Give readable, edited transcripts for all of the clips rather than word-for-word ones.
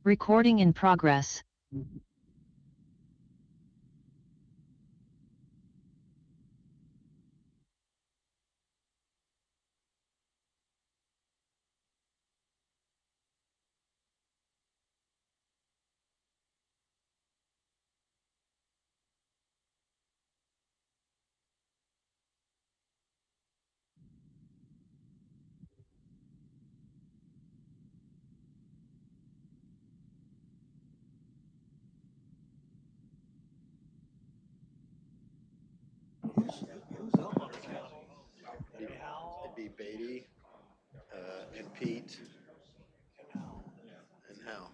Recording in progress. It'd be Beatty, and Pete, and Hal.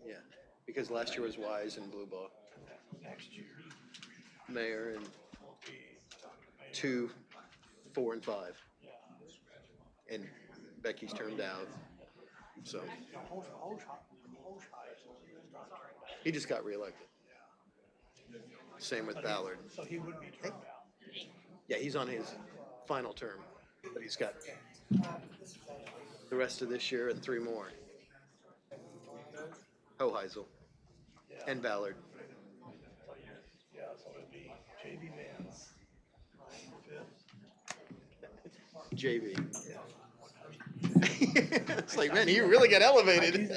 Yeah, because last year was Wise and Blue Ball. Next year, Mayor and will be 2, 4, and 5. yeah. And Becky's turned out, so he just got reelected. Same with Ballard. So he would be turned out. Yeah, he's on his final term, but he's got the rest of this year and 3 more. Hoheisel and Ballard. So it'd be JB Vance, JV. It's like, man, he really got elevated.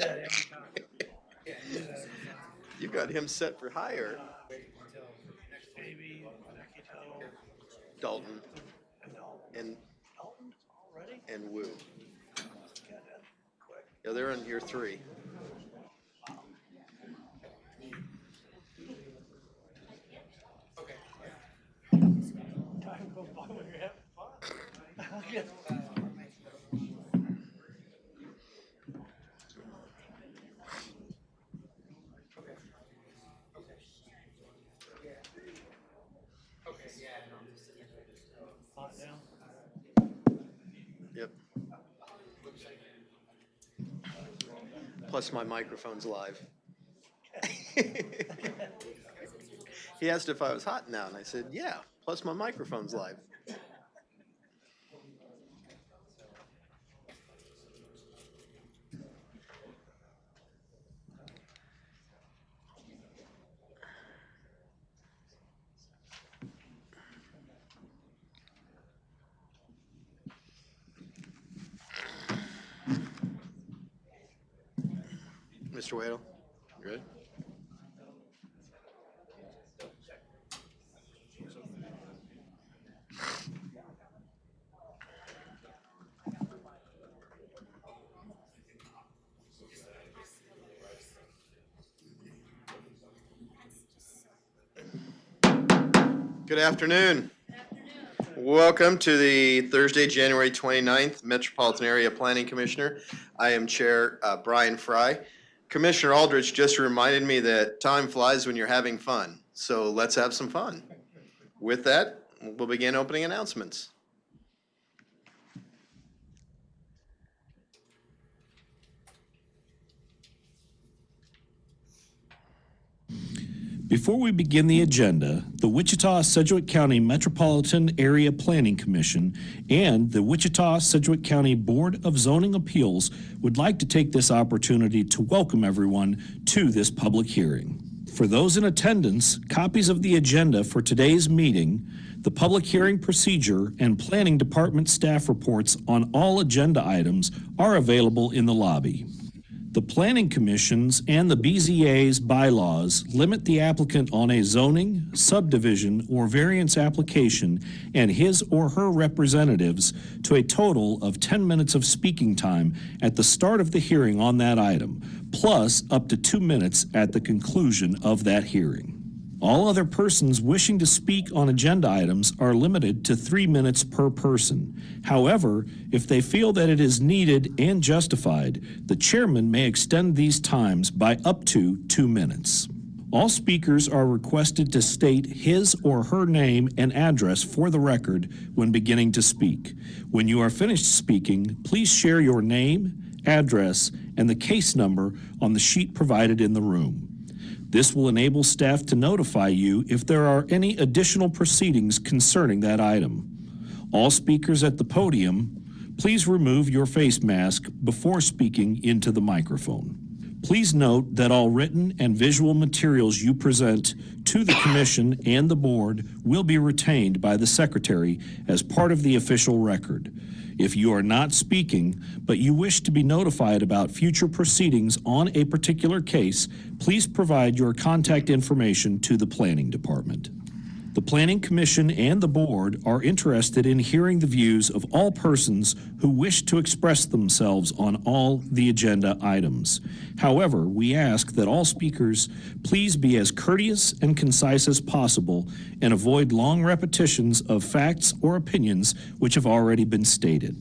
You got him set for higher. JB, Dalton and already? and Wu. Yeah, they're in year 3. Time goes by when you're having fun. Hot now? Yep. Plus my microphone's live. He asked if I was hot now, and I said, yeah, plus my microphone's live. Mr. Wade, good? Good afternoon. Welcome to the Thursday, January 29th Metropolitan Area Planning Commissioner. I am Chair Brian Fry. Commissioner Aldrich just reminded me that time flies when you're having fun, so let's have some fun. With that, we'll begin opening announcements. Before we begin the agenda, the Wichita-Sedgwick County Metropolitan Area Planning Commission and the Wichita-Sedgwick County Board of Zoning Appeals would like to take this opportunity to welcome everyone to this public hearing. For those in attendance, copies of the agenda for today's meeting, the public hearing procedure, and planning department staff reports on all agenda items are available in the lobby. The Planning Commission's and the BZA's bylaws limit the applicant on a zoning, subdivision, or variance application and his or her representatives to a total of 10 minutes of speaking time at the start of the hearing on that item, plus up to 2 minutes at the conclusion of that hearing. All other persons wishing to speak on agenda items are limited to 3 minutes per person. However, if they feel that it is needed and justified, the chairman may extend these times by up to 2 minutes. All speakers are requested to state his or her name and address for the record when beginning to speak. When you are finished speaking, please share your name, address, and the case number on the sheet provided in the room. This will enable staff to notify you if there are any additional proceedings concerning that item. All speakers at the podium, Please remove your face mask before speaking into the microphone. Please note that all written and visual materials you present to the commission and the board will be retained by the secretary as part of the official record. If you are not speaking, but you wish to be notified about future proceedings on a particular case, please provide your contact information to the planning department. The Planning Commission and the board are interested in hearing the views of all persons who wish to express themselves on all the agenda items. However, we ask that all speakers please be as courteous and concise as possible and avoid long repetitions of facts or opinions which have already been stated.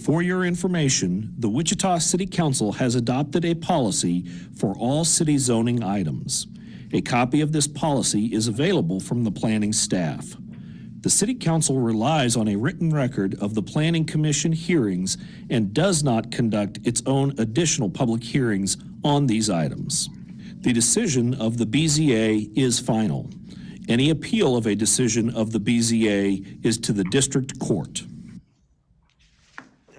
For your information, the Wichita City Council has adopted a policy for all city zoning items. A copy of this policy is available from the planning staff. The City Council relies on a written record of the Planning Commission hearings and does not conduct its own additional public hearings on these items. The decision of the BZA is final. Any appeal of a decision of the BZA is to the district court.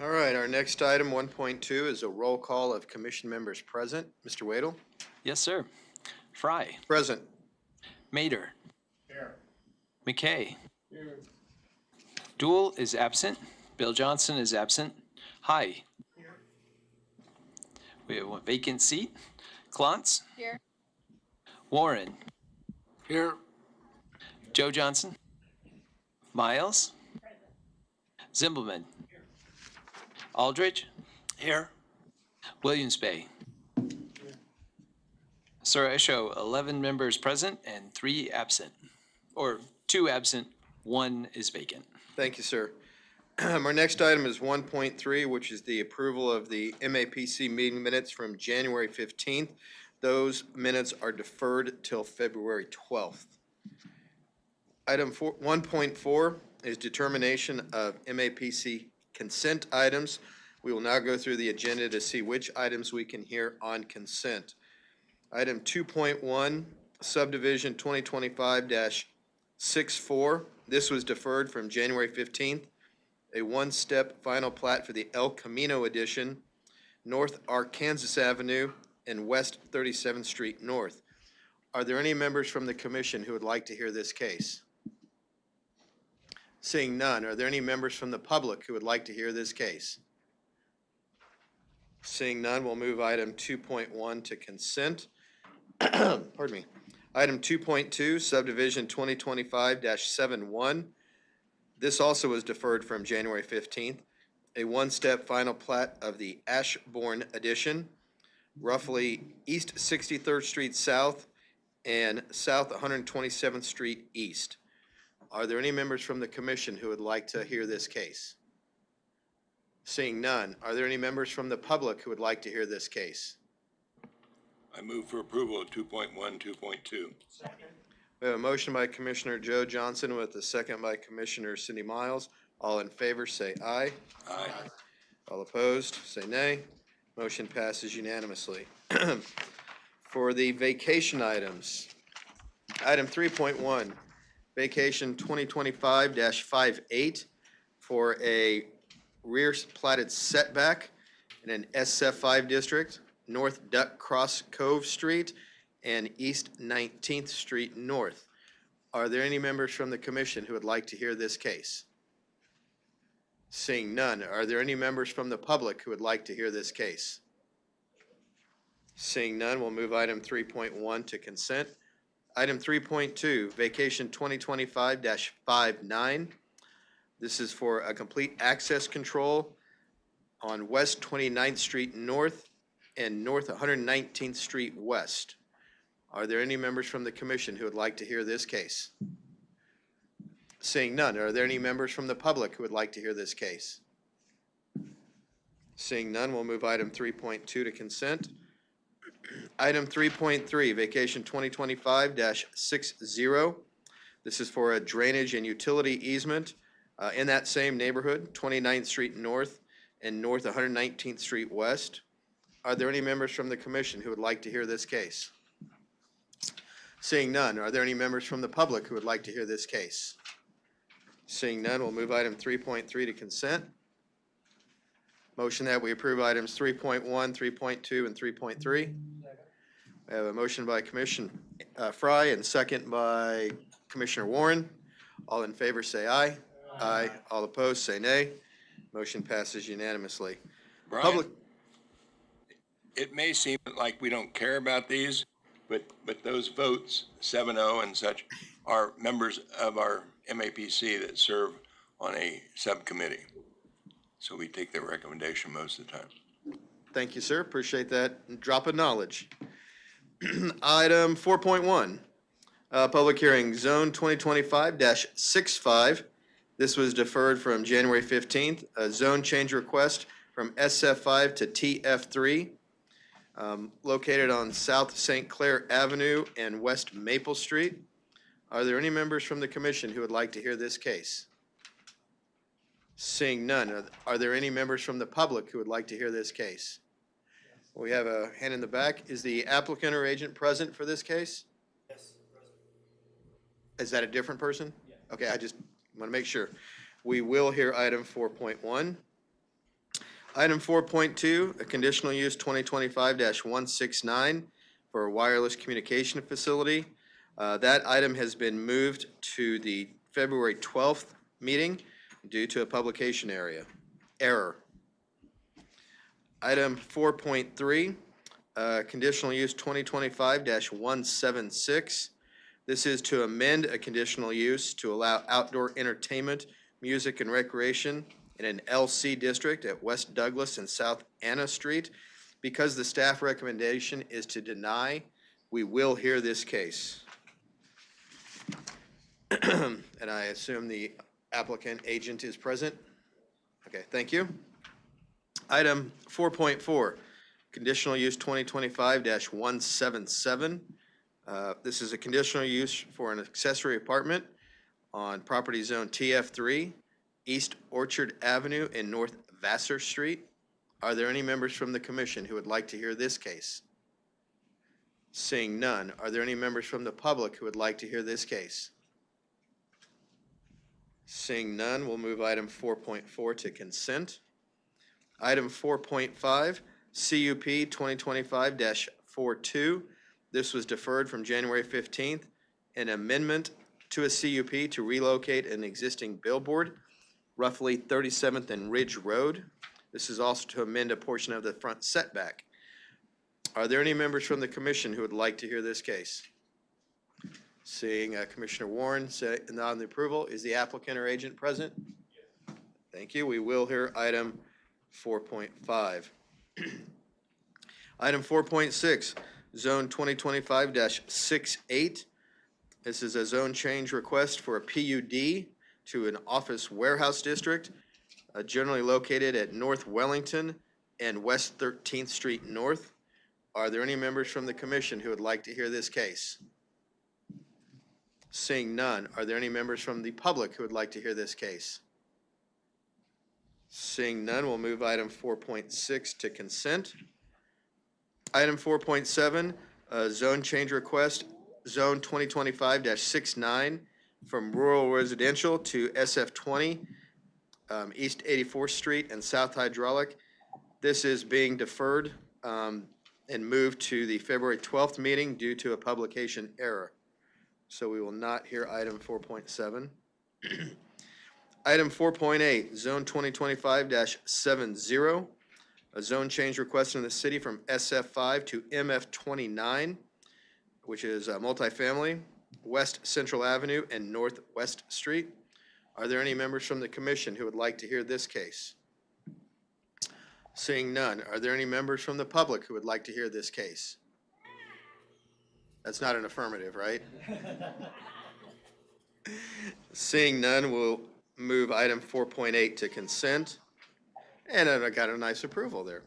All right, our next item, 1.2, is a roll call of commission members present. Mr. Wadle? Yes, sir. Fry. Present. Mater. Here. McKay. Dool is absent. Bill Johnson is absent. Hi. We have one vacant seat. Klontz. Here. Warren. Here. Joe Johnson. Miles. Zimbelman. Aldridge. Here. Williams Bay. Sir, I show 11 members present and 3 absent, or 2 absent, 1 is vacant. Thank you, sir. Our next item is 1.3, which is the approval of the MAPC meeting minutes from January 15th. Those minutes are deferred till February 12th. Item 1.4 is determination of MAPC consent items. We will now go through the agenda to see which items we can hear on consent. Item 2.1, subdivision 2025-64. This was deferred from January 15th. A one-step final plat for the El Camino addition, North Arkansas Avenue and West 37th Street North. Are there any members from the commission who would like to hear this case? Seeing none, are there any members from the public who would like to hear this case? Seeing none, we'll move item 2.1 to consent. Pardon me. Item 2.2, subdivision 2025-71. This also was deferred from January 15th. A one-step final plat of the Ashbourne addition, roughly East 63rd Street South and South 127th Street East. Are there any members from the commission who would like to hear this case? Seeing none, are there any members from the public who would like to hear this case? I move for approval of 2.1, 2.2. We have a motion by Commissioner Joe Johnson with a second by Commissioner Cindy Miles. All in favor, say aye. Aye. All opposed, say nay. Motion passes unanimously. For the vacation items, item 3.1, vacation 2025-58 for a rear platted setback in an SF5 district, North Duck Cross Cove Street and East 19th Street North. Are there any members from the commission who would like to hear this case? Seeing none, are there any members from the public who would like to hear this case? Seeing none, we'll move item 3.1 to consent. Item 3.2, vacation 2025-59. This is for a complete access control on West 29th Street North and North 119th Street West. Are there any members from the commission who would like to hear this case? Seeing none, are there any members from the public who would like to hear this case? Seeing none, we'll move item 3.2 to consent. Item 3.3, vacation 2025-60. This is for a drainage and utility easement in that same neighborhood, 29th Street North and North 119th Street West. Are there any members from the commission who would like to hear this case? Seeing none, are there any members from the public who would like to hear this case? Seeing none, we'll move item 3.3 to consent. Motion that we approve items 3.1, 3.2, and 3.3. We have a motion by Commissioner Fry and second by Commissioner Warren. All in favor say aye. Aye. All opposed say nay. Motion passes unanimously. Public, Brian, it may seem like we don't care about these, but those votes, 7-0 and such, are members of our MAPC that serve on a subcommittee. So we take their recommendation most of the time. thank you, sir. Appreciate that drop of knowledge. Item 4.1, public hearing, Zone 2025-65. This was deferred from January 15th. A zone change request from SF5 to TF3, located on South St. Clair Avenue and West Maple Street. Are there any members from the commission who would like to hear this case? Seeing none, are there any members from the public who would like to hear this case? We have a hand in the back. Is the applicant or agent present for this case? Yes. Is that a different person? Yeah. Okay, I just want to make sure. We will hear item 4.1. Item 4.2, a conditional use 2025-169 for a wireless communication facility. That item has been moved to the February 12th meeting due to a publication error. Item 4.3, conditional use 2025-176. This is to amend a conditional use to allow outdoor entertainment, music, and recreation in an LC district at West Douglas and South Anna Street. Because the staff recommendation is to deny, we will hear this case. And I assume the applicant agent is present? Okay, thank you. Item 4.4, conditional use 2025-177. This is a conditional use for an accessory apartment on property zone TF3, East Orchard Avenue and North Vassar Street. Are there any members from the commission who would like to hear this case? Seeing none, are there any members from the public who would like to hear this case? Seeing none, we'll move item 4.4 to consent. Item 4.5, CUP 2025-42. This was deferred from January 15th. An amendment to a CUP to relocate an existing billboard, roughly 37th and Ridge Road. This is also to amend a portion of the front setback. Are there any members from the commission who would like to hear this case? Seeing Commissioner Warren nod the approval, is the applicant or agent present? Yes. Thank you. We will hear item 4.5. Item 4.6, Zone 2025-68. This is a zone change request for a PUD to an office warehouse district, generally located at North Wellington and West 13th Street North. Are there any members from the commission who would like to hear this case? Seeing none, are there any members from the public who would like to hear this case? Seeing none, we'll move item 4.6 to consent. Item 4.7, zone change request, zone 2025-69 from rural residential to SF20, East 84th Street and South Hydraulic. This is being deferred and moved to the February 12th meeting due to a publication error. So we will not hear item 4.7. Item 4.8, zone 2025-70, a zone change request in the city from SF5 to MF29, which is multifamily, West Central Avenue and Northwest Street. Are there any members from the commission who would like to hear this case? Seeing none, are there any members from the public who would like to hear this case? That's not an affirmative, right? Seeing none, we'll move item 4.8 to consent. And I got a nice approval there.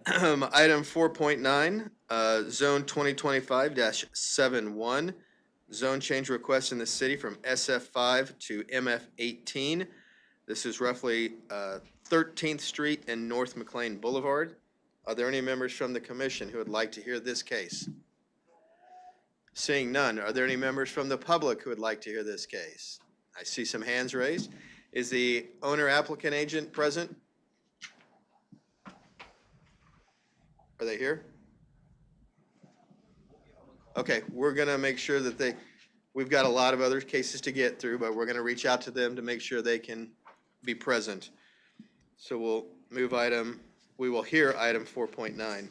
Item 4.9, zone 2025-71, zone change request in the city from SF5 to MF18. This is roughly 13th Street and North McLean Boulevard. Are there any members from the commission who would like to hear this case? Seeing none, are there any members from the public who would like to hear this case? I see some hands raised. Is the owner applicant agent present? Are they here? Okay, we're gonna make sure that we've got a lot of other cases to get through, but we're gonna reach out to them to make sure they can be present. So we will hear item 4.9.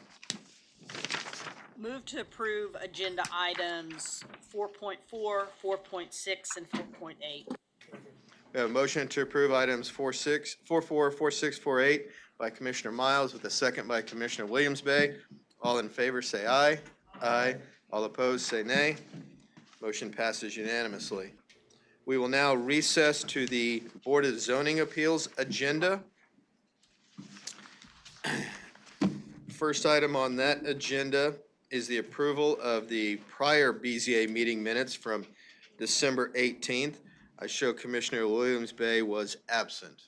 Move to approve agenda items 4.4, 4.6, and 4.8. We have a motion to approve items 4.4, 4.6, 4.8 by Commissioner Miles with a second by Commissioner Williams Bay. All in favor, say aye. Aye. All opposed, say nay. Motion passes unanimously. We will now recess to the Board of Zoning Appeals agenda. First item on that agenda is the approval of the prior BZA meeting minutes from December 18th. I show Commissioner Williams Bay was absent.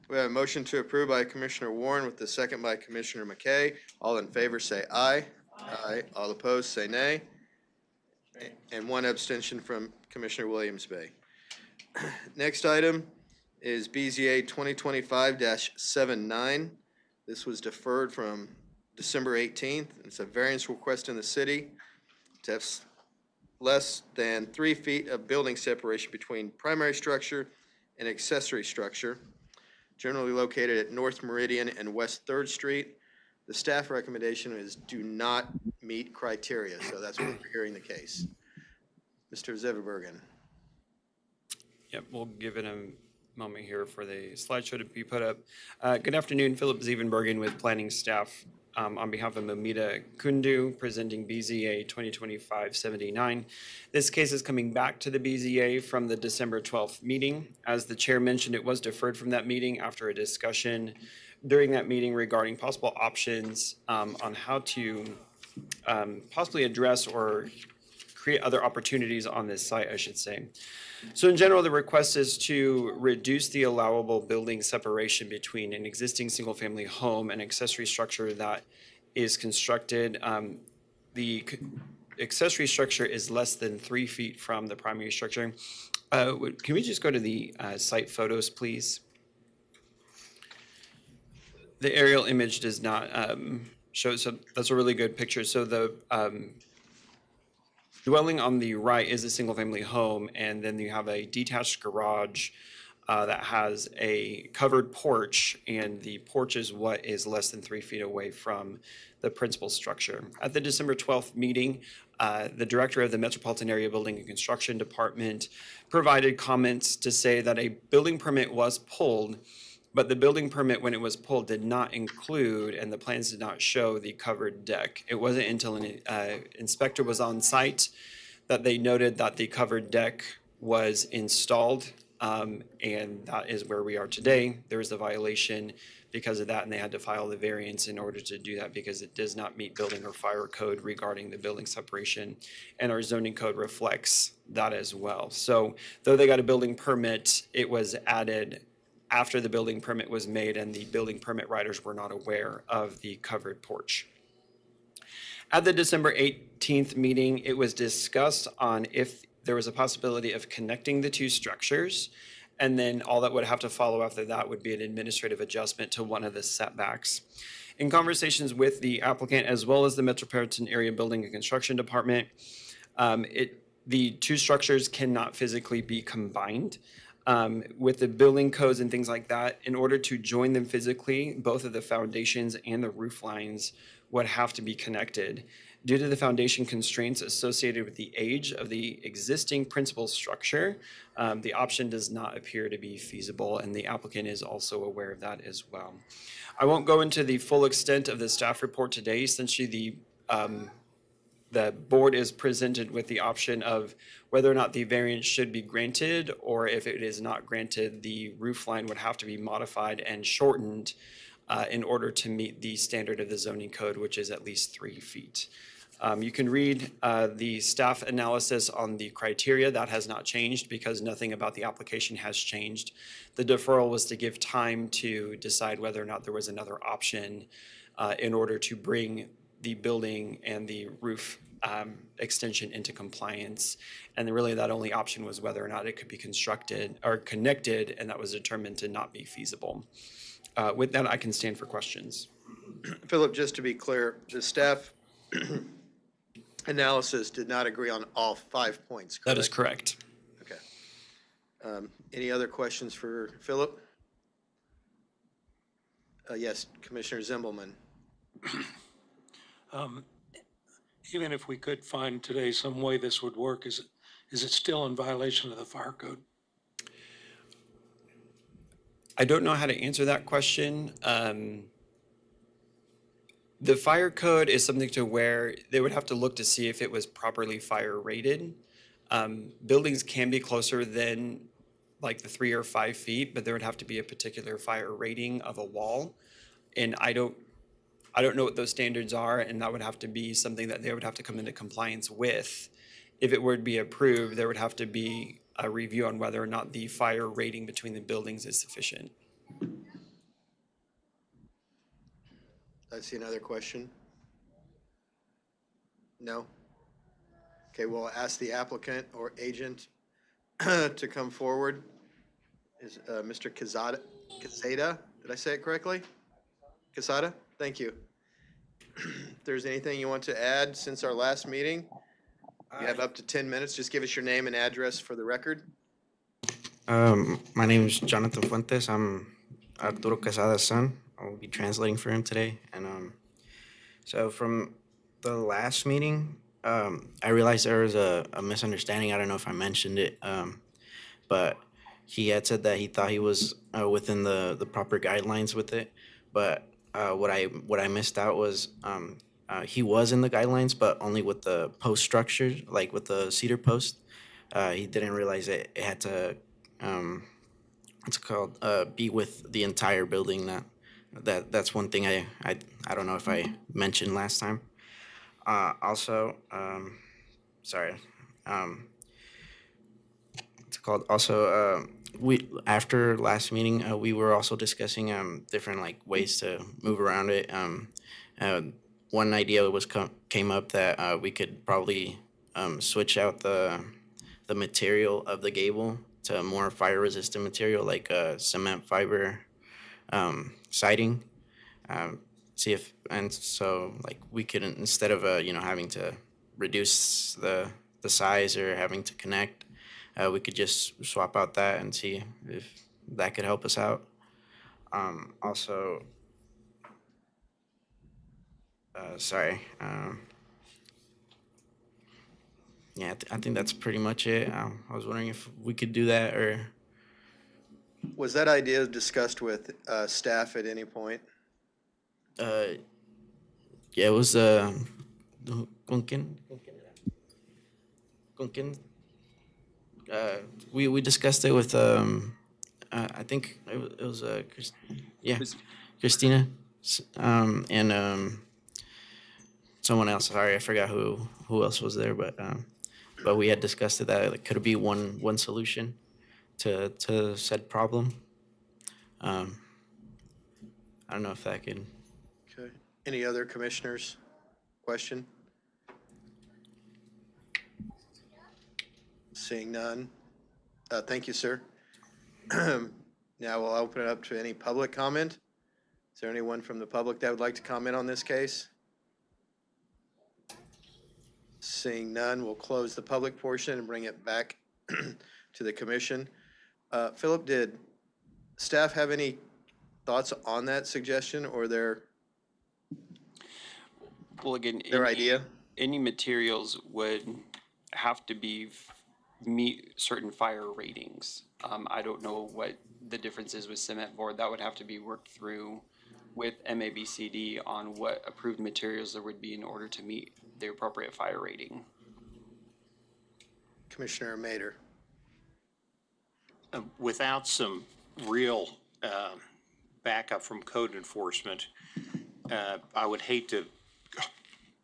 We have a motion to approve by Commissioner Warren with the second by Commissioner McKay. All in favor say aye. Aye. All opposed say nay. And one abstention from Commissioner Williams Bay. Next item is BZA 2025-79. This was deferred from December 18th. It's a variance request in the city to have less than 3 feet of building separation between primary structure and accessory structure, generally located at North Meridian and West 3rd Street. The staff recommendation is do not meet criteria, so that's why we're hearing the case. Mr. Zeverbergen. Yep, we'll give it a moment here for the slideshow to be put up. Good afternoon, Philip Zevenbergen with planning staff. On behalf of Mamita Kundu, presenting BZA 2025-79. This case is coming back to the BZA from the December 12th meeting. As the chair mentioned, it was deferred from that meeting after a discussion during that meeting regarding possible options on how to possibly address or create other opportunities on this site, I should say. So in general, the request is to reduce the allowable building separation between an existing single-family home and accessory structure that is constructed. The accessory structure is less than 3 feet from the primary structure. Can we just go to the site photos, please? The aerial image does not show, so that's a really good picture. So the dwelling on the right is a single-family home, and then you have a detached garage that has a covered porch, and the porch is what is less than 3 feet away from the principal structure. At the December 12th meeting, the director of the Metropolitan Area Building and Construction Department provided comments to say that a building permit was pulled, but the building permit, when it was pulled, did not include, and the plans did not show, the covered deck. It wasn't until an inspector was on site that they noted that the covered deck was installed, and that is where we are today. There was a violation because of that, and they had to file the variance in order to do that because it does not meet building or fire code regarding the building separation, and our zoning code reflects that as well. So though they got a building permit, it was added after the building permit was made, and the building permit writers were not aware of the covered porch. At the December 18th meeting, it was discussed on if there was a possibility of connecting the two structures, and then all that would have to follow after that would be an administrative adjustment to one of the setbacks. In conversations with the applicant as well as the Metropolitan Area Building and Construction Department, the two structures cannot physically be combined. With the building codes and things like that, in order to join them physically, both of the foundations and the roof lines would have to be connected. Due to the foundation constraints associated with the age of the existing principal structure, the option does not appear to be feasible, and the applicant is also aware of that as well. I won't go into the full extent of the staff report today. Essentially, the board is presented with the option of whether or not the variance should be granted, or if it is not granted, the roof line would have to be modified and shortened in order to meet the standard of the zoning code, which is at least 3 feet. You can read the staff analysis on the criteria. That has not changed because nothing about the application has changed. The deferral was to give time to decide whether or not there was another option in order to bring the building and the roof extension into compliance. And really that only option was whether or not it could be constructed or connected, and that was determined to not be feasible. With that, I can stand for questions. Philip, just to be clear, the staff analysis did not agree on all 5 points, correct? That is correct. Okay. Any other questions for Philip? Yes, Commissioner Zimbelman. Even if we could find today some way this would work, is it still in violation of the fire code? I don't know how to answer that question. The fire code is something to where they would have to look to see if it was properly fire rated. Buildings can be closer than like the 3 or 5 feet, but there would have to be a particular fire rating of a wall. And I don't know what those standards are, and that would have to be something that they would have to come into compliance with. If it were to be approved, there would have to be a review on whether or not the fire rating between the buildings is sufficient. I see another question. No? Okay, we'll ask the applicant or agent to come forward. Is Mr. Quezada, did I say it correctly? Quezada, thank you. If there's anything you want to add since our last meeting, you have up to 10 minutes. Just give us your name and address for the record. My name is Jonathan Fuentes. I'm Arturo Quesada's son. I will be translating for him today. And so from the last meeting, I realized there was a misunderstanding. I don't know if I mentioned it, but he had said that he thought he was within the proper guidelines with it. But what I missed out was he was in the guidelines, but only with the post structure, like with the cedar post. He didn't realize it had to what's it called, be with the entire building. That's one thing I don't know if I mentioned last time. Also, sorry. What's it called? Also, we after last meeting, we were also discussing different like ways to move around it. One idea came up that we could probably switch out the material of the gable to more fire resistant material like cement fiber siding. See if, and so like we could, instead of having to reduce the size or having to connect, we could just swap out that and see if that could help us out. Also, sorry. Yeah, I think that's pretty much it. I was wondering if we could do that, or Was that idea discussed with staff at any point? yeah, it was Gunkin. We discussed it with I think it was Christina, and someone else. Sorry, I forgot who else was there, but we had discussed it that it could be one solution to said problem. I don't know if that could. Okay. Any other commissioners? Question? Seeing none. Thank you, sir. Now we'll open it up to any public comment. Is there anyone from the public that would like to comment on this case? Seeing none, we'll close the public portion and bring it back to the commission. Philip, did staff have any thoughts on that suggestion or their Well, again, idea? any materials would have to meet certain fire ratings. I don't know what the difference is with cement board. That would have to be worked through with MABCD on what approved materials there would be in order to meet the appropriate fire rating. Commissioner Mader. Without some real backup from code enforcement, I would hate to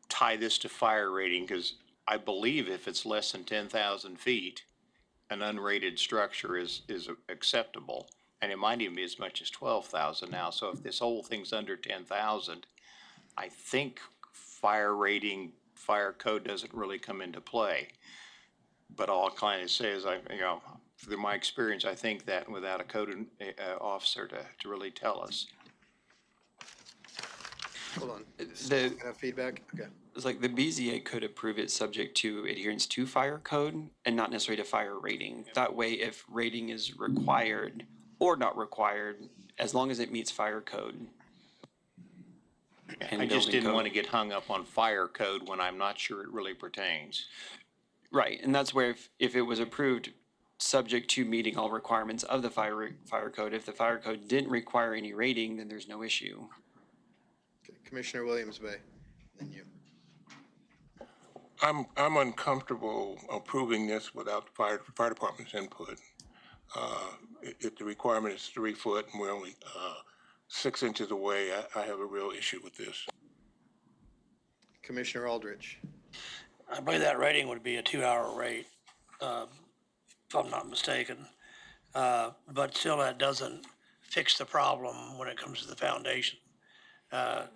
tie this to fire rating, because I believe if it's less than 10,000 feet, an unrated structure is acceptable. And it might even be as much as 12,000 now. So if this whole thing's under 10,000, I think fire rating, fire code doesn't really come into play. But all I kind of say is, through my experience, I think that without a code officer to really tell us. Hold on. The, Have feedback? Okay. it's like the BZA could approve it subject to adherence to fire code and not necessarily to fire rating. That way, if rating is required or not required, as long as it meets fire code. and I just building didn't code. want to get hung up on fire code when I'm not sure it really pertains. Right, and that's where if it was approved, subject to meeting all requirements of the fire code, if the fire code didn't require any rating, then there's no issue. Okay, Commissioner Williams Bay, then you. I'm uncomfortable approving this without the fire department's input. If the requirement is 3 foot and we're only 6 inches away, I have a real issue with this. Commissioner Aldrich. I believe that rating would be a 2-hour rate, if I'm not mistaken. But still, that doesn't fix the problem when it comes to the foundation. The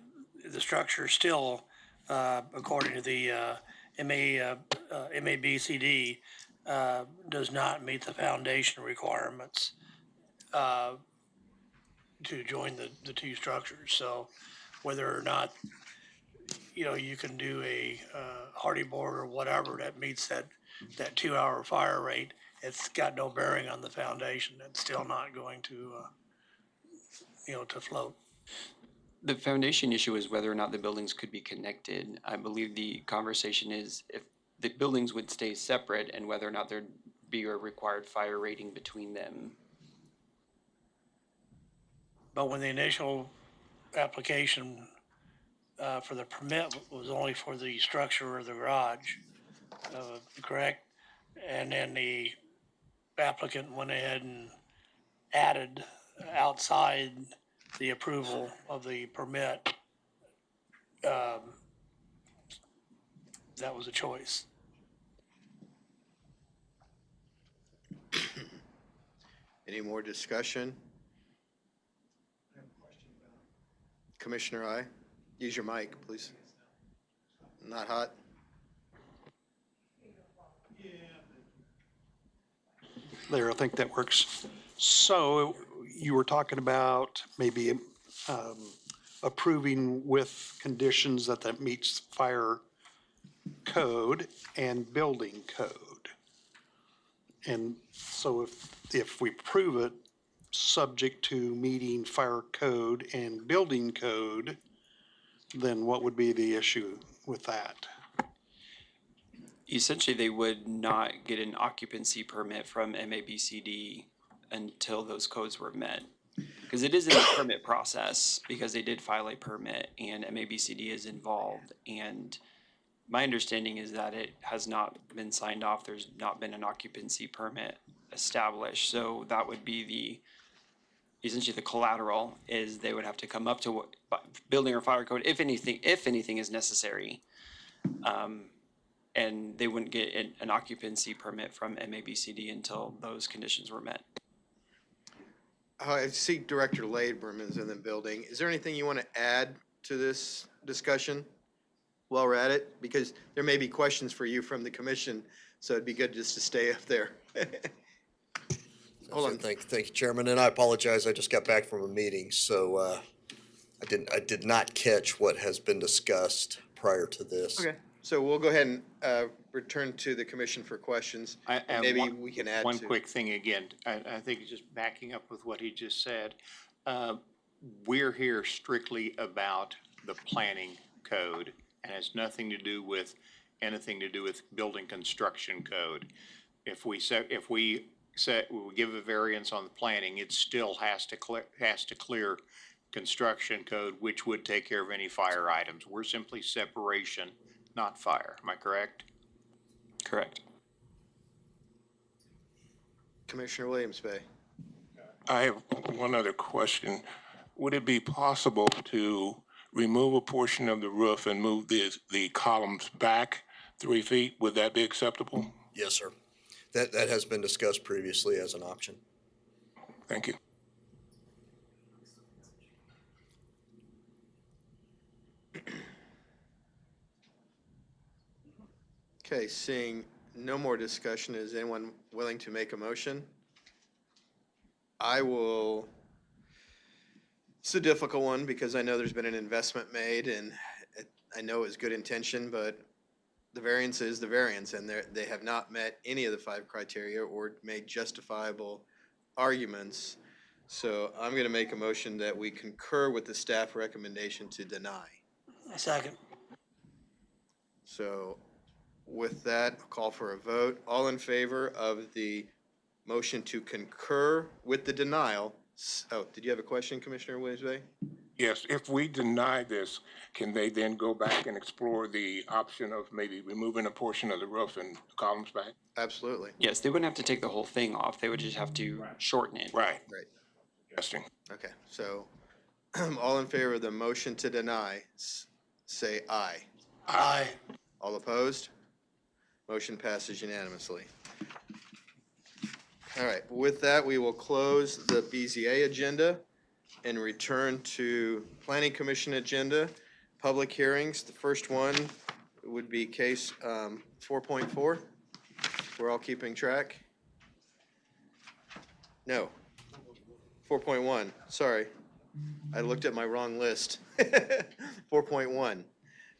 structure still, according to the MABCD, does not meet the foundation requirements to join the two structures. So whether or not, you can do a hardy board or whatever that meets that 2-hour fire rate, it's got no bearing on the foundation. It's still not going to, to float. The foundation issue is whether or not the buildings could be connected. I believe the conversation is if the buildings would stay separate and whether or not there'd be a required fire rating between them. But when the initial application for the permit was only for the structure or the garage, correct? And then the applicant went ahead and added outside the approval of the permit. That was a choice. Any more discussion? Commissioner I, use your mic, please. Not hot? There, I think that works. So you were talking about maybe approving with conditions that meets fire code and building code. And so if we prove it, subject to meeting fire code and building code, then what would be the issue with that? Essentially, they would not get an occupancy permit from MABCD until those codes were met. Because it is in the permit process, because they did file a permit and MABCD is involved. And my understanding is that it has not been signed off. There's not been an occupancy permit established. So that would be essentially the collateral is they would have to come up to what building or fire code, if anything is necessary. And they wouldn't get an occupancy permit from MABCD until those conditions were met. I see Director Laidberman is in the building. Is there anything you want to add to this discussion while we're at it? Because there may be questions for you from the commission, so it'd be good just to stay up there. Hold on. Thank you, Chairman, and I apologize, I just got back from a meeting, so I did not catch what has been discussed prior to this. Okay, so we'll go ahead and return to the commission for questions. And Maybe one- we can add One to. quick thing again, I think just backing up with what he just said. We're here strictly about the planning code and has nothing to do with anything to do with building construction code. If we give a variance on the planning, it still has to clear construction code, which would take care of any fire items. We're simply separation, not fire. Am I correct? Correct. Commissioner Williams Bay. I have one other question. Would it be possible to remove a portion of the roof and move the columns back 3 feet? Would that be acceptable? Yes, sir. That has been discussed previously as an option. Thank you. Okay, seeing no more discussion, is anyone willing to make a motion? I will It's a difficult one because I know there's been an investment made and I know it's good intention, but the variance is the variance and they have not met any of the 5 criteria or made justifiable arguments. So I'm going to make a motion that we concur with the staff recommendation to deny. A second. So with that, I'll call for a vote. All in favor of the motion to concur with the denial? Oh, did you have a question, Commissioner Williams-Bay? Yes, if we deny this, can they then go back and explore the option of maybe removing a portion of the roof and columns back? Absolutely. Yes, they wouldn't have to take the whole thing off. They would just have to shorten it. Right. Right. Interesting. Okay, so all in favor of the motion to deny, say aye. Aye. All opposed? Motion passes unanimously. All right, with that, we will close the BZA agenda and return to Planning Commission agenda, public hearings. The first one would be case 4.4. We're all keeping track? No. 4.1, sorry. I looked at my wrong list. 4.1,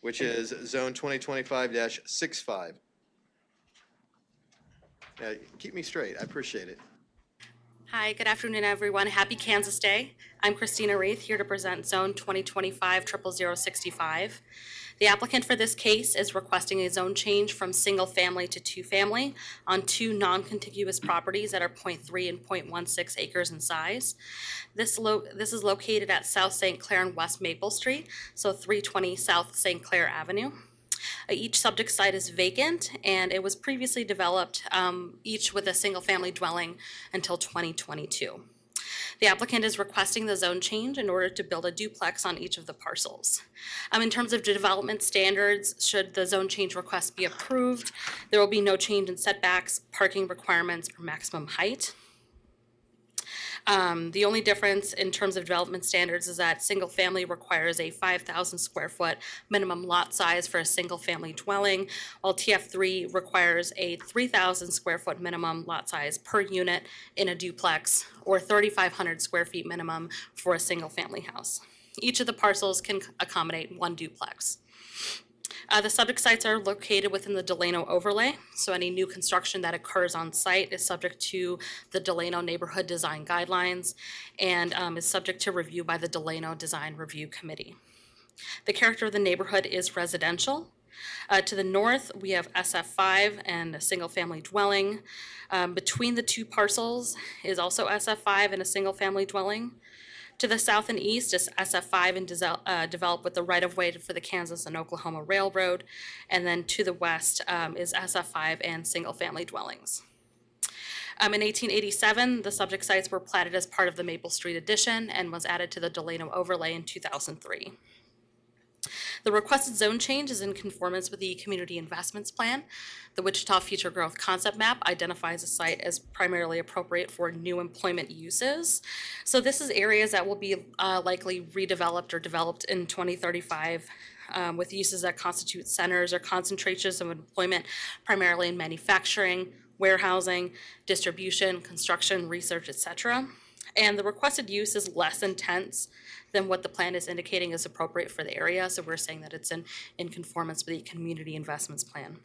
which is Zone 2025-65. Keep me straight, I appreciate it. Hi, good afternoon, everyone. Happy Kansas Day. I'm Christina Reith, here to present Zone 2025-00065. The applicant for this case is requesting a zone change from single-family to two-family on 2 non-contiguous properties that are 0.3 and 0.16 acres in size. This is located at South St. Clair and West Maple Street, so 320 South St. Clair Avenue. Each subject site is vacant, and it was previously developed, each with a single-family dwelling until 2022. The applicant is requesting the zone change in order to build a duplex on each of the parcels. In terms of development standards, should the zone change request be approved, there will be no change in setbacks, parking requirements, or maximum height. The only difference in terms of development standards is that single family requires a 5,000 square foot minimum lot size for a single family dwelling, while TF3 requires a 3,000 square foot minimum lot size per unit in a duplex, or 3,500 square feet minimum for a single family house. Each of the parcels can accommodate 1 duplex. The subject sites are located within the Delano overlay, so any new construction that occurs on site is subject to the Delano Neighborhood Design Guidelines and is subject to review by the Delano Design Review Committee. The character of the neighborhood is residential. To the north, we have SF5 and a single-family dwelling. Between the 2 parcels is also SF5 and a single-family dwelling. To the south and east is SF5 and developed with the right-of-way for the Kansas and Oklahoma Railroad. And then to the west is SF5 and single-family dwellings. In 1887, the subject sites were platted as part of the Maple Street addition and was added to the Delano overlay in 2003. The requested zone change is in conformance with the Community Investments Plan. The Wichita Future Growth Concept Map identifies the site as primarily appropriate for new employment uses. So this is areas that will be likely redeveloped or developed in 2035 with uses that constitute centers or concentrations of employment primarily in manufacturing, warehousing, distribution, construction, research, etc. And the requested use is less intense than what the plan is indicating is appropriate for the area. So we're saying that it's in conformance with the Community Investments Plan.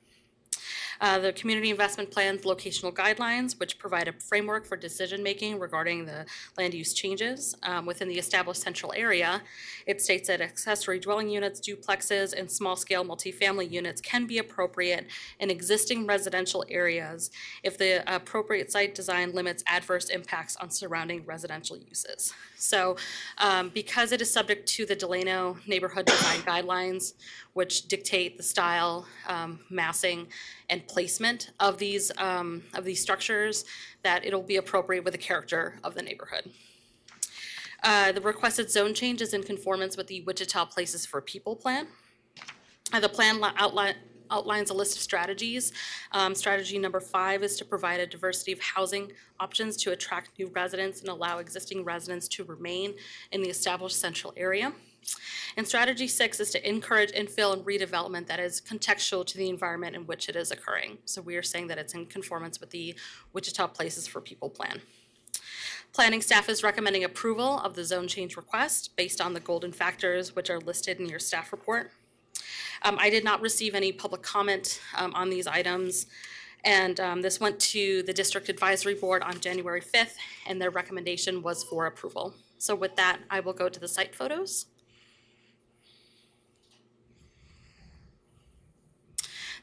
The Community Investment Plan's locational guidelines, which provide a framework for decision-making regarding the land use changes within the established central area. It states that accessory dwelling units, duplexes, and small-scale multifamily units can be appropriate in existing residential areas if the appropriate site design limits adverse impacts on surrounding residential uses. So because it is subject to the Delano Neighborhood Design Guidelines, which dictate the style, massing, and placement of these structures, that it'll be appropriate with the character of the neighborhood. The requested zone change is in conformance with the Wichita Places for People Plan. The plan outlines a list of strategies. Strategy number 5 is to provide a diversity of housing options to attract new residents and allow existing residents to remain in the established central area. And strategy 6 is to encourage infill and redevelopment that is contextual to the environment in which it is occurring. So we are saying that it's in conformance with the Wichita Places for People Plan. Planning staff is recommending approval of the zone change request based on the golden factors which are listed in your staff report. I did not receive any public comment on these items, and this went to the District Advisory Board on January 5th, and their recommendation was for approval. So with that, I will go to the site photos.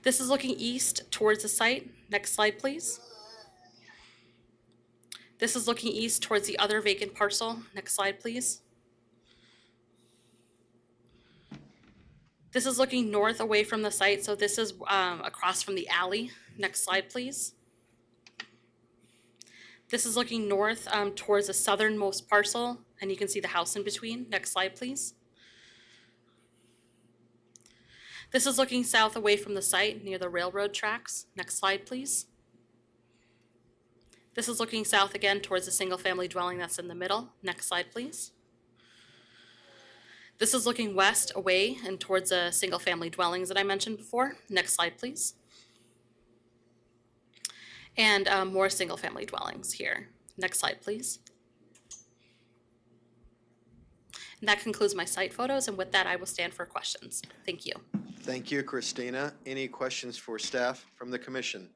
This is looking east towards the site. Next slide, please. This is looking east towards the other vacant parcel. Next slide, please. This is looking north away from the site, so this is across from the alley. Next slide, please. This is looking north towards the southernmost parcel, and you can see the house in between. Next slide, please. This is looking south away from the site near the railroad tracks. Next slide, please. This is looking south again towards the single-family dwelling that's in the middle. Next slide, please. This is looking west away and towards the single-family dwellings that I mentioned before. Next slide, please. And more single-family dwellings here. Next slide, please. And that concludes my site photos, and with that, I will stand for questions. Thank you. Thank you, Christina. Any questions for staff from the commission?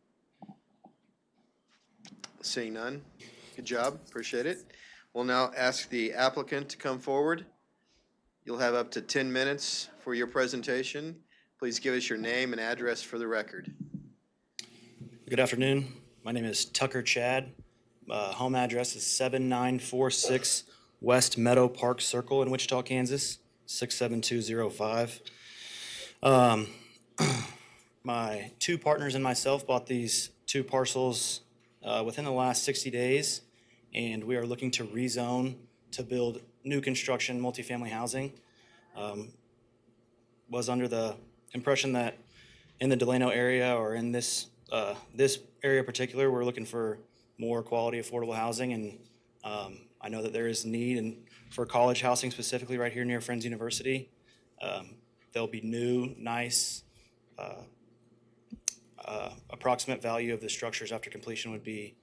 Seeing none. Good job. Appreciate it. We'll now ask the applicant to come forward. You'll have up to 10 minutes for your presentation. Please give us your name and address for the record. Good afternoon. My name is Tucker Chad. Home address is 7946 West Meadow Park Circle in Wichita, Kansas, 67205. My two partners and myself bought these two parcels within the last 60 days, and we are looking to rezone to build new construction multifamily housing. Was under the impression that in the Delano area or in this area in particular, we're looking for more quality, affordable housing, and I know that there is need and for college housing specifically right here near Friends University. There'll be new, nice, approximate value of the structures after completion would be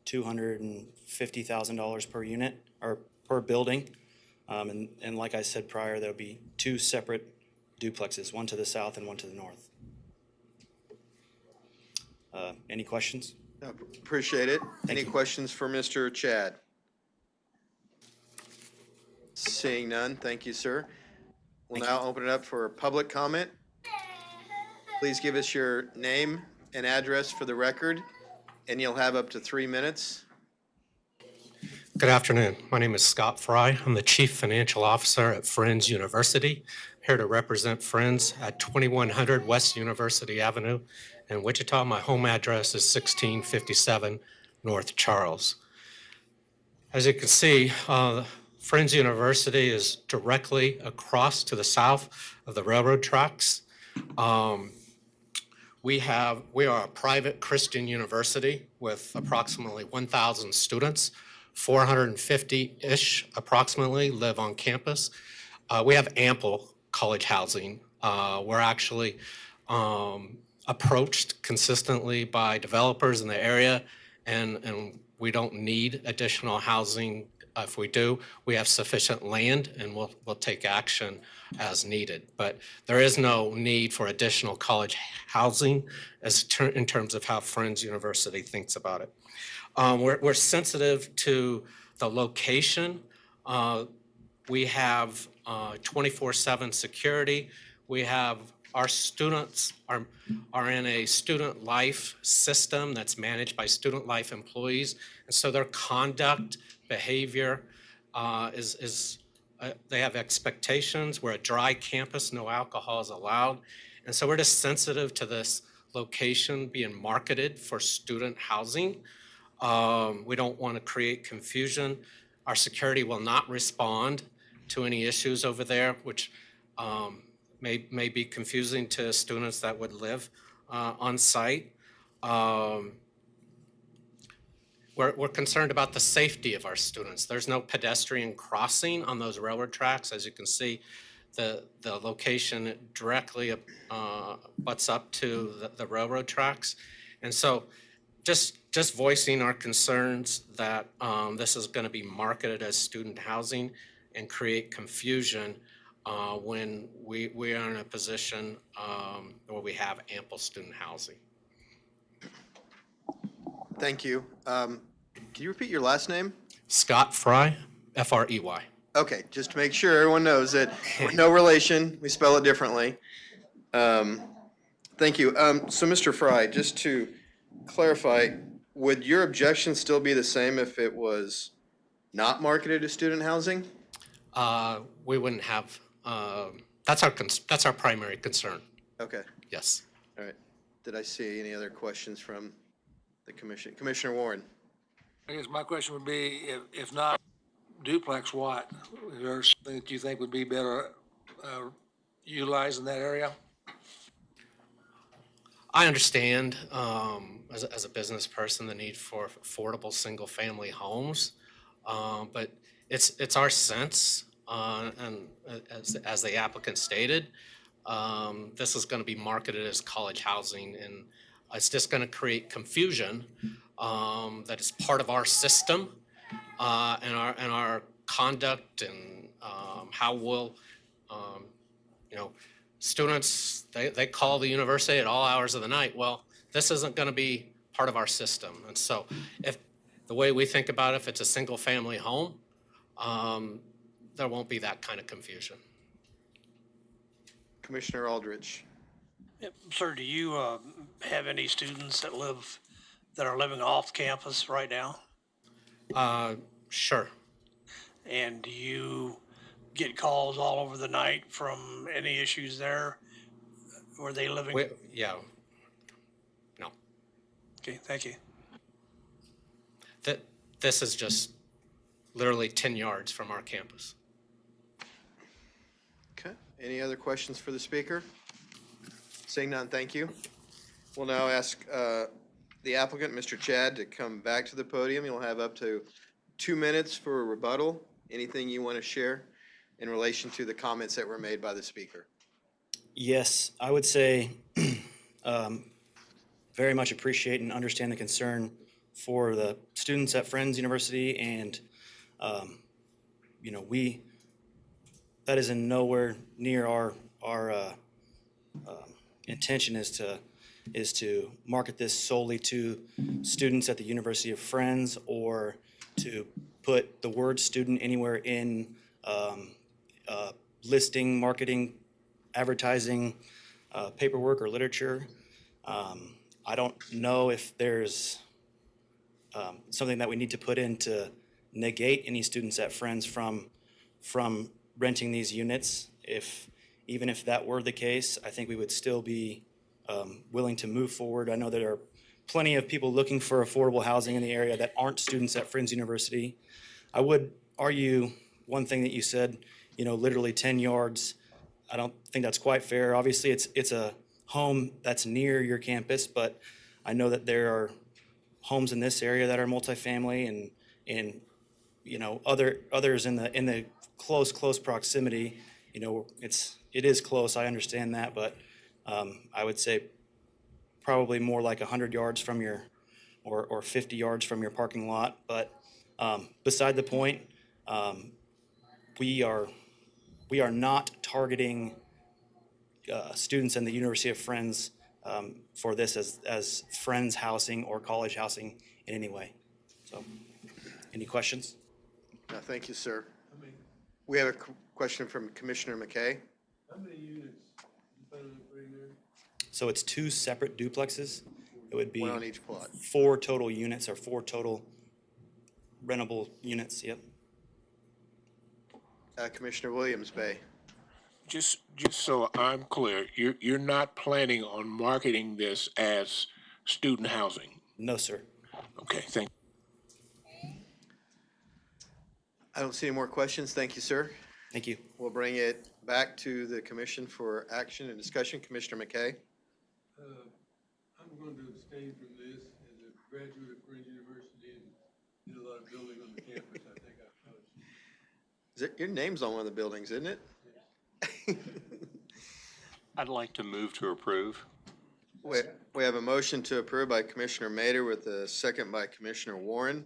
$250,000 per unit or per building. And like I said prior, there'll be two separate duplexes, one to the south and one to the north. Any questions? Appreciate it. Any questions for Mr. Chad? Seeing none, thank you, sir. We'll now open it up for public comment. Please give us your name and address for the record, and you'll have up to 3 minutes. Good afternoon. My name is Scott Fry. I'm the Chief Financial Officer at Friends University, here to represent Friends at 2100 West University Avenue in Wichita. My home address is 1657 North Charles. As you can see, Friends University is directly across to the south of the railroad tracks. We are a private Christian university with approximately 1,000 students. 450-ish approximately live on campus. We have ample college housing. We're actually approached consistently by developers in the area, and we don't need additional housing. If we do, we have sufficient land, and we'll take action as needed. But there is no need for additional college housing in terms of how Friends University thinks about it. We're sensitive to the location. We have 24/7 security. We have our students are in a student life system that's managed by student life employees, and so their conduct, behavior they have expectations. We're a dry campus, no alcohol is allowed, and so we're just sensitive to this location being marketed for student housing. We don't want to create confusion. Our security will not respond to any issues over there, which may be confusing to students that would live on site. We're concerned about the safety of our students. There's no pedestrian crossing on those railroad tracks. As you can see, the location directly butts up to the railroad tracks. And so just just voicing our concerns that this is going to be marketed as student housing and create confusion when we are in a position where we have ample student housing. Thank you. Can you repeat your last name? Scott Fry, F-R-E-Y. Okay, just to make sure everyone knows that we're no relation, we spell it differently. Thank you. So Mr. Fry, just to clarify, would your objection still be the same if it was not marketed as student housing? We wouldn't have, that's our primary concern, Okay, yes. all right. Did I see any other questions from the commission? Commissioner Warren? I guess my question would be, if not duplex, what? Is there something that you think would be better utilized in that area? I understand, as a business person, the need for affordable single-family homes, but it's our sense, and as the applicant stated, this is going to be marketed as college housing, and it's just going to create confusion that is part of our system and our conduct and how we'll, students, they call the university at all hours of the night. Well, this isn't going to be part of our system. And so if the way we think about it, if it's a single family home, there won't be that kind of confusion. Commissioner Aldrich? Yep. Sir, do you have any students that are living off campus right now? Sure. And do you get calls all over the night from any issues there? Were they living? Yeah. No. Okay, thank you. This is just literally 10 yards from our campus. Okay, any other questions for the speaker? Seeing none, thank you. We'll now ask the applicant, Mr. Chad, to come back to the podium. You'll have up to 2 minutes for a rebuttal. Anything you want to share in relation to the comments that were made by the speaker? Yes, I would say very much appreciate and understand the concern for the students at Friends University, and that is in nowhere near our intention is to market this solely to students at the University of Friends, or to put the word student anywhere in listing, marketing, advertising, paperwork, or literature. I don't know if there's something that we need to put in to negate any students at Friends from renting these units. Even if that were the case, I think we would still be willing to move forward. I know there are plenty of people looking for affordable housing in the area that aren't students at Friends University. I would argue one thing that you said, literally 10 yards. I don't think that's quite fair. Obviously, it's a home that's near your campus, but I know that there are homes in this area that are multifamily and others in the close proximity. It is close. I understand that, but I would say probably more like 100 yards from your, or 50 yards from your parking lot. But beside the point, we are not targeting students in the University of Friends for this as Friends housing or college housing in any way. So, any questions? No, thank you, sir. We have a question from Commissioner McKay. How many units you plan on putting there? So it's 2 separate duplexes. It would be One on each plot. 4 total units, or 4 total rentable units. Yep. Commissioner Williams Bay. Just so I'm clear, you're not planning on marketing this as student housing? No, sir. Okay, thank you. I don't see any more questions. Thank you, sir. Thank you. We'll bring it back to the commission for action and discussion. Commissioner McKay. I'm going to abstain from this as a graduate of Friends University and did a lot of building on the campus. I think I've coached. Your name's on one of the buildings, isn't it? I'd like to move to approve. We have a motion to approve by Commissioner Mader with a second by Commissioner Warren.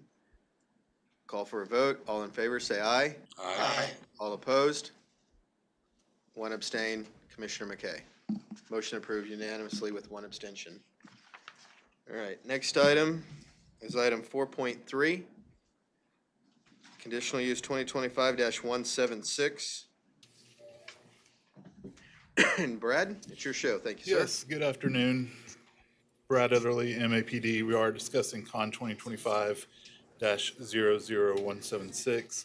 Call for a vote. All in favor, say aye. Aye. All opposed? One abstain, Commissioner McKay. Motion approved unanimously with one abstention. All right, next item is item 4.3. Conditional use 2025-176. And Brad, it's your show. Thank you, sir. Yes, good afternoon. Brad Etherly, MAPD. We are discussing Con 2025-00176.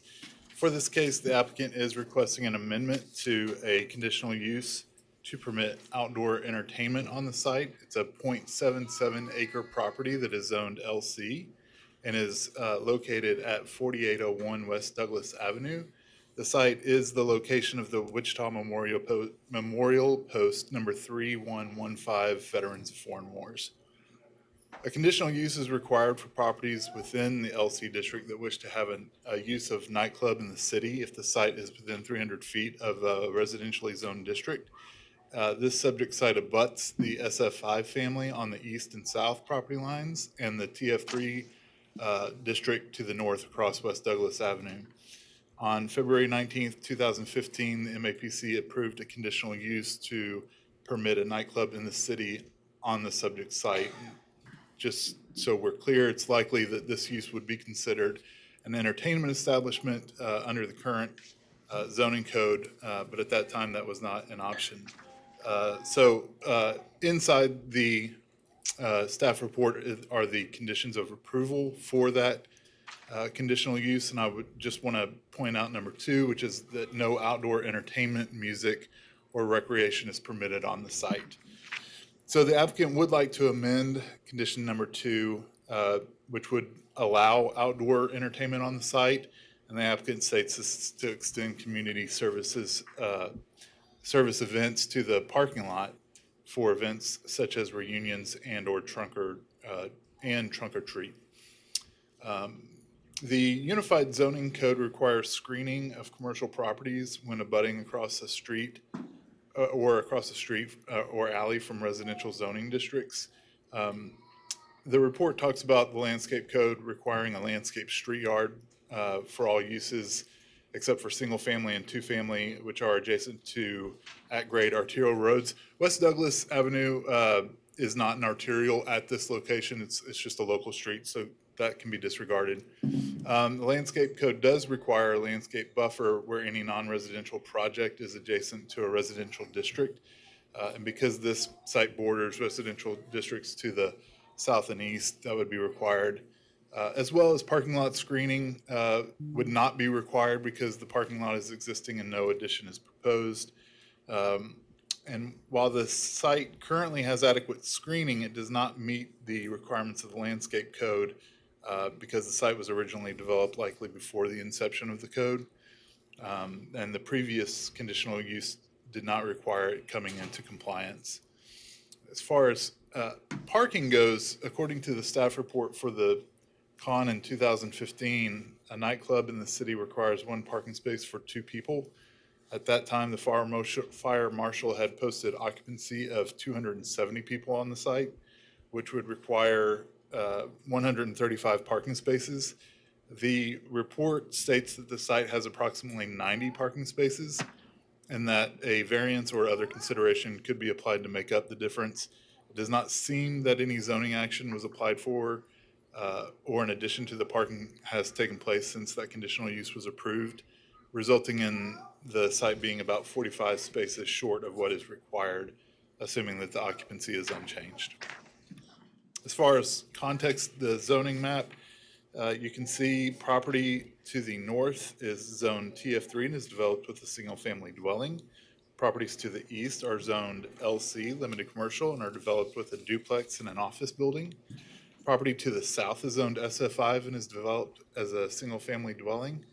For this case, the applicant is requesting an amendment to a conditional use to permit outdoor entertainment on the site. It's a 0.77 acre property that is zoned LC and is located at 4801 West Douglas Avenue. The site is the location of the Wichita Memorial Post number 3115 Veterans of Foreign Wars. A conditional use is required for properties within the LC district that wish to have a use of nightclub in the city if the site is within 300 feet of a residentially zoned district. This subject site abuts the SF5 family on the east and south property lines and the TF3 district to the north across West Douglas Avenue. On February 19th, 2015, the MAPC approved a conditional use to permit a nightclub in the city on the subject site. Just so we're clear, it's likely that this use would be considered an entertainment establishment under the current zoning code, but at that time that was not an option. Inside the staff report are the conditions of approval for that conditional use, and I would just want to point out number 2, which is that no outdoor entertainment, music, or recreation is permitted on the site. So the applicant would like to amend condition number 2, which would allow outdoor entertainment on the site, and the applicant states this is to extend community services, service events to the parking lot for events such as reunions and or trunk or treat. The Unified Zoning Code requires screening of commercial properties when abutting across the street or alley from residential zoning districts. The report talks about the landscape code requiring a landscape street yard for all uses except for single family and two family, which are adjacent to at-grade arterial roads. West Douglas Avenue is not an arterial at this location. It's just a local street, so that can be disregarded. The landscape code does require a landscape buffer where any non-residential project is adjacent to a residential district. And because this site borders residential districts to the south and east, that would be required. As well as parking lot screening would not be required because the parking lot is existing and no addition is proposed. And while the site currently has adequate screening, it does not meet the requirements of the landscape code because the site was originally developed likely before the inception of the code. And the previous conditional use did not require it coming into compliance. As far as parking goes, according to the staff report for the con in 2015, a nightclub in the city requires one parking space for two people. At that time, the fire marshal had posted occupancy of 270 people on the site, which would require 135 parking spaces. The report states that the site has approximately 90 parking spaces and that a variance or other consideration could be applied to make up the difference. It does not seem that any zoning action was applied for or in addition to the parking has taken place since that conditional use was approved, resulting in the site being about 45 spaces short of what is required, assuming that the occupancy is unchanged. As far as context, the zoning map, you can see property to the north is zoned TF3 and is developed with a single family dwelling. Properties to the east are zoned LC, limited commercial, and are developed with a duplex and an office building. Property to the south is zoned SF5 and is developed as a single family dwelling.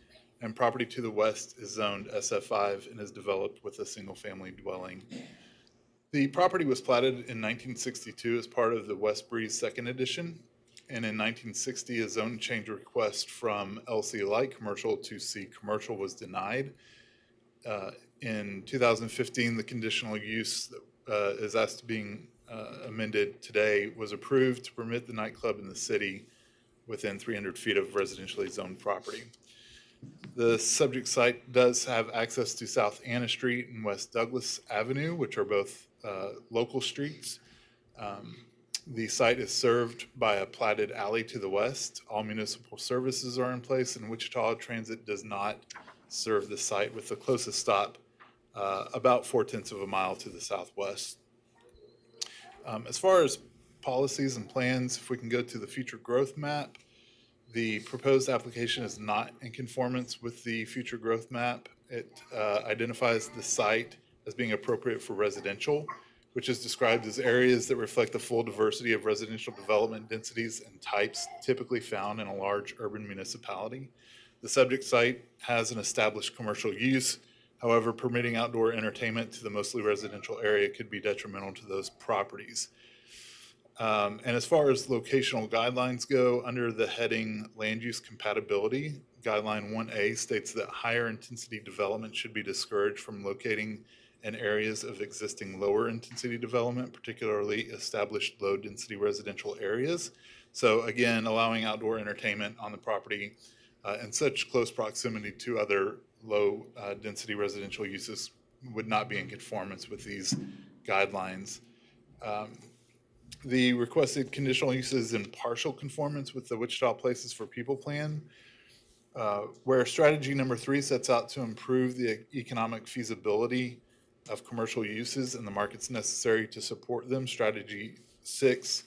And property to the west is zoned SF5 and is developed with a single family dwelling. The property was platted in 1962 as part of the West Breeze Second Edition. And in 1960, a zone change request from LC Light Commercial to C Commercial was denied. In 2015, the conditional use is asked being amended today was approved to permit the nightclub in the city within 300 feet of residentially zoned property. The subject site does have access to South Anna Street and West Douglas Avenue, which are both local streets. The site is served by a platted alley to the west. All municipal services are in place, and Wichita Transit does not serve the site, with the closest stop about 4/10 of a mile to the southwest. As far as policies and plans, if we can go to the future growth map, the proposed application is not in conformance with the future growth map. It identifies the site as being appropriate for residential, which is described as areas that reflect the full diversity of residential development densities and types typically found in a large urban municipality. The subject site has an established commercial use. However, permitting outdoor entertainment to the mostly residential area could be detrimental to those properties. And as far as locational guidelines go, under the heading Land Use Compatibility, Guideline 1A states that higher intensity development should be discouraged from locating in areas of existing lower intensity development, particularly established low density residential areas. So again, allowing outdoor entertainment on the property in such close proximity to other low density residential uses would not be in conformance with these guidelines. The requested conditional use is in partial conformance with the Wichita Places for People plan, where strategy number 3 sets out to improve the economic feasibility of commercial uses and the markets necessary to support them. Strategy 6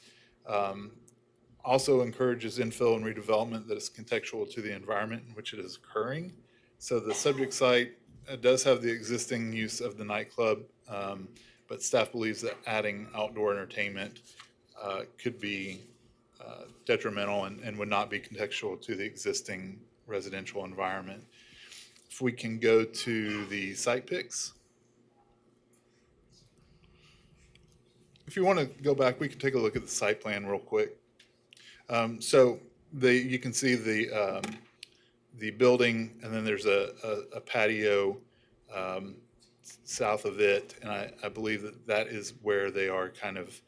also encourages infill and redevelopment that is contextual to the environment in which it is occurring. So the subject site does have the existing use of the nightclub, but staff believes that adding outdoor entertainment could be detrimental and would not be contextual to the existing residential environment. If we can go to the site pics. If you want to go back, we can take a look at the site plan real quick. So you can see the building, and then there's a patio south of it, and I believe that is where they are kind of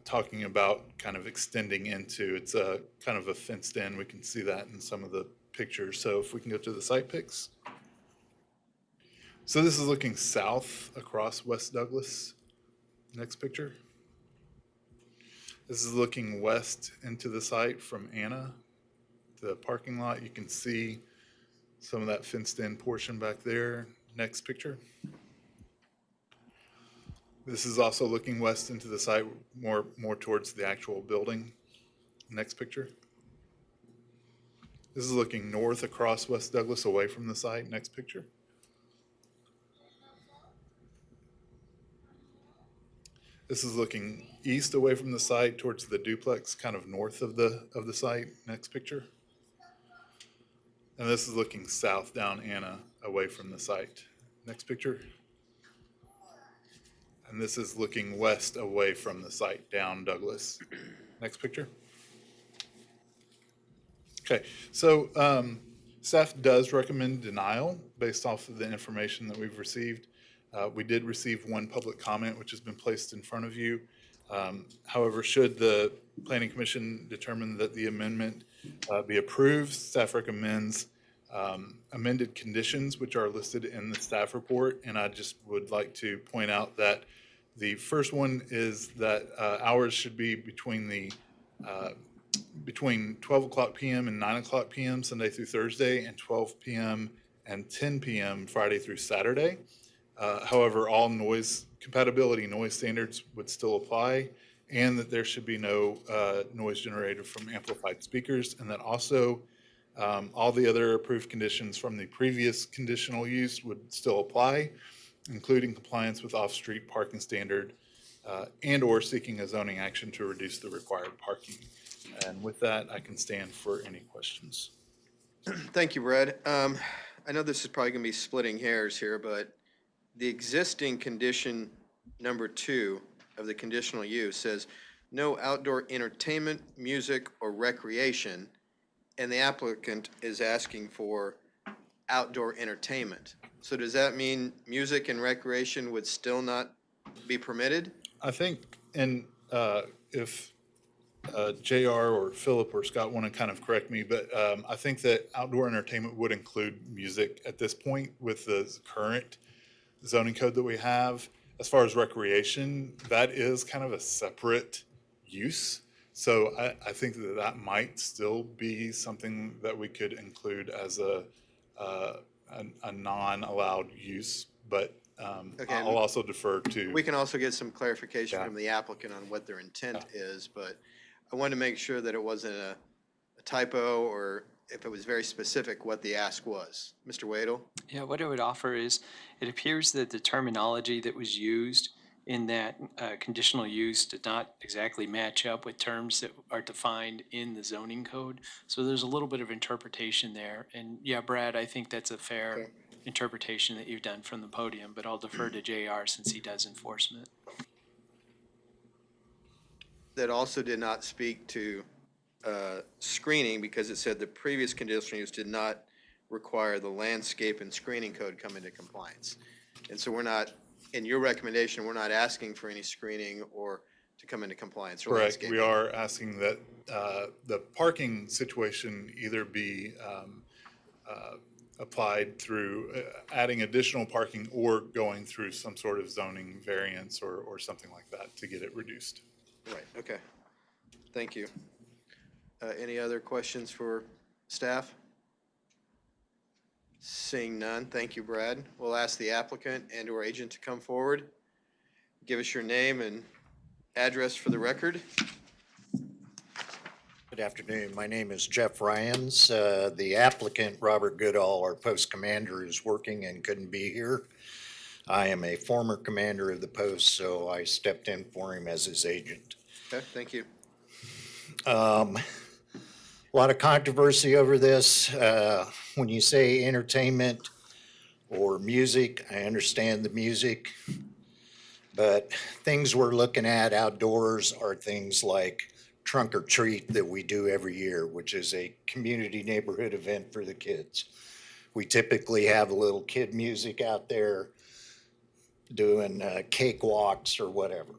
talking about kind of extending into. It's a kind of a fenced in. We can see that in some of the pictures. So if we can go to the site pics. So this is looking south across West Douglas. Next picture. This is looking west into the site from Anna, the parking lot. You can see some of that fenced in portion back there. Next picture. This is also looking west into the site, more towards the actual building. Next picture. This is looking north across West Douglas away from the site. Next picture. This is looking east away from the site towards the duplex, kind of north of the site. Next picture. And this is looking south down Anna away from the site. Next picture. And this is looking west away from the site down Douglas. Next picture. Okay, so staff does recommend denial based off of the information that we've received. We did receive one public comment, which has been placed in front of you. However, should the Planning Commission determine that the amendment be approved, staff recommends amended conditions, which are listed in the staff report. And I just would like to point out that the first one is that hours should be between 12 o'clock p.m. and 9 o'clock p.m. Sunday through Thursday, and 12 p.m. and 10 p.m. Friday through Saturday. However, all noise standards would still apply, and that there should be no noise generated from amplified speakers, and that also all the other approved conditions from the previous conditional use would still apply, including compliance with off-street parking standard and or seeking a zoning action to reduce the required parking. And with that, I can stand for any questions. Thank you, Brad. I know this is probably going to be splitting hairs here, but the existing condition number 2 of the conditional use says no outdoor entertainment, music, or recreation, and the applicant is asking for outdoor entertainment. So does that mean music and recreation would still not be permitted? I think, and if JR or Philip or Scott want to kind of correct me, but I think that outdoor entertainment would include music at this point with the current zoning code that we have. As far as recreation, that is kind of a separate use. So I think that that might still be something that we could include as a non-allowed use, but Okay. I'll also defer to. We can also get some clarification from the applicant on what their intent is, but I wanted to make sure that it wasn't a typo or if it was very specific what the ask was. Mr. Wadle? Yeah, what I would offer is, it appears that the terminology that was used in that conditional use did not exactly match up with terms that are defined in the zoning code. So there's a little bit of interpretation there. And yeah, Brad, I think that's a fair interpretation that you've done from the podium, but I'll defer to JR since he does enforcement. That also did not speak to screening because it said the previous conditional use did not require the landscape and screening code come into compliance. And so we're not, in your recommendation, we're not asking for any screening or to come into compliance or Correct. landscaping. We are asking that the parking situation either be applied through adding additional parking or going through some sort of zoning variance or something like that to get it reduced. Right, okay. Thank you. Any other questions for staff? Seeing none, thank you, Brad. We'll ask the applicant and or agent to come forward. Give us your name and address for the record. Good afternoon. My name is Jeff Ryans. The applicant, Robert Goodall, our post commander, is working and couldn't be here. I am a former commander of the post, so I stepped in for him as his agent. Okay, thank you. A lot of controversy over this. When you say entertainment or music, I understand the music. But things we're looking at outdoors are things like Trunk or Treat that we do every year, which is a community neighborhood event for the kids. We typically have a little kid music out there doing cakewalks or whatever.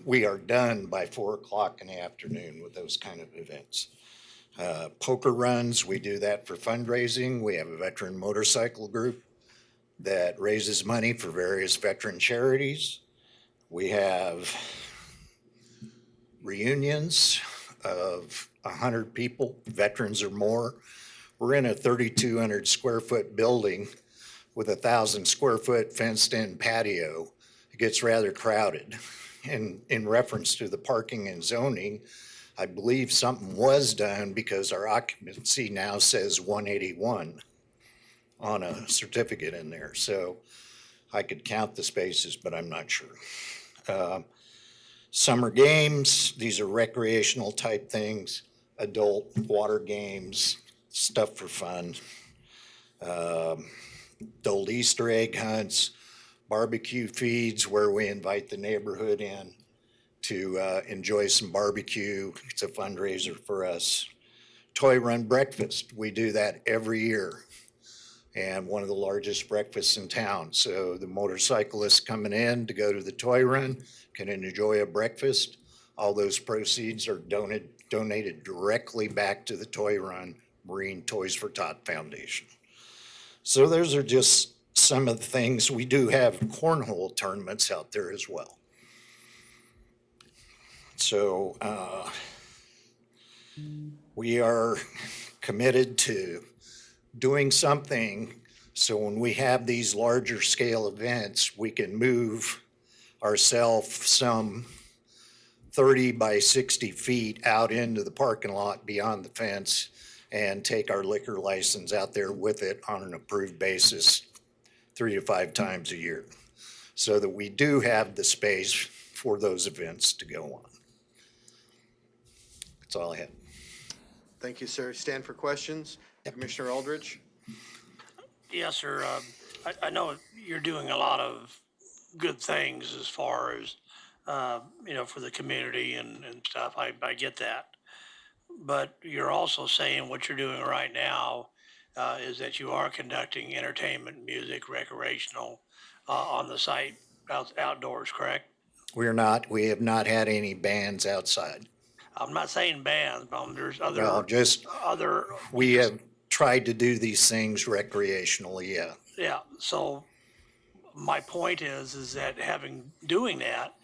We are done by 4 o'clock in the afternoon with those kind of events. Poker runs, we do that for fundraising. We have a veteran motorcycle group that raises money for various veteran charities. We have reunions of 100 people, veterans or more. We're in a 3,200 square foot building with 1,000 square foot fenced in patio. It gets rather crowded. And in reference to the parking and zoning, I believe something was done because our occupancy now says 181 on a certificate in there. So I could count the spaces, but I'm not sure. Summer games, these are recreational type things, adult water games, stuff for fun. Adult Easter egg hunts, barbecue feeds where we invite the neighborhood in to enjoy some barbecue. It's a fundraiser for us. Toy run breakfast, we do that every year. And one of the largest breakfasts in town. So the motorcyclists coming in to go to the toy run can enjoy a breakfast. All those proceeds are donated directly back to the toy run Marine Toys for Tot Foundation. So those are just some of the things. We do have cornhole tournaments out there as well. So we are committed to doing something so when we have these larger scale events, we can move ourselves some 30 by 60 feet out into the parking lot beyond the fence and take our liquor license out there with it on an approved basis 3 to 5 times a year so that we do have the space for those events to go on. That's all I have. Thank you, sir. Stand for questions. Commissioner Aldridge? Yes, sir. I know you're doing a lot of good things as far as, for the community and stuff. I get that. But you're also saying what you're doing right now is that you are conducting entertainment, music, recreational on the site outdoors, correct? We have not had any bands outside. I'm not saying bands, but there's Well, just, other, we have tried to do these things recreationally, yeah. yeah, so my point is that doing that,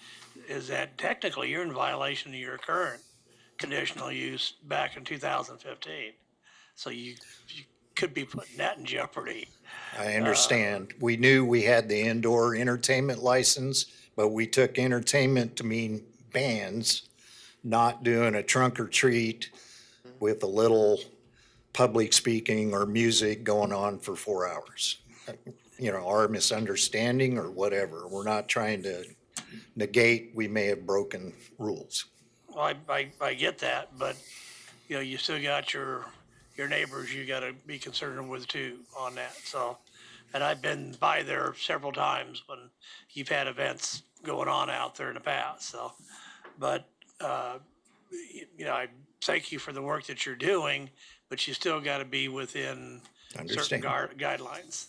is that technically you're in violation of your current conditional use back in 2015. So you could be putting that in jeopardy. I understand. We knew we had the indoor entertainment license, but we took entertainment to mean bands, not doing a trunk or treat with a little public speaking or music going on for 4 hours. You know, our misunderstanding or whatever. We're not trying to negate we may have broken rules. Well, I get that, but, you know, you still got your neighbors you gotta be concerned with too on that, so. And I've been by there several times when you've had events going on out there in the past, so. But, you know, I thank you for the work that you're doing, but you still gotta be within certain Understand. guidelines.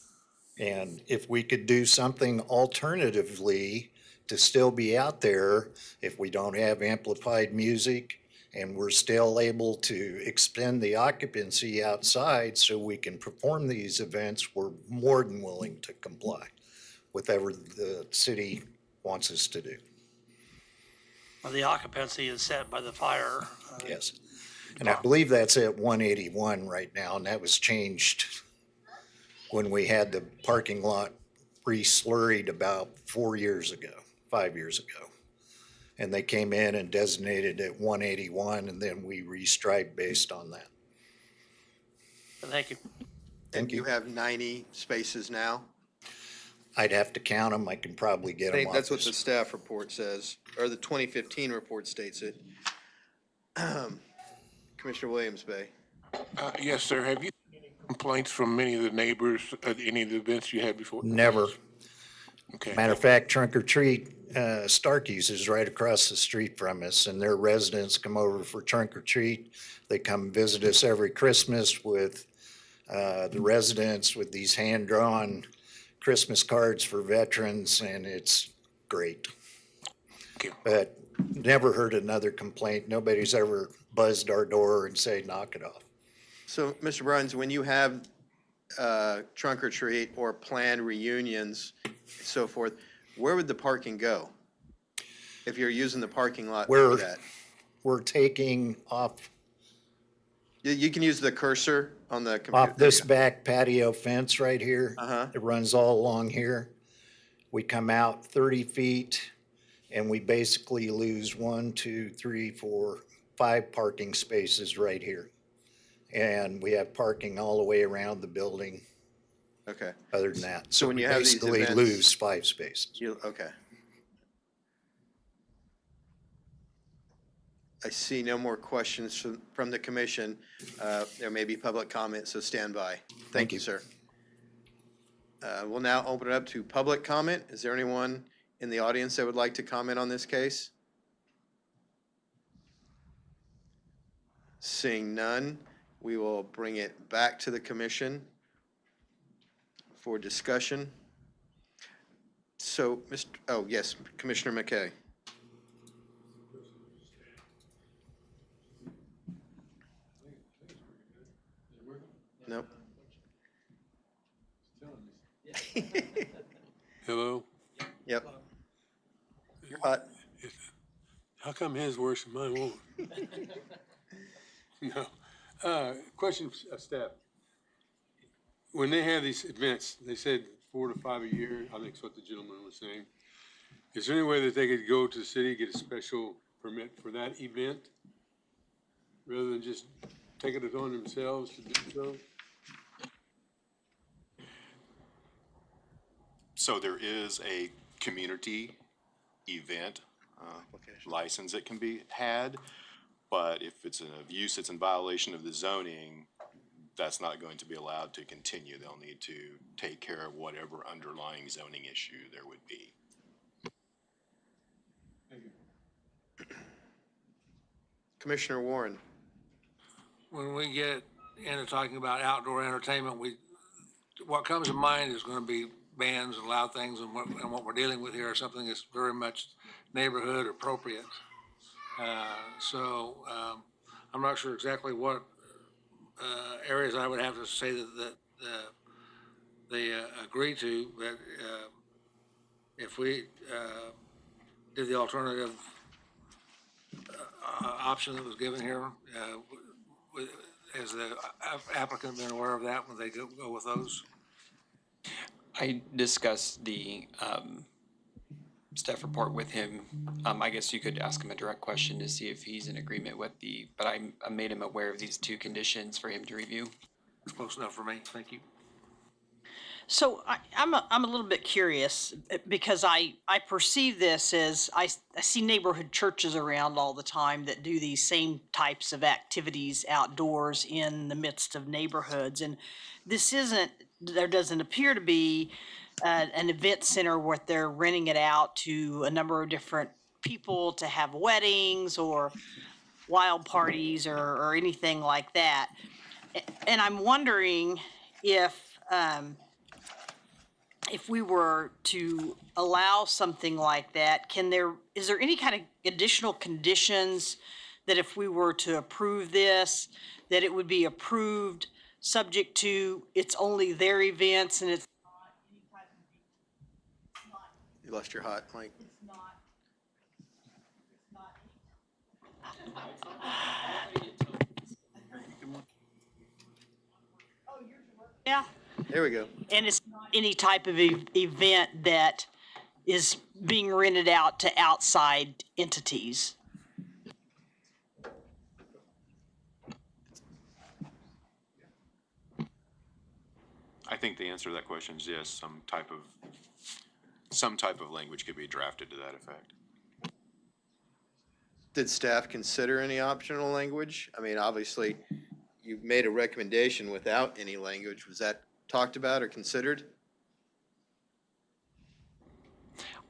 And if we could do something alternatively to still be out there, if we don't have amplified music and we're still able to extend the occupancy outside so we can perform these events, we're more than willing to comply with whatever the city wants us to do. Well, the occupancy is set by the fire. Yes. And I believe that's at 181 right now, and that was changed when we had the parking lot re-slurried about 5 years ago. And they came in and designated it 181, and then we restriped based on that. Thank you. Thank you. You have 90 spaces now? I'd have to count them. I can probably get I them think off that's what the this. staff report says, or the 2015 report states it. Commissioner Williams Bay. Yes, sir. Have you had any complaints from many of the neighbors at any of the events you had before? Never. Okay. Matter of fact, Trunk or Treat, Starkey's is right across the street from us, and their residents come over for Trunk or Treat. They come visit us every Christmas with the residents with these hand-drawn Christmas cards for veterans, and it's great. But never heard another complaint. Nobody's ever buzzed our door and say, knock it off. So, Mr. Bruns, when you have trunk or treat or planned reunions, so forth, where would the parking go? If you're using the parking lot for that? We're taking off You can use the cursor on the computer. off this back patio fence right here. Uh-huh. It runs all along here. We come out 30 feet and we basically lose 5 parking spaces right here. And we have parking all the way around the building. Okay. Other than that. So when we you have these basically events- lose 5 spaces. Okay. I see no more questions from the commission. There may be public comment, so stand by. Thank you, sir. We'll now open it up to public comment. Is there anyone in the audience that would like to comment on this case? Seeing none, we will bring it back to the commission for discussion. So, yes, Commissioner McKay. Nope. Hello? Yep. You're hot. How come his worse and mine won't? No. Question of staff. When they have these events, they said 4 to 5 a year, I think is what the gentleman was saying. Is there any way that they could go to the city, get a special permit for that event? Rather than just taking it on themselves to do so? So there is a community event license that can be had, but if it's of use that's in violation of the zoning, that's not going to be allowed to continue. They'll need to take care of whatever underlying zoning issue there would be. Commissioner Warren. When we get into talking about outdoor entertainment, what comes to mind is going to be bands and loud things and what we're dealing with here are something that's very much neighborhood appropriate. I'm not sure exactly what areas I would have to say that they agree to, but if we did the alternative option that was given here, has the applicant been aware of that when they go with those? I discussed the staff report with him. I guess you could ask him a direct question to see if he's in agreement with but I made him aware of these two conditions for him to review. That's close enough for me, thank you. So I'm a little bit curious because I perceive this as I see neighborhood churches around all the time that do these same types of activities outdoors in the midst of neighborhoods. And there doesn't appear to be an event center where they're renting it out to a number of different people to have weddings or wild parties or anything like that. And I'm wondering if we were to allow something like that, is there any kind of additional conditions that if we were to approve this, that it would be approved subject to it's only their events and it's not any type of You lost your hot mic. Yeah. There we go. And it's not any type of event that is being rented out to outside entities. I think the answer to that question is yes, some type of language could be drafted to that effect. Did staff consider any optional language? I mean, obviously, you made a recommendation without any language. Was that talked about or considered?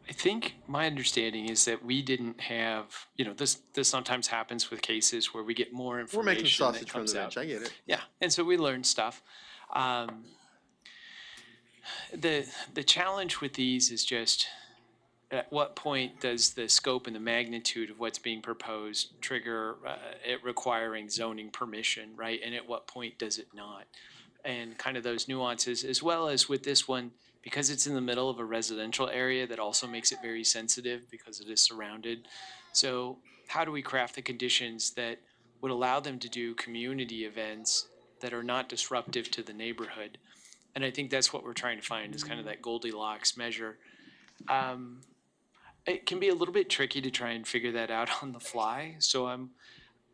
I think my understanding is that we didn't have, this sometimes happens with cases where we get more We're information making that sausage from comes the out. bench. I get it. Yeah, and so we learn stuff. The challenge with these is just at what point does the scope and the magnitude of what's being proposed trigger it requiring zoning permission, right? And at what point does it not? And kind of those nuances, as well as with this one, because it's in the middle of a residential area, that also makes it very sensitive because it is surrounded. So how do we craft the conditions that would allow them to do community events that are not disruptive to the neighborhood? And I think that's what we're trying to find is kind of that Goldilocks measure. It can be a little bit tricky to try and figure that out on the fly. So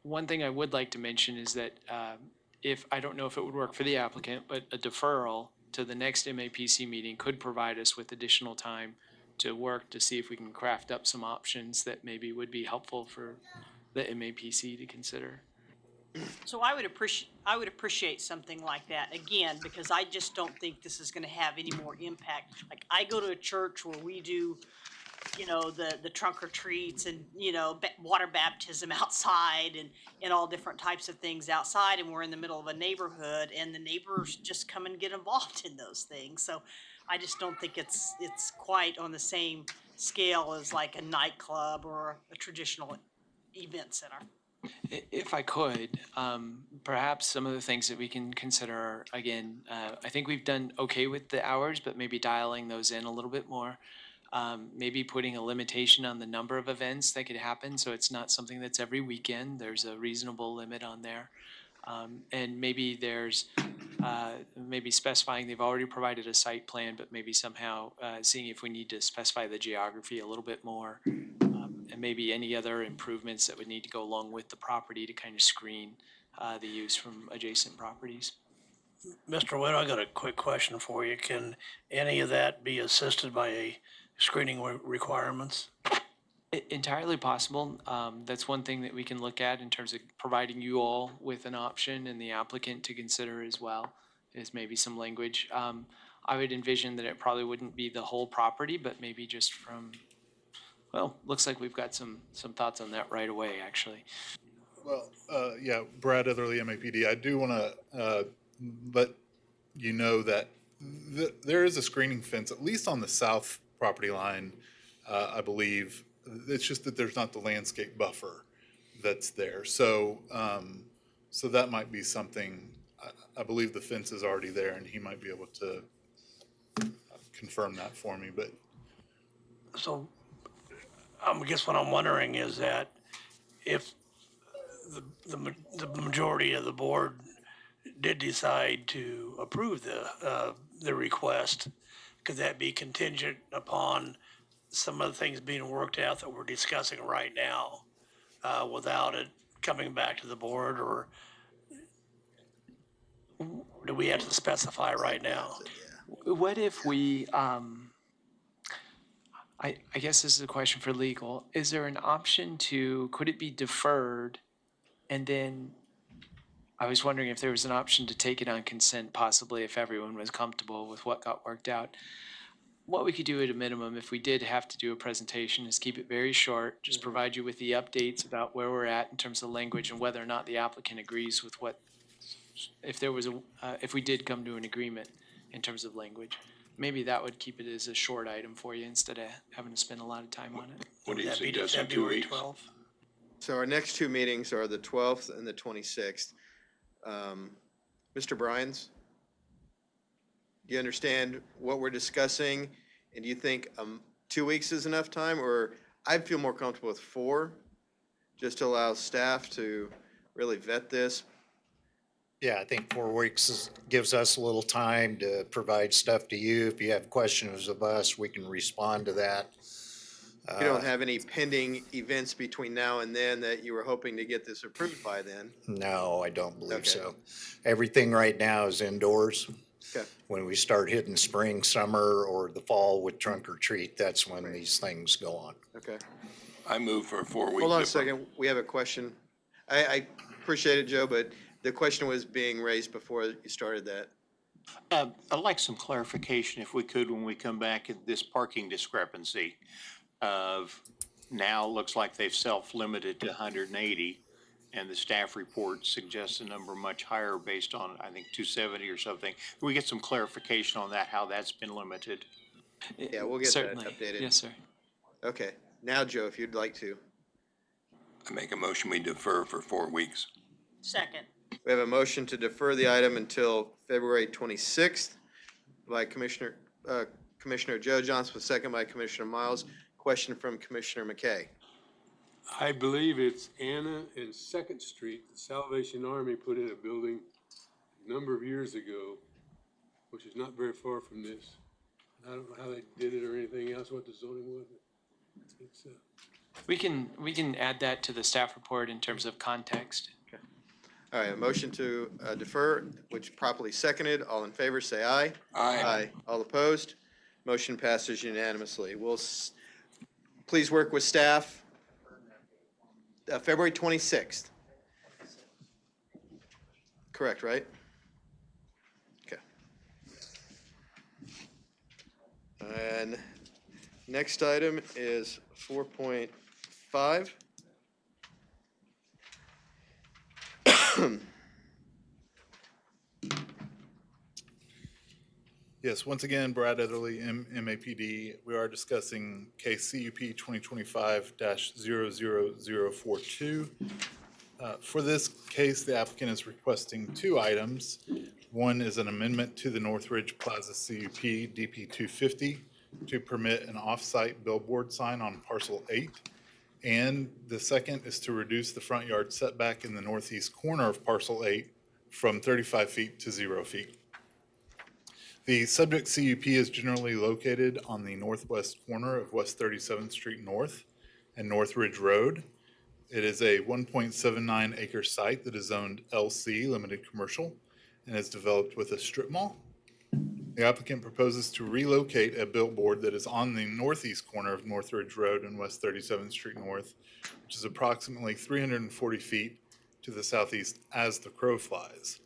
one thing I would like to mention is that I don't know if it would work for the applicant, but a deferral to the next MAPC meeting could provide us with additional time to work to see if we can craft up some options that maybe would be helpful for the MAPC to consider. So I would appreciate something like that, again, because I just don't think this is gonna have any more impact. Like, I go to a church where we do, the trunk or treats and, water baptism outside and all different types of things outside, and we're in the middle of a neighborhood, and the neighbors just come and get involved in those things. So I just don't think it's quite on the same scale as like a nightclub or a traditional event center. If I could, perhaps some of the things that we can consider are, again, I think we've done okay with the hours, but maybe dialing those in a little bit more. Maybe putting a limitation on the number of events that could happen, so it's not something that's every weekend. There's a reasonable limit on there. And maybe there's, maybe specifying they've already provided a site plan, but maybe somehow seeing if we need to specify the geography a little bit more. And maybe any other improvements that would need to go along with the property to kind of screen the use from adjacent properties. Mr. Witt, I got a quick question for you. Can any of that be assisted by a screening requirements? Entirely possible. That's one thing that we can look at in terms of providing you all with an option and the applicant to consider as well, is maybe some language. I would envision that it probably wouldn't be the whole property, but maybe just from, well, looks like we've got some thoughts on that right away, actually. Well, yeah, Brad Etherly, MAPD. I do want to let you know that There is a screening fence, at least on the south property line, I believe. It's just that there's not the landscape buffer that's there. So, so that might be something, I believe the fence is already there and he might be able to confirm that for me, but So, I guess what I'm wondering is that if the majority of the board did decide to approve the request, could that be contingent upon some of the things being worked out that we're discussing right now, without it coming back to the board, or do we have to specify right now? What if we, I guess this is a question for legal. Is there an option to, could it be deferred? And then I was wondering if there was an option to take it on consent, possibly if everyone was comfortable with what got worked out. What we could do at a minimum, if we did have to do a presentation, is keep it very short, just provide you with the updates about where we're at in terms of language and whether or not the applicant agrees with what, if there was a, if we did come to an agreement in terms of language. Maybe that would keep it as a short item for you instead of having to spend a lot of time on it. What do you Would that be suggest, in 2 February weeks? 12th? So our next two meetings are the 12th and the 26th. Mr. Bryans, do you understand what we're discussing? And do you think 2 weeks is enough time? Or I'd feel more comfortable with 4, just to allow staff to really vet this. Yeah, I think 4 weeks gives us a little time to provide stuff to you. If you have questions of us, we can respond to that. You don't have any pending events between now and then that you were hoping to get this approved by then? No, I don't believe Okay. so. Everything right now is indoors. Okay. When we start hitting spring, summer, or the fall with trunk or treat, that's when these things go on. Okay. I move for a 4-week. Hold on a defer. second. We have a question. I appreciate it, Joe, but the question was being raised before you started that. I'd like some clarification if we could when we come back at this parking discrepancy of now it looks like they've self-limited to 180 and the staff report suggests a number much higher based on, I think, 270 or something. Can we get some clarification on that, how that's been limited? Yeah, we'll get that Certainly. updated. Yes, sir. Okay. Now, Joe, if you'd like to. I make a motion, we defer for 4 weeks. Second. We have a motion to defer the item until February 26th by Commissioner Joe Johnson, with second by Commissioner Miles. Question from Commissioner McKay. I believe it's Anna and Second Street, the Salvation Army put in a building a number of years ago, which is not very far from this. I don't know how they did it or anything else, what the zoning was. It's, We can add that to the staff report in terms of context. All right, a motion to defer, which properly seconded. All in favor, say aye. Aye. All opposed? Motion passes unanimously. Please work with staff. February 26th. Correct, right? Okay. And next item is 4.5. yes, once again, Brad Etherly, MAPD. We are discussing case CUP 2025-00042. For this case, the applicant is requesting 2 items. One is an amendment to the Northridge Plaza CUP DP 250 to permit an off-site billboard sign on parcel 8. And the second is to reduce the front yard setback in the northeast corner of parcel 8 from 35 feet to 0 feet. The subject CUP is generally located on the northwest corner of West 37th Street North and Northridge Road. It is a 1.79 acre site that is zoned LC, limited commercial, and is developed with a strip mall. The applicant proposes to relocate a billboard that is on the northeast corner of Northridge Road and West 37th Street North, which is approximately 340 feet to the southeast as the crow flies.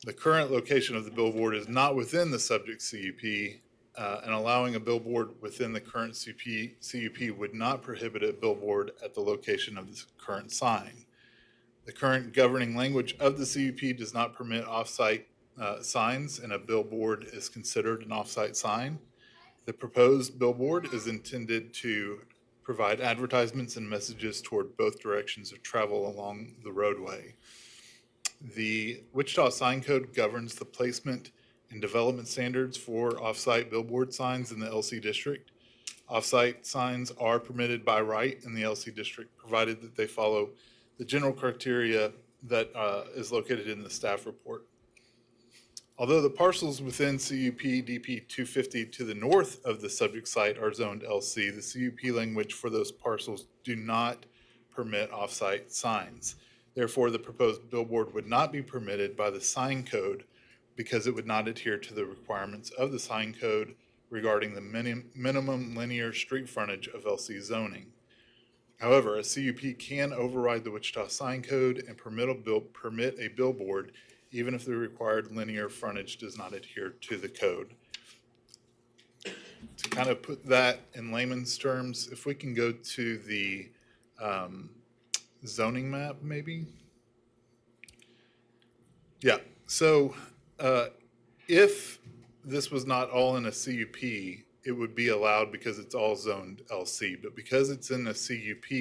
The current location of the billboard is not within the subject CUP, and allowing a billboard within the current CUP would not prohibit a billboard at the location of the current sign. The current governing language of the CUP does not permit off-site signs, and a billboard is considered an off-site sign. The proposed billboard is intended to provide advertisements and messages toward both directions of travel along the roadway. The Wichita Sign Code governs the placement and development standards for off-site billboard signs in the LC district. Off-site signs are permitted by right in the LC district, provided that they follow the general criteria that is located in the staff report. Although the parcels within CUP DP 250 to the north of the subject site are zoned LC, the CUP language for those parcels do not permit off-site signs. Therefore, the proposed billboard would not be permitted by the sign code because it would not adhere to the requirements of the sign code regarding the minimum linear street frontage of LC zoning. However, a CUP can override the Wichita Sign Code and permit a billboard even if the required linear frontage does not adhere to the code. To kind of put that in layman's terms, if we can go to the zoning map, maybe? Yeah, so if this was not all in a CUP, it would be allowed because it's all zoned LC. But because it's in a CUP,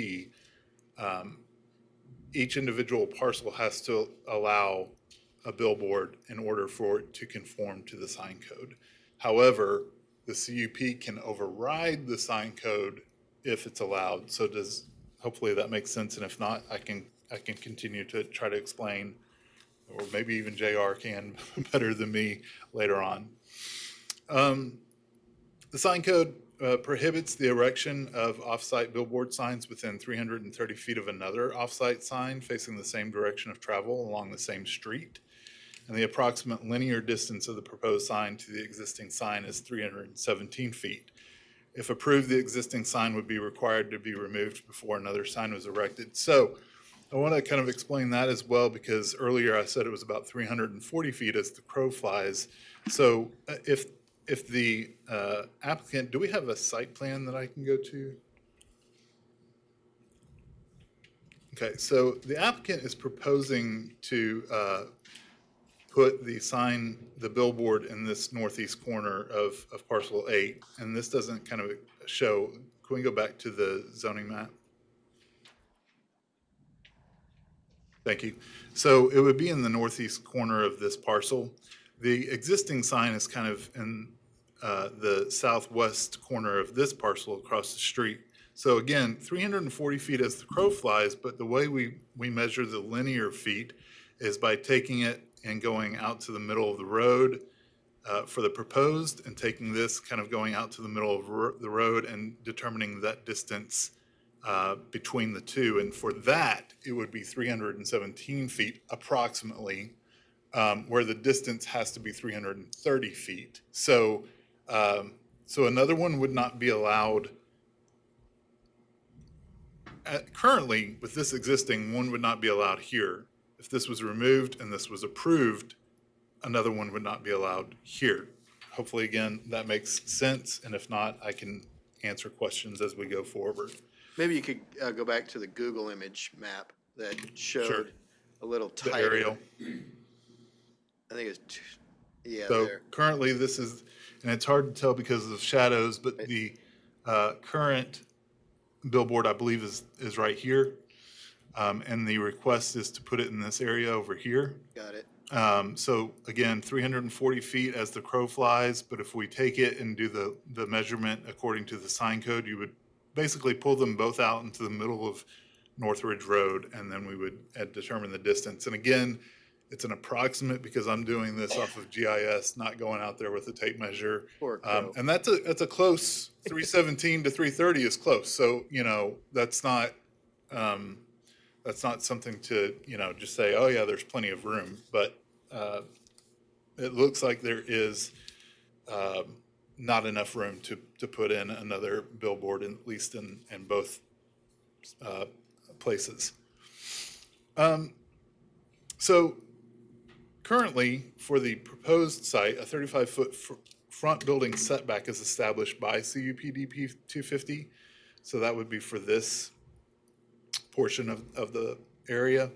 each individual parcel has to allow a billboard in order for it to conform to the sign code. However, the CUP can override the sign code if it's allowed. So hopefully that makes sense, and if not, I can continue to try to explain, or maybe even JR can better than me later on. The sign code prohibits the erection of off-site billboard signs within 330 feet of another off-site sign facing the same direction of travel along the same street. And the approximate linear distance of the proposed sign to the existing sign is 317 feet. If approved, the existing sign would be required to be removed before another sign was erected. So I want to kind of explain that as well, because earlier I said it was about 340 feet as the crow flies. So if the applicant, do we have a site plan that I can go to? Okay, so the applicant is proposing to put the billboard in this northeast corner of parcel 8, and this doesn't kind of show. Can we go back to the zoning map? Thank you. So it would be in the northeast corner of this parcel. The existing sign is kind of in the southwest corner of this parcel across the street. So again, 340 feet as the crow flies, but the way we measure the linear feet is by taking it and going out to the middle of the road for the proposed, and taking this kind of going out to the middle of the road and determining that distance between the two. And for that, it would be 317 feet approximately, where the distance has to be 330 feet. So another one would not be allowed. Currently, with this existing, one would not be allowed here. If this was removed and this was approved, another one would not be allowed here. Hopefully, again, that makes sense, and if not, I can answer questions as we go forward. Maybe you could go back to the Google image map that showed a little The tighter. aerial. I think it's, yeah, So there. currently this is, and it's hard to tell because of shadows, but the current billboard, I believe, is right here. And the request is to put it in this area over here. Got it. So again, 340 feet as the crow flies, but if we take it and do the measurement according to the sign code, you would basically pull them both out into the middle of Northridge Road, and then we would determine the distance. And again, it's an approximate because I'm doing this off of GIS, not going out there with a tape measure. Poor crow. And that's a close, 317 to 330 is close. So, that's not something to, just say, oh yeah, there's plenty of room. But it looks like there is not enough room to put in another billboard, at least in both places. So currently, for the proposed site, a 35-foot front building setback is established by CUPDP 250. So that would be for this portion of the area.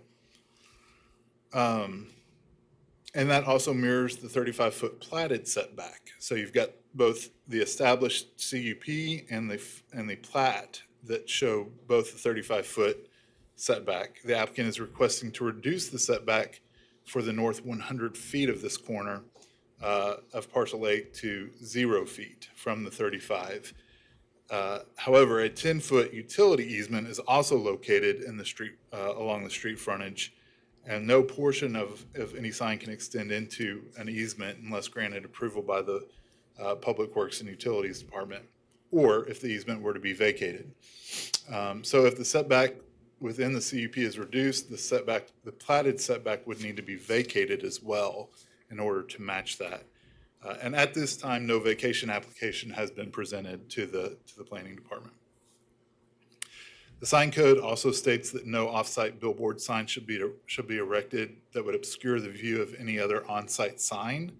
And that also mirrors the 35-foot platted setback. So you've got both the established CUP and the plat that show both the 35-foot setback. The applicant is requesting to reduce the setback for the north 100 feet of this corner of parcel 8 to 0 feet from the 35. However, a 10-foot utility easement is also located in the street, along the street frontage, and no portion of any sign can extend into an easement unless granted approval by the Public Works and Utilities Department, or if the easement were to be vacated. So if the setback within the CUP is reduced, the platted setback would need to be vacated as well in order to match that. And at this time, no vacation application has been presented to the planning department. The sign code also states that no off-site billboard sign should be erected that would obscure the view of any other on-site sign.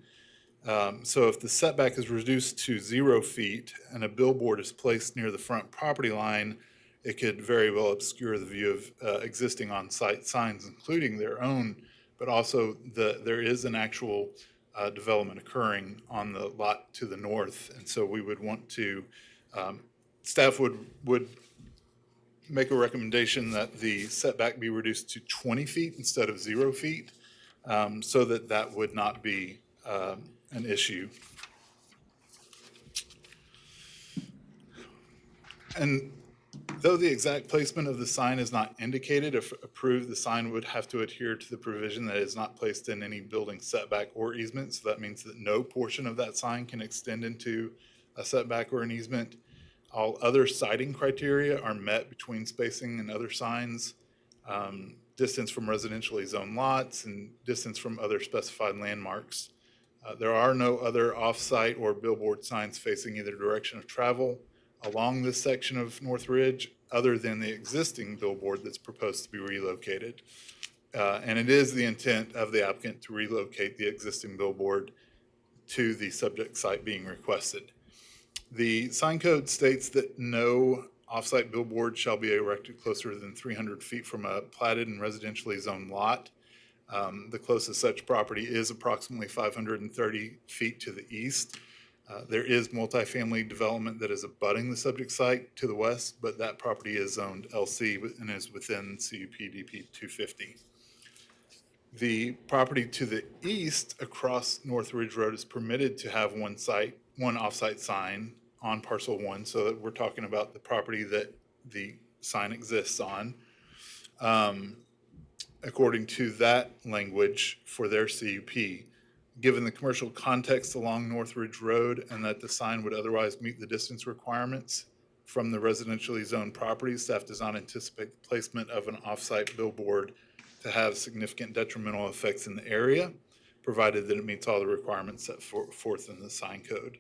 So if the setback is reduced to 0 feet and a billboard is placed near the front property line, it could very well obscure the view of existing on-site signs, including their own, but also there is an actual development occurring on the lot to the north. And so we would want to, staff would make a recommendation that the setback be reduced to 20 feet instead of 0 feet, so that would not be an issue. And though the exact placement of the sign is not indicated, if approved, the sign would have to adhere to the provision that it is not placed in any building setback or easement. So that means that no portion of that sign can extend into a setback or an easement. All other siting criteria are met between spacing and other signs, distance from residentially zoned lots, and distance from other specified landmarks. There are no other off-site or billboard signs facing either direction of travel along this section of North Ridge, other than the existing billboard that's proposed to be relocated. And it is the intent of the applicant to relocate the existing billboard to the subject site being requested. The sign code states that no off-site billboard shall be erected closer than 300 feet from a platted and residentially zoned lot. The closest such property is approximately 530 feet to the east. There is multifamily development that is abutting the subject site to the west, but that property is zoned LC and is within CUP DP 250. The property to the east across North Ridge Road is permitted to have one off-site sign on parcel 1, so that we're talking about the property that the sign exists on. According to that language for their CUP, given the commercial context along North Ridge Road and that the sign would otherwise meet the distance requirements from the residentially zoned property, staff does not anticipate the placement of an off-site billboard to have significant detrimental effects in the area, provided that it meets all the requirements set forth in the sign code.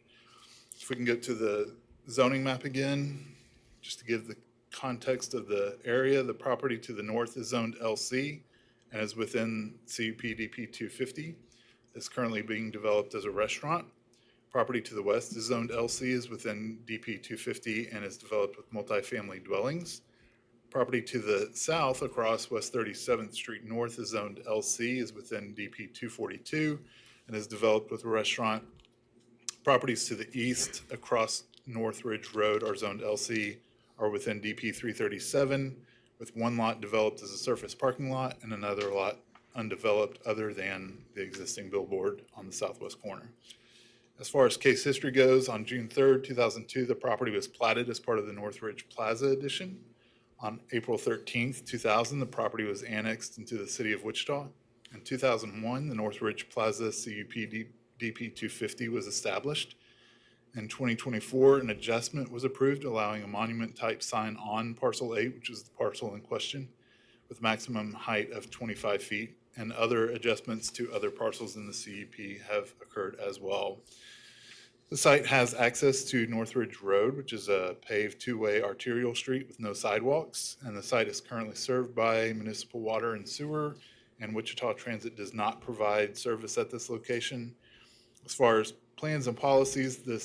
If we can go to the zoning map again, just to give the context of the area, the property to the north is zoned LC and is within CUP DP 250. It's currently being developed as a restaurant. Property to the west is zoned LC, is within DP 250 and is developed with multifamily dwellings. Property to the south across West 37th Street North is zoned LC, is within DP 242 and is developed with a restaurant. Properties to the east across North Ridge Road are zoned LC, are within DP 337, with one lot developed as a surface parking lot and another lot undeveloped other than the existing billboard on the southwest corner. As far as case history goes, on June 3rd, 2002, the property was platted as part of the North Ridge Plaza addition. On April 13th, 2000, the property was annexed into the city of Wichita. In 2001, the North Ridge Plaza CUP DP 250 was established. In 2024, an adjustment was approved allowing a monument-type sign on parcel 8, which is the parcel in question, with maximum height of 25 feet, and other adjustments to other parcels in the CUP have occurred as well. The site has access to North Ridge Road, which is a paved two-way arterial street with no sidewalks, and the site is currently served by municipal water and sewer, and Wichita Transit does not provide service at this location. As far as plans and policies, the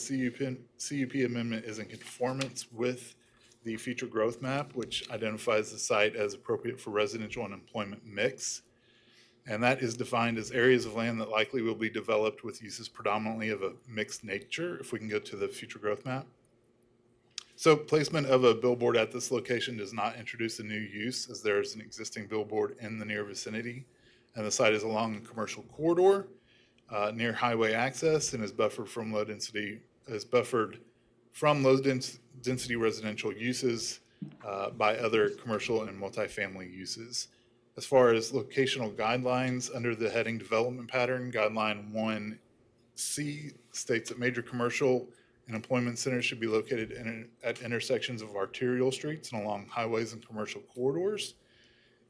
CUP amendment is in conformance with the future growth map, which identifies the site as appropriate for residential and employment mix. And that is defined as areas of land that likely will be developed with uses predominantly of a mixed nature, if we can go to the future growth map. So placement of a billboard at this location does not introduce a new use, as there is an existing billboard in the near vicinity, and the site is along a commercial corridor near highway access and is buffered from low density residential uses by other commercial and multifamily uses. As far as locational guidelines, under the heading development pattern, guideline 1C states that major commercial and employment centers should be located at intersections of arterial streets and along highways and commercial corridors.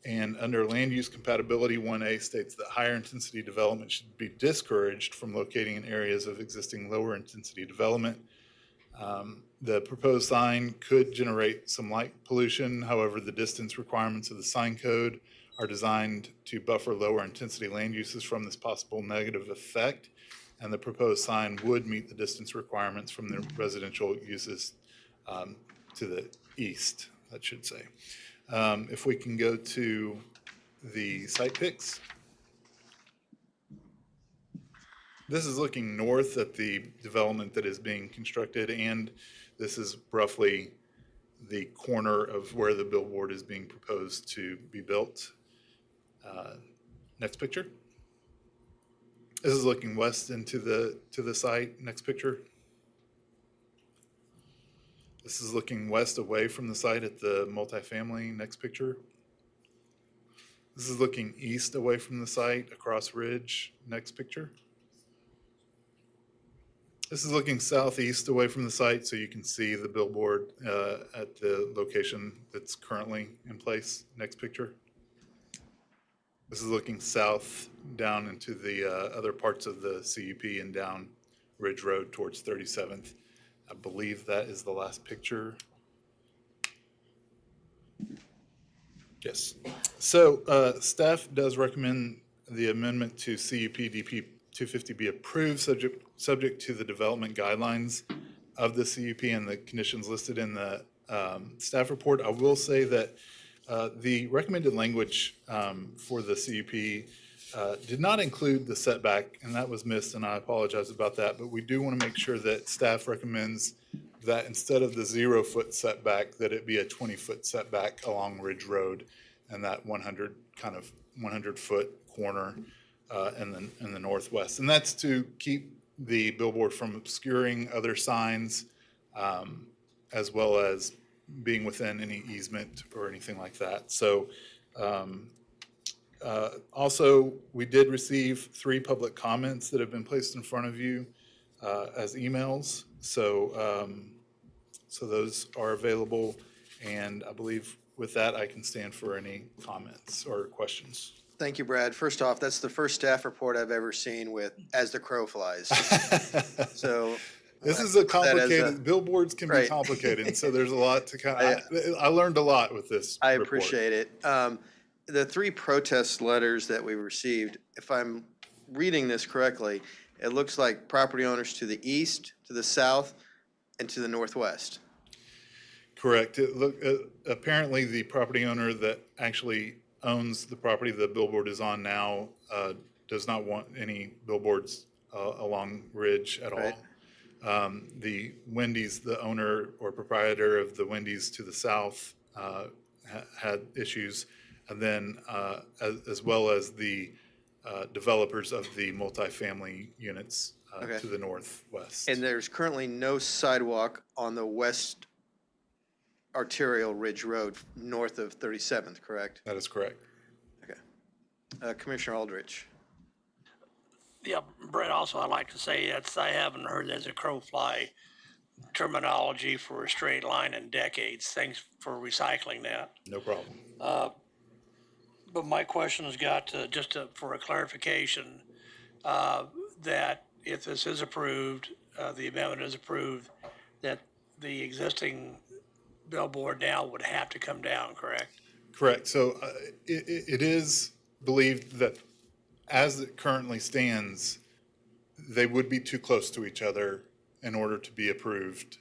And under land use compatibility, 1A states that higher intensity development should be discouraged from locating in areas of existing lower intensity development. The proposed sign could generate some light pollution. However, the distance requirements of the sign code are designed to buffer lower intensity land uses from this possible negative effect. And the proposed sign would meet the distance requirements from the residential uses to the east, that should say. If we can go to the site pics. This is looking north at the development that is being constructed, and this is roughly the corner of where the billboard is being proposed to be built. Next picture. This is looking west into the site. Next picture. This is looking west away from the site at the multifamily. Next picture. This is looking east away from the site across ridge. Next picture. This is looking southeast away from the site, so you can see the billboard at the location that's currently in place. Next picture. This is looking south down into the other parts of the CUP and down Ridge Road towards 37th. I believe that is the last picture. Yes. So staff does recommend the amendment to CUP DP 250 be approved, subject to the development guidelines of the CUP and the conditions listed in the staff report. I will say that the recommended language for the CUP did not include the setback, and that was missed, and I apologize about that. But we do want to make sure that staff recommends that instead of the 0-foot setback, that it be a 20-foot setback along Ridge Road and that 100-foot corner in the northwest. And that's to keep the billboard from obscuring other signs, as well as being within any easement or anything like that. So also, we did receive 3 public comments that have been placed in front of you as emails. So those are available, and I believe with that, I can stand for any comments or questions. Thank you, Brad. First off, that's the first staff report I've ever seen with "as the crow flies." So this is a complicated. Billboards can be complicated, so there's a lot to kind of. I learned a lot with this. I report. appreciate it. The 3 protest letters that we received, if I'm reading this correctly, it looks like property owners to the east, to the south, and to the northwest. Correct. Apparently, the property owner that actually owns the property the billboard is on now does not want any billboards along Ridge at all. The Wendy's, the owner or proprietor of the Wendy's to the south, had issues, and then as well as the developers of the multifamily units to the northwest. And there's currently no sidewalk on the west arterial Ridge Road north of 37th, correct? That is correct. Okay. Commissioner Aldrich. Yeah, Brett, also I'd like to say I haven't heard "as a crow fly" terminology for a straight line in decades. Thanks for recycling that. No problem. But my question has got to, for a clarification, that if this is approved, the amendment is approved, that the existing billboard now would have to come down, correct? Correct. So it is believed that as it currently stands, they would be too close to each other in order to be approved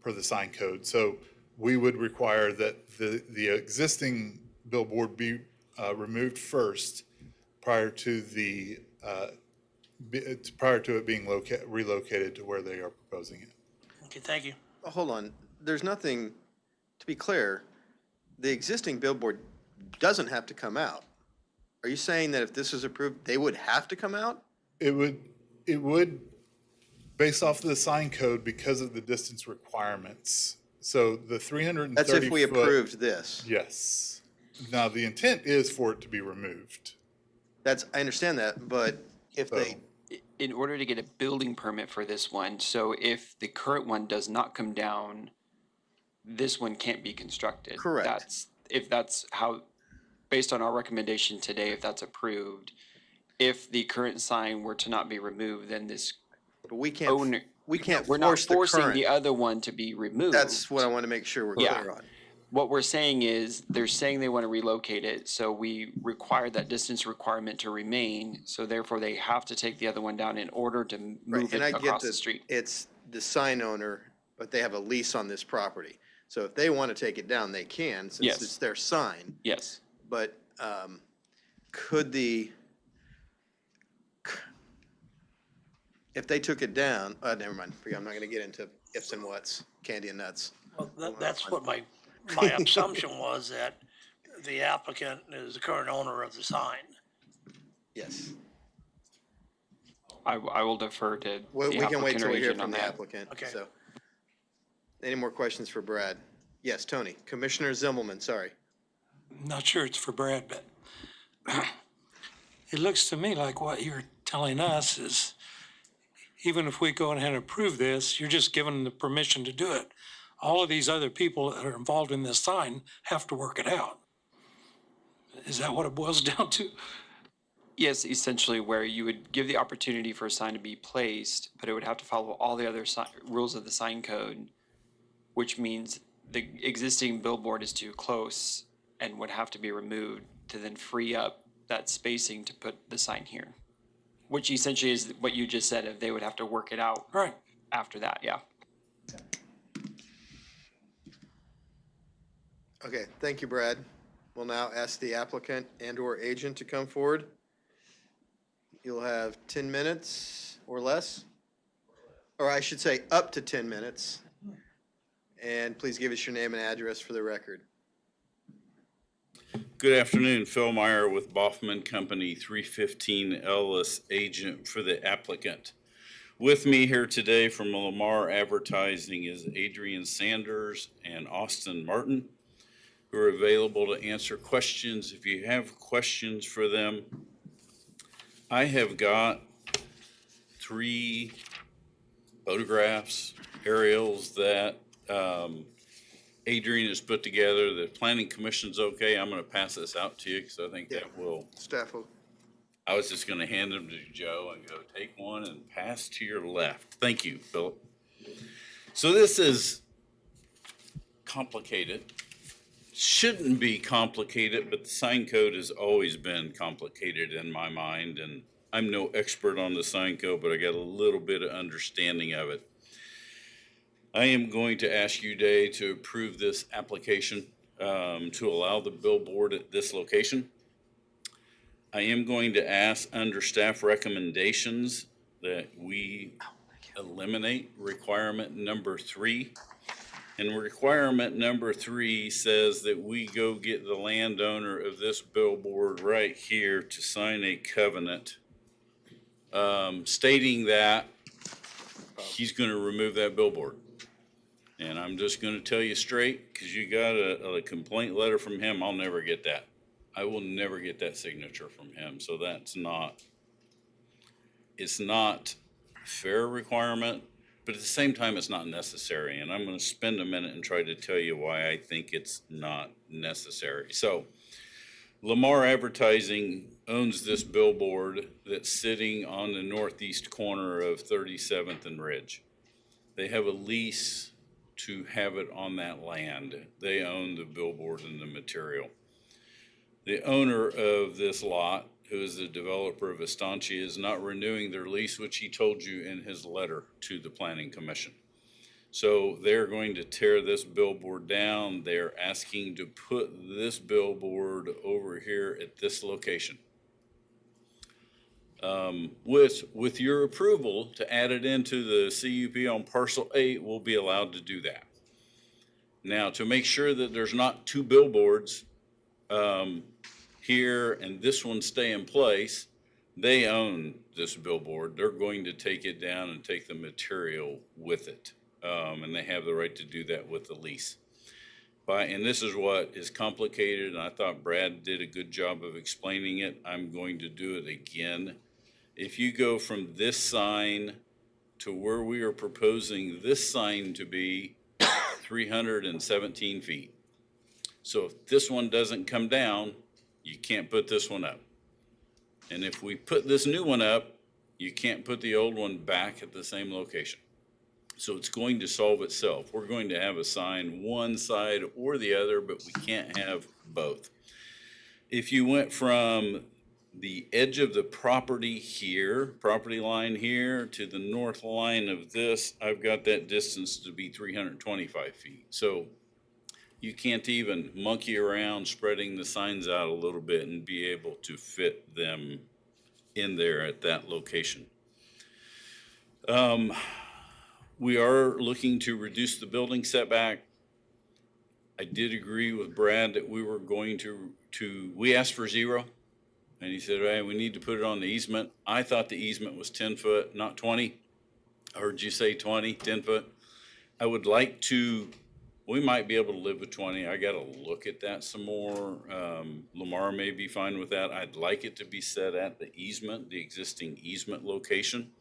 per the sign code. So we would require that the existing billboard be removed first prior to the, prior to it being relocated to where they are proposing it. Okay, thank you. Hold on, there's nothing, to be clear, the existing billboard doesn't have to come out. Are you saying that if this is approved, they would have to come out? It would, based off the sign code, because of the distance requirements. So the 330 That's if we foot- approved this. Yes. Now, the intent is for it to be removed. I understand that, but if they, In order to get a building permit for this one, so if the current one does not come down, this one can't be constructed. Correct. If that's how, based on our recommendation today, if that's approved, if the current sign were to not be removed, then this but we can't, owner. force We're not the forcing current. the other one to be removed. That's what I want to make sure we're Yeah. clear on. What we're saying is, they're saying they want to relocate it, so we require that distance requirement to remain, so therefore they have to take the other one down in order to Right, move and it I get across the that street. it's the sign owner, but they have a lease on this property. So if they want to take it down, they can, since Yes. it's their sign. Yes. But could if they took it down, never mind, I'm not going to get into ifs and whats, candy and nuts. Well, that's what my assumption was, that the applicant is the current owner of the sign. Yes. I will defer to We the can wait applicant till or we hear agent from on the that. applicant, Okay. so. Any more questions for Brad? Yes, Tony. Commissioner Zimmelman, sorry. I'm not sure it's for Brad, but it looks to me like what you're telling us is, even if we go ahead and approve this, you're just giving them the permission to do it. All of these other people that are involved in this sign have to work it out. Is that what it boils down to? Yes, essentially where you would give the opportunity for a sign to be placed, but it would have to follow all the other rules of the sign code, which means the existing billboard is too close and would have to be removed to then free up that spacing to put the sign here. Which essentially is what you just said, if they would have to work it out. Right. After that, yeah. Okay, thank you, Brad. We'll now ask the applicant and/or agent to come forward. You'll have 10 minutes or less, or I should say up to 10 minutes. And please give us your name and address for the record. Good afternoon, Phil Meyer with Boffman Company, 315 Ellis, agent for the applicant. With me here today from Lamar Advertising is Adrian Sanders and Austin Martin, who are available to answer questions if you have questions for them. I have got 3 photographs, aerials that Adrian has put together. The planning commission's okay. I'm gonna pass this out to you because I think that will. Staff will. I was just gonna hand them to Joe and go, take one and pass to your left. Thank you, Philip. So this is complicated. Shouldn't be complicated, but the sign code has always been complicated in my mind, and I'm no expert on the sign code, but I got a little bit of understanding of it. I am going to ask you today to approve this application to allow the billboard at this location. I am going to ask under staff recommendations that we eliminate requirement number 3. And requirement number 3 says that we go get the landowner of this billboard right here to sign a covenant stating that he's going to remove that billboard. And I'm just going to tell you straight, because you got a complaint letter from him, I'll never get that. I will never get that signature from him. So it's not a fair requirement, but at the same time, it's not necessary. And I'm going to spend a minute and try to tell you why I think it's not necessary. So Lamar Advertising owns this billboard that's sitting on the northeast corner of 37th and Ridge. They have a lease to have it on that land. They own the billboard and the material. The owner of this lot, who is the developer of Estancia, is not renewing their lease, which he told you in his letter to the Planning Commission. So they're going to tear this billboard down. They're asking to put this billboard over here at this location. With your approval to add it into the CUP on parcel 8, we'll be allowed to do that. Now, to make sure that there's not two billboards here and this one stay in place, they own this billboard. They're going to take it down and take the material with it. And they have the right to do that with the lease. And this is what is complicated, and I thought Brad did a good job of explaining it. I'm going to do it again. If you go from this sign to where we are proposing this sign to be 317 feet. So if this one doesn't come down, you can't put this one up. And if we put this new one up, you can't put the old one back at the same location. So it's going to solve itself. We're going to have a sign one side or the other, but we can't have both. If you went from the edge of the property here, property line here, to the north line of this, I've got that distance to be 325 feet. So you can't even monkey around spreading the signs out a little bit and be able to fit them in there at that location. We are looking to reduce the building setback. I did agree with Brad that we were going to we asked for 0, and he said, hey, we need to put it on the easement. I thought the easement was 10 foot, not 20. I heard you say 20, 10 foot. I would like to, we might be able to live with 20. I got to look at that some more. Lamar may be fine with that. I'd like it to be set at the easement, the existing easement location.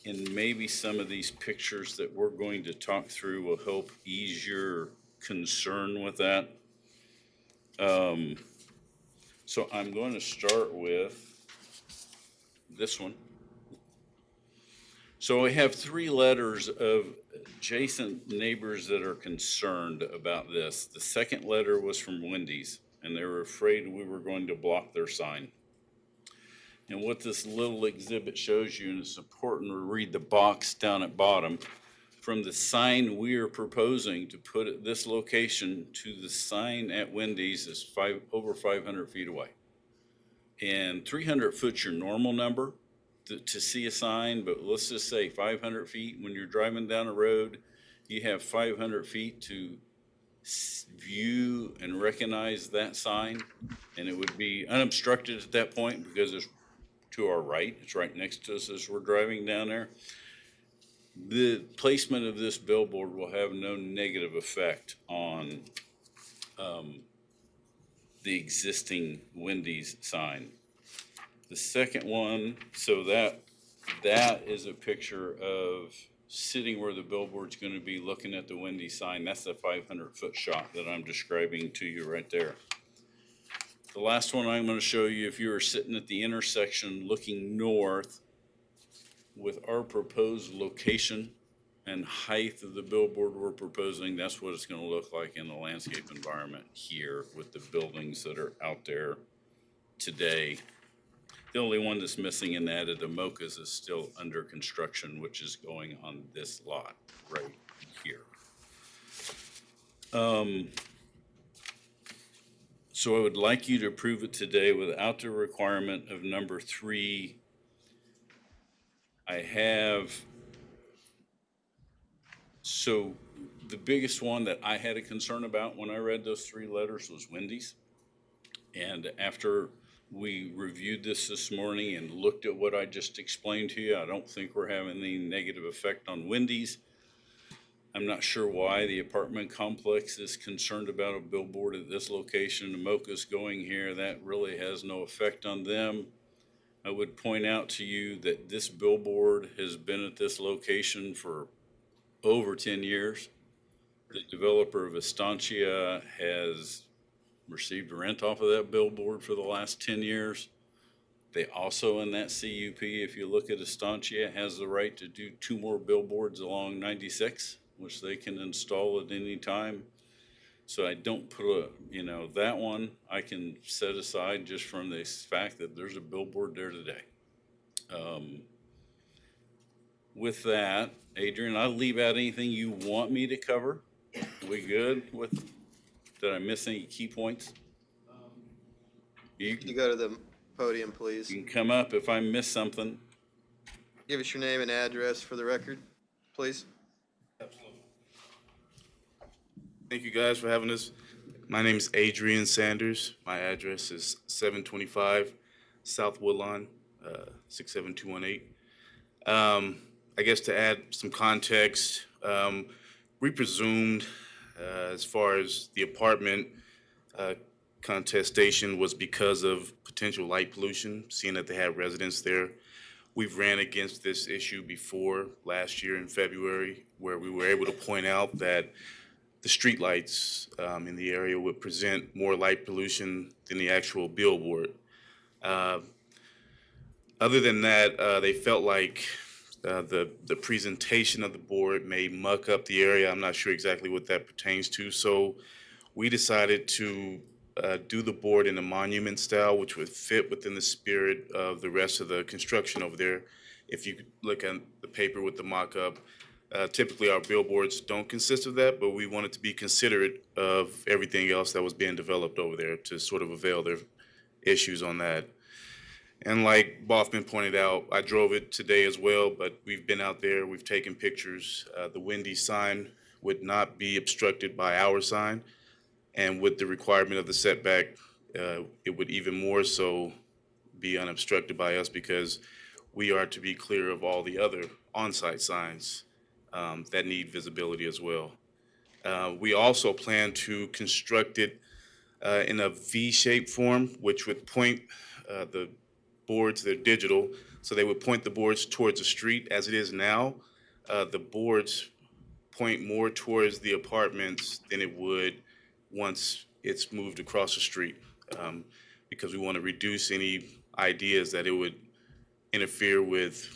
And maybe some of these pictures that we're going to talk through will help ease your concern with that. So I'm going to start with this one. So I have 3 letters of adjacent neighbors that are concerned about this. The second letter was from Wendy's, and they were afraid we were going to block their sign. And what this little exhibit shows you, and it's important to read the box down at bottom, from the sign we are proposing to put at this location to the sign at Wendy's is over 500 feet away. And 300 foot's your normal number to see a sign, but let's just say 500 feet. When you're driving down a road, you have 500 feet to view and recognize that sign. And it would be unobstructed at that point because it's to our right. It's right next to us as we're driving down there. The placement of this billboard will have no negative effect on the existing Wendy's sign. The second one, so that is a picture of sitting where the billboard's going to be looking at the Wendy's sign. That's the 500-foot shot that I'm describing to you right there. The last one I'm going to show you, if you were sitting at the intersection looking north with our proposed location and height of the billboard we're proposing, that's what it's going to look like in the landscape environment here with the buildings that are out there today. The only one that's missing in that of the Mocha's is still under construction, which is going on this lot right here. So I would like you to approve it today without the requirement of number 3. So the biggest one that I had a concern about when I read those 3 letters was Wendy's. And after we reviewed this morning and looked at what I just explained to you, I don't think we're having any negative effect on Wendy's. I'm not sure why the apartment complex is concerned about a billboard at this location. The Mocha's going here, that really has no effect on them. I would point out to you that this billboard has been at this location for over 10 years. The developer of Estancia has received rent off of that billboard for the last 10 years. They also, in that CUP, if you look at Estancia, has the right to do 2 more billboards along 96, which they can install at any time. So I don't put that one I can set aside just from the fact that there's a billboard there today. With that, Adrian, I'll leave out anything you want me to cover. Are we good with, did I miss any key points? You go to the podium, please. You can come up if I miss something. Give us your name and address for the record, please. Thank you guys for having us. My name is Adrian Sanders. My address is 725 South Woodlawn, 67218. I guess to add some context, we presumed as far as the apartment contestation was because of potential light pollution, seeing that they have residents there. We've ran against this issue before last year in February, where we were able to point out that the streetlights in the area would present more light pollution than the actual billboard. Other than that, they felt like the presentation of the board may muck up the area. I'm not sure exactly what that pertains to. So we decided to do the board in a monument style, which would fit within the spirit of the rest of the construction over there. If you could look at the paper with the mock-up, typically our billboards don't consist of that, but we wanted to be considerate of everything else that was being developed over there to sort of avail their issues on that. And like Boffman pointed out, I drove it today as well, but we've been out there, we've taken pictures. The Wendy's sign would not be obstructed by our sign. And with the requirement of the setback, it would even more so be unobstructed by us because we are to be clear of all the other on-site signs that need visibility as well. We also plan to construct it in a V-shaped form, which would point the boards, they're digital, so they would point the boards towards the street. As it is now, the boards point more towards the apartments than it would once it's moved across the street, because we want to reduce any ideas that it would interfere with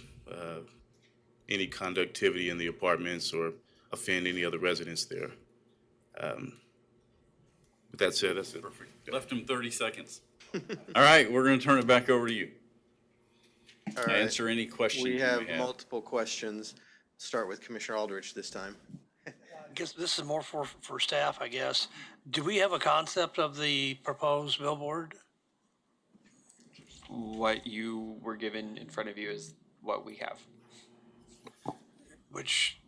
any conductivity in the apartments or offend any other residents there. With that said, that's it. Perfect. Left him 30 seconds. All right, we're going to turn it back over to you. All right. Answer any questions We you have may have. multiple questions. Start with Commissioner Aldrich this time. I guess this is more for staff, I guess. Do we have a concept of the proposed billboard? What you were given in front of you is what we have. Which,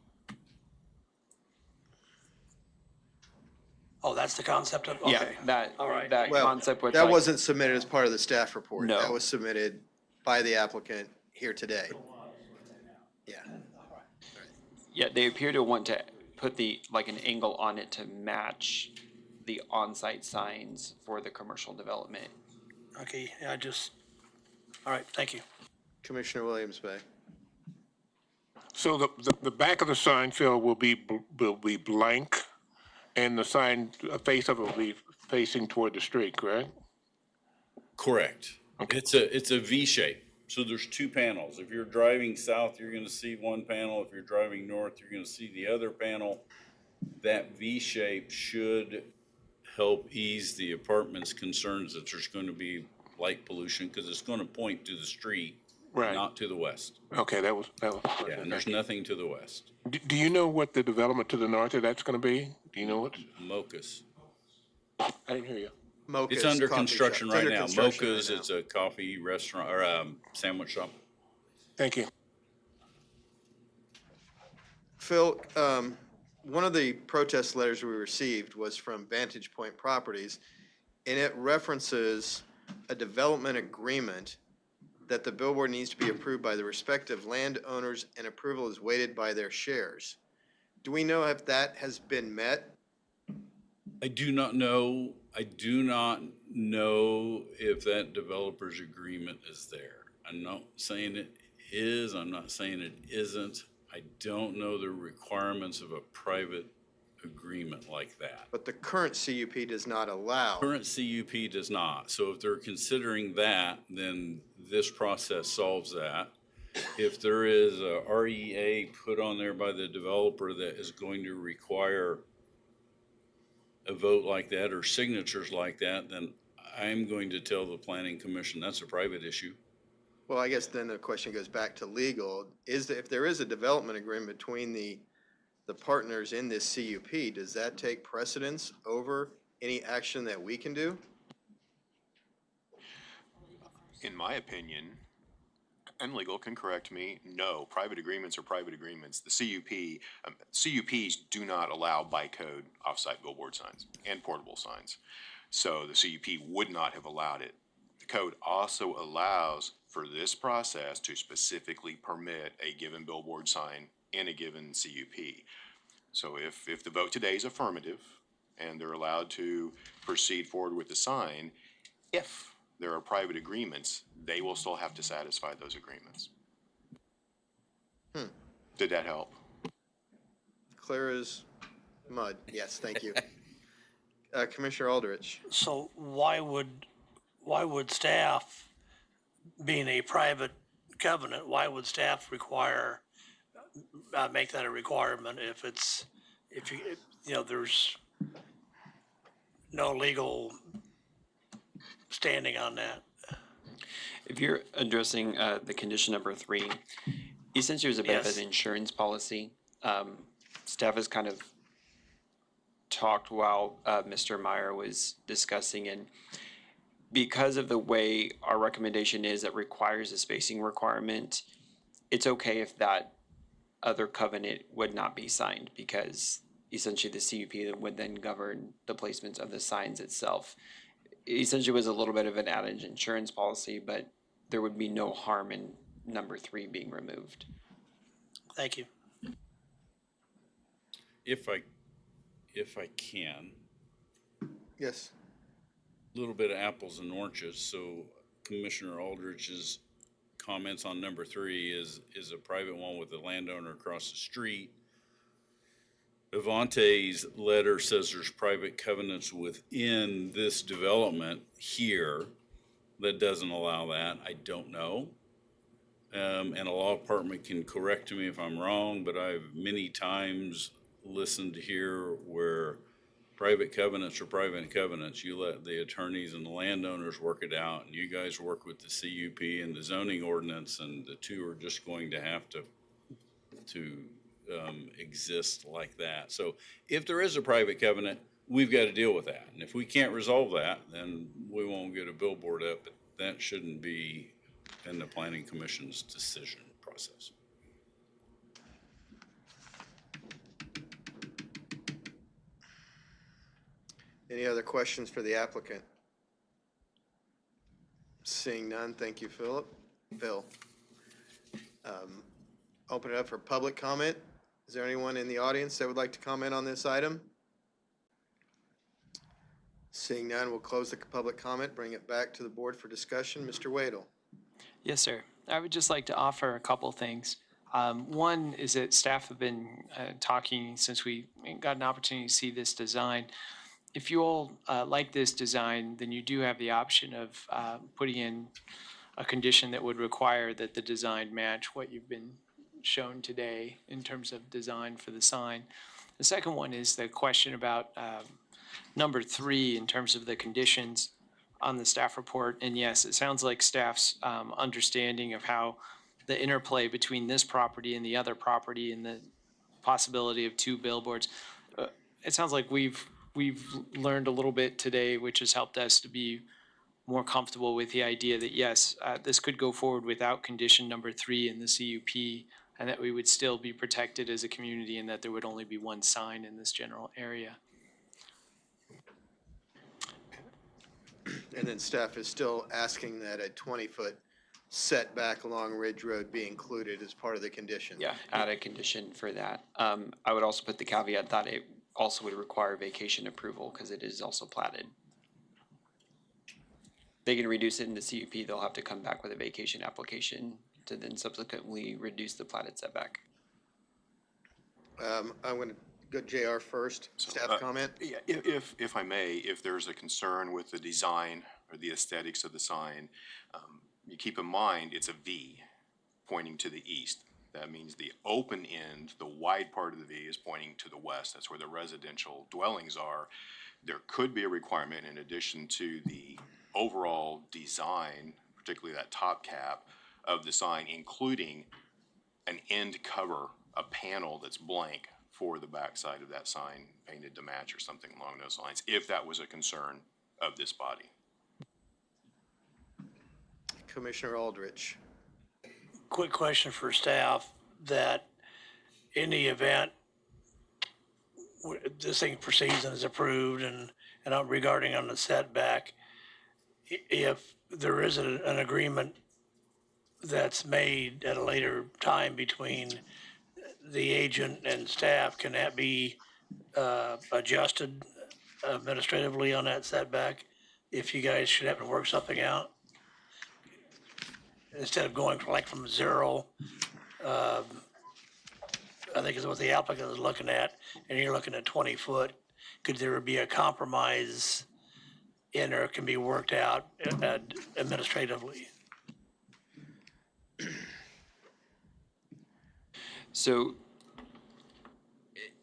oh, that's the concept of, Yeah, okay. that, All right. that Well, concept which that I- wasn't submitted as part of the staff report. No. That was submitted by the applicant here today. Yeah. Yeah, they appear to want to put like an angle on it to match the on-site signs for the commercial development. Okay, yeah, all right, thank you. Commissioner Williams Bay. So the back of the sign, Phil, will be blank, and the sign face of it will be facing toward the street, correct? Correct. It's a V shape. So there's two panels. If you're driving south, you're going to see one panel. If you're driving north, you're going to see the other panel. That V shape should help ease the apartment's concerns that there's going to be light pollution because it's going to point to the street, Right. not to the west. Okay, that was. Yeah, and there's nothing to the west. Do you know what the development to the north of that's going to be? Do you know what? Mocha's. I didn't hear you. Mocha's It's under coffee construction shop. It's right under now. construction Mocha's, right now. it's a coffee restaurant or sandwich shop. Thank you. Phil, one of the protest letters we received was from Vantage Point Properties, and it references a development agreement that the billboard needs to be approved by the respective landowners and approval is weighted by their shares. Do we know if that has been met? I do not know. I do not know if that developer's agreement is there. I'm not saying it is. I'm not saying it isn't. I don't know the requirements of a private agreement like that. But the current CUP does not allow. Current CUP does not. So if they're considering that, then this process solves that. If there is a REA put on there by the developer that is going to require a vote like that or signatures like that, then I'm going to tell the planning commission that's a private issue. Well, I guess then the question goes back to legal. If there is a development agreement between the partners in this CUP, does that take precedence over any action that we can do? In my opinion, and legal can correct me, no, private agreements are private agreements. The CUPs do not allow by code off-site billboard signs and portable signs. So the CUP would not have allowed it. The code also allows for this process to specifically permit a given billboard sign in a given CUP. So if the vote today is affirmative and they're allowed to proceed forward with the sign, if there are private agreements, they will still have to satisfy those agreements. Did that help? Clear as mud. Yes, thank you. Commissioner Aldrich. So why would staff, being a private covenant, why would staff require, make that a requirement if there's no legal standing on that? If you're addressing the condition number 3, essentially it was a bit of Yes. an insurance policy. Staff has kind of talked while Mr. Meyer was discussing, and because of the way our recommendation is that requires a spacing requirement, it's okay if that other covenant would not be signed, because essentially the CUP would then govern the placements of the signs itself. Essentially was a little bit of an added insurance policy, but there would be no harm in number 3 being removed. Thank you. If I can, Yes. a little bit of apples and oranges. So Commissioner Aldrich's comments on number 3 is a private one with a landowner across the street. Avante's letter says there's private covenants within this development here that doesn't allow that. I don't know. And a law department can correct me if I'm wrong, but I've many times listened here where private covenants are private covenants. You let the attorneys and the landowners work it out, and you guys work with the CUP and the zoning ordinance, and the two are just going to have to exist like that. So if there is a private covenant, we've got to deal with that. And if we can't resolve that, then we won't get a billboard up. But that shouldn't be in the planning commission's decision process. Any other questions for the applicant? Seeing none, thank you, Phil. Open it up for public comment. Is there anyone in the audience that would like to comment on this item? Seeing none, we'll close the public comment, bring it back to the board for discussion. Mr. Wadle. Yes, sir. I would just like to offer a couple things. One is that staff have been talking since we got an opportunity to see this design. If you all like this design, then you do have the option of putting in a condition that would require that the design match what you've been shown today in terms of design for the sign. The second one is the question about number 3 in terms of the conditions on the staff report. And yes, it sounds like staff's understanding of how the interplay between this property and the other property and the possibility of 2 billboards. It sounds like we've learned a little bit today, which has helped us to be more comfortable with the idea that yes, this could go forward without condition number 3 in the CUP, and that we would still be protected as a community, and that there would only be one sign in this general area. And then staff is still asking that a 20-foot setback along Ridge Road be included as part of the condition. Yeah, add a condition for that. I would also put the caveat that it also would require vacation approval because it is also platted. They can reduce it in the CUP, they'll have to come back with a vacation application to then subsequently reduce the platted setback. I'm going to go JR first. Staff comment? Yeah, if I may, if there's a concern with the design or the aesthetics of the sign, you keep in mind it's a V pointing to the east. That means the open end, the wide part of the V is pointing to the west. That's where the residential dwellings are. There could be a requirement in addition to the overall design, particularly that top cap of the sign, including an end cover, a panel that's blank for the backside of that sign, painted to match or something along those lines, if that was a concern of this body. Commissioner Aldrich. Quick question for staff, that in the event this thing proceeds and is approved and regarding on the setback, if there is an agreement that's made at a later time between the agent and staff, can that be adjusted administratively on that setback if you guys should have to work something out? Instead of going from zero, I think is what the applicant is looking at, and you're looking at 20 foot. Could there be a compromise in there, can be worked out administratively? So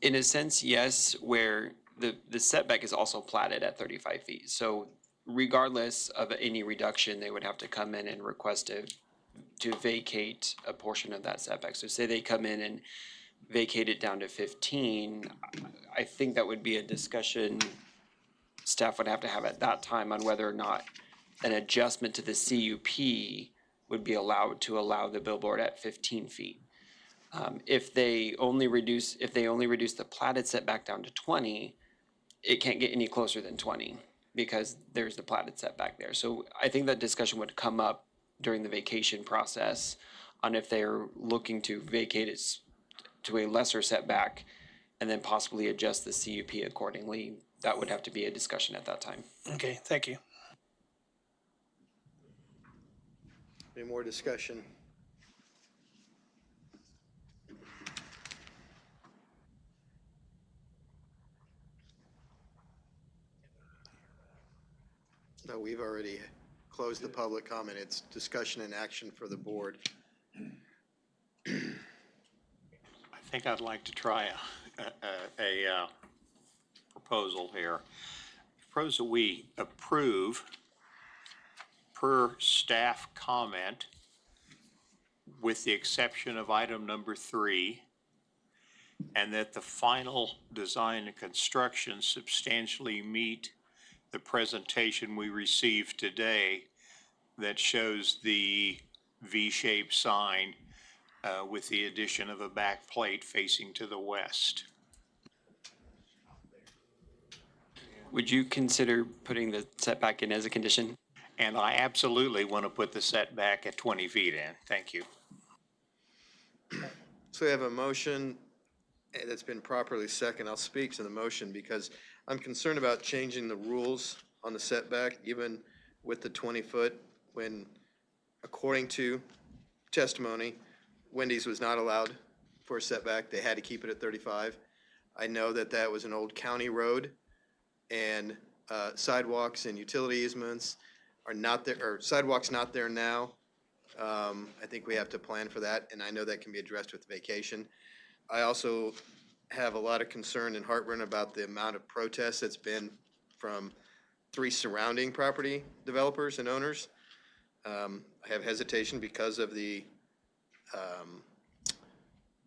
in a sense, yes, where the setback is also platted at 35 feet. So regardless of any reduction, they would have to come in and request to vacate a portion of that setback. So say they come in and vacate it down to 15, I think that would be a discussion staff would have to have at that time on whether or not an adjustment to the CUP would be allowed to allow the billboard at 15 feet. If they only reduce the platted setback down to 20, it can't get any closer than 20 because there's the platted setback there. So I think that discussion would come up during the vacation process on if they're looking to vacate it to a lesser setback and then possibly adjust the CUP accordingly. That would have to be a discussion at that time. Okay, thank you. Any more discussion? No, we've already closed the public comment. It's discussion and action for the board. I think I'd like to try a proposal here. Propose that we approve per staff comment with the exception of item number 3, and that the final design and construction substantially meet the presentation we received today that shows the V-shaped sign with the addition of a back plate facing to the west. Would you consider putting the setback in as a condition? And I absolutely want to put the setback at 20 feet in. Thank you. So we have a motion that's been properly seconded. I'll speak to the motion because I'm concerned about changing the rules on the setback, even with the 20-foot, when, according to testimony, Wendy's was not allowed for a setback. They had to keep it at 35. I know that that was an old county road, and sidewalks and utility easements are not there, or sidewalks not there now. I think we have to plan for that, and I know that can be addressed with vacation. I also have a lot of concern and heartburn about the amount of protests that's been from 3 surrounding property developers and owners. I have hesitation because of the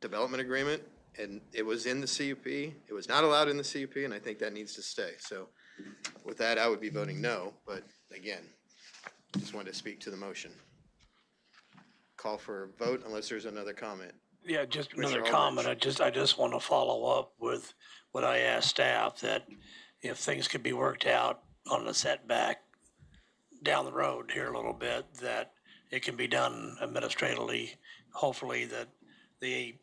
development agreement, and it was in the CUP. It was not allowed in the CUP, and I think that needs to stay. So with that, I would be voting no, but again, just wanted to speak to the motion. Call for a vote unless there's another comment. Yeah, just Commissioner another comment. Aldrich. I just want to follow up with what I asked staff, that if things could be worked out on the setback down the road here a little bit, that it can be done administratively. Hopefully that the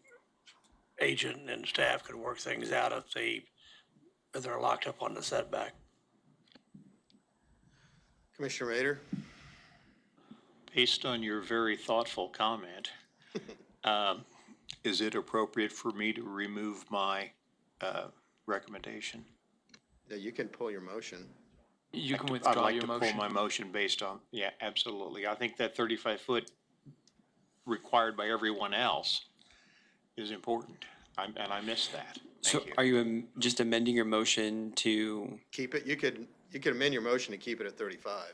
agent and staff could work things out if they're locked up on the setback. Commissioner Rader? Based on your very thoughtful comment, is it appropriate for me to remove my recommendation? Yeah, you can pull your motion. You can I'd withdraw like your to motion. pull my motion based on, yeah, absolutely. I think that 35-foot required by everyone else is important, and I missed that. So Thank you. are you just amending your motion to? Keep it, you could amend your motion to keep it at 35.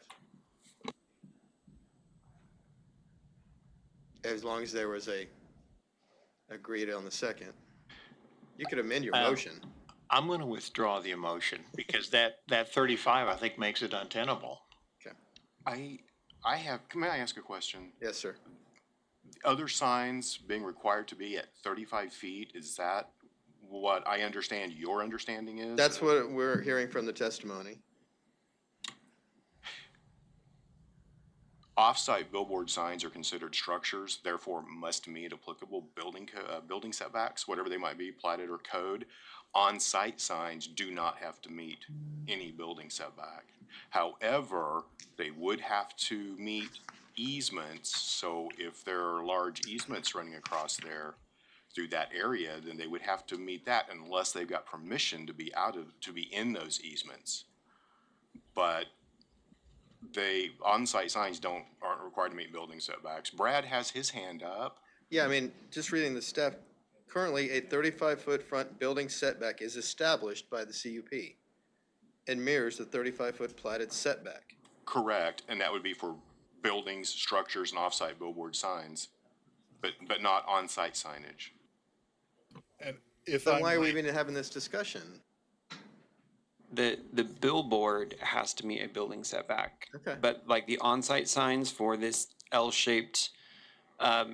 As long as there was agreed on the second. You could amend your motion. I'm going to withdraw the emotion because that 35, I think, makes it untenable. Okay. May I ask a question? Yes, sir. Other signs being required to be at 35 feet, is that what I understand your understanding is? That's what we're hearing from the testimony. Off-site billboard signs are considered structures, therefore must meet applicable building setbacks, whatever they might be, platted or code. On-site signs do not have to meet any building setback. However, they would have to meet easements, so if there are large easements running across there through that area, then they would have to meet that unless they've got permission to be in those easements. But on-site signs aren't required to meet building setbacks. Brad has his hand up. Yeah, I mean, just reading the stuff, currently a 35-foot front building setback is established by the CUP and mirrors the 35-foot platted setback. Correct, and that would be for buildings, structures, and off-site billboard signs, but not on-site signage. And if So I why are we might- even having this discussion? The billboard has to meet a building setback. Okay. But like the on-site signs for this L-shaped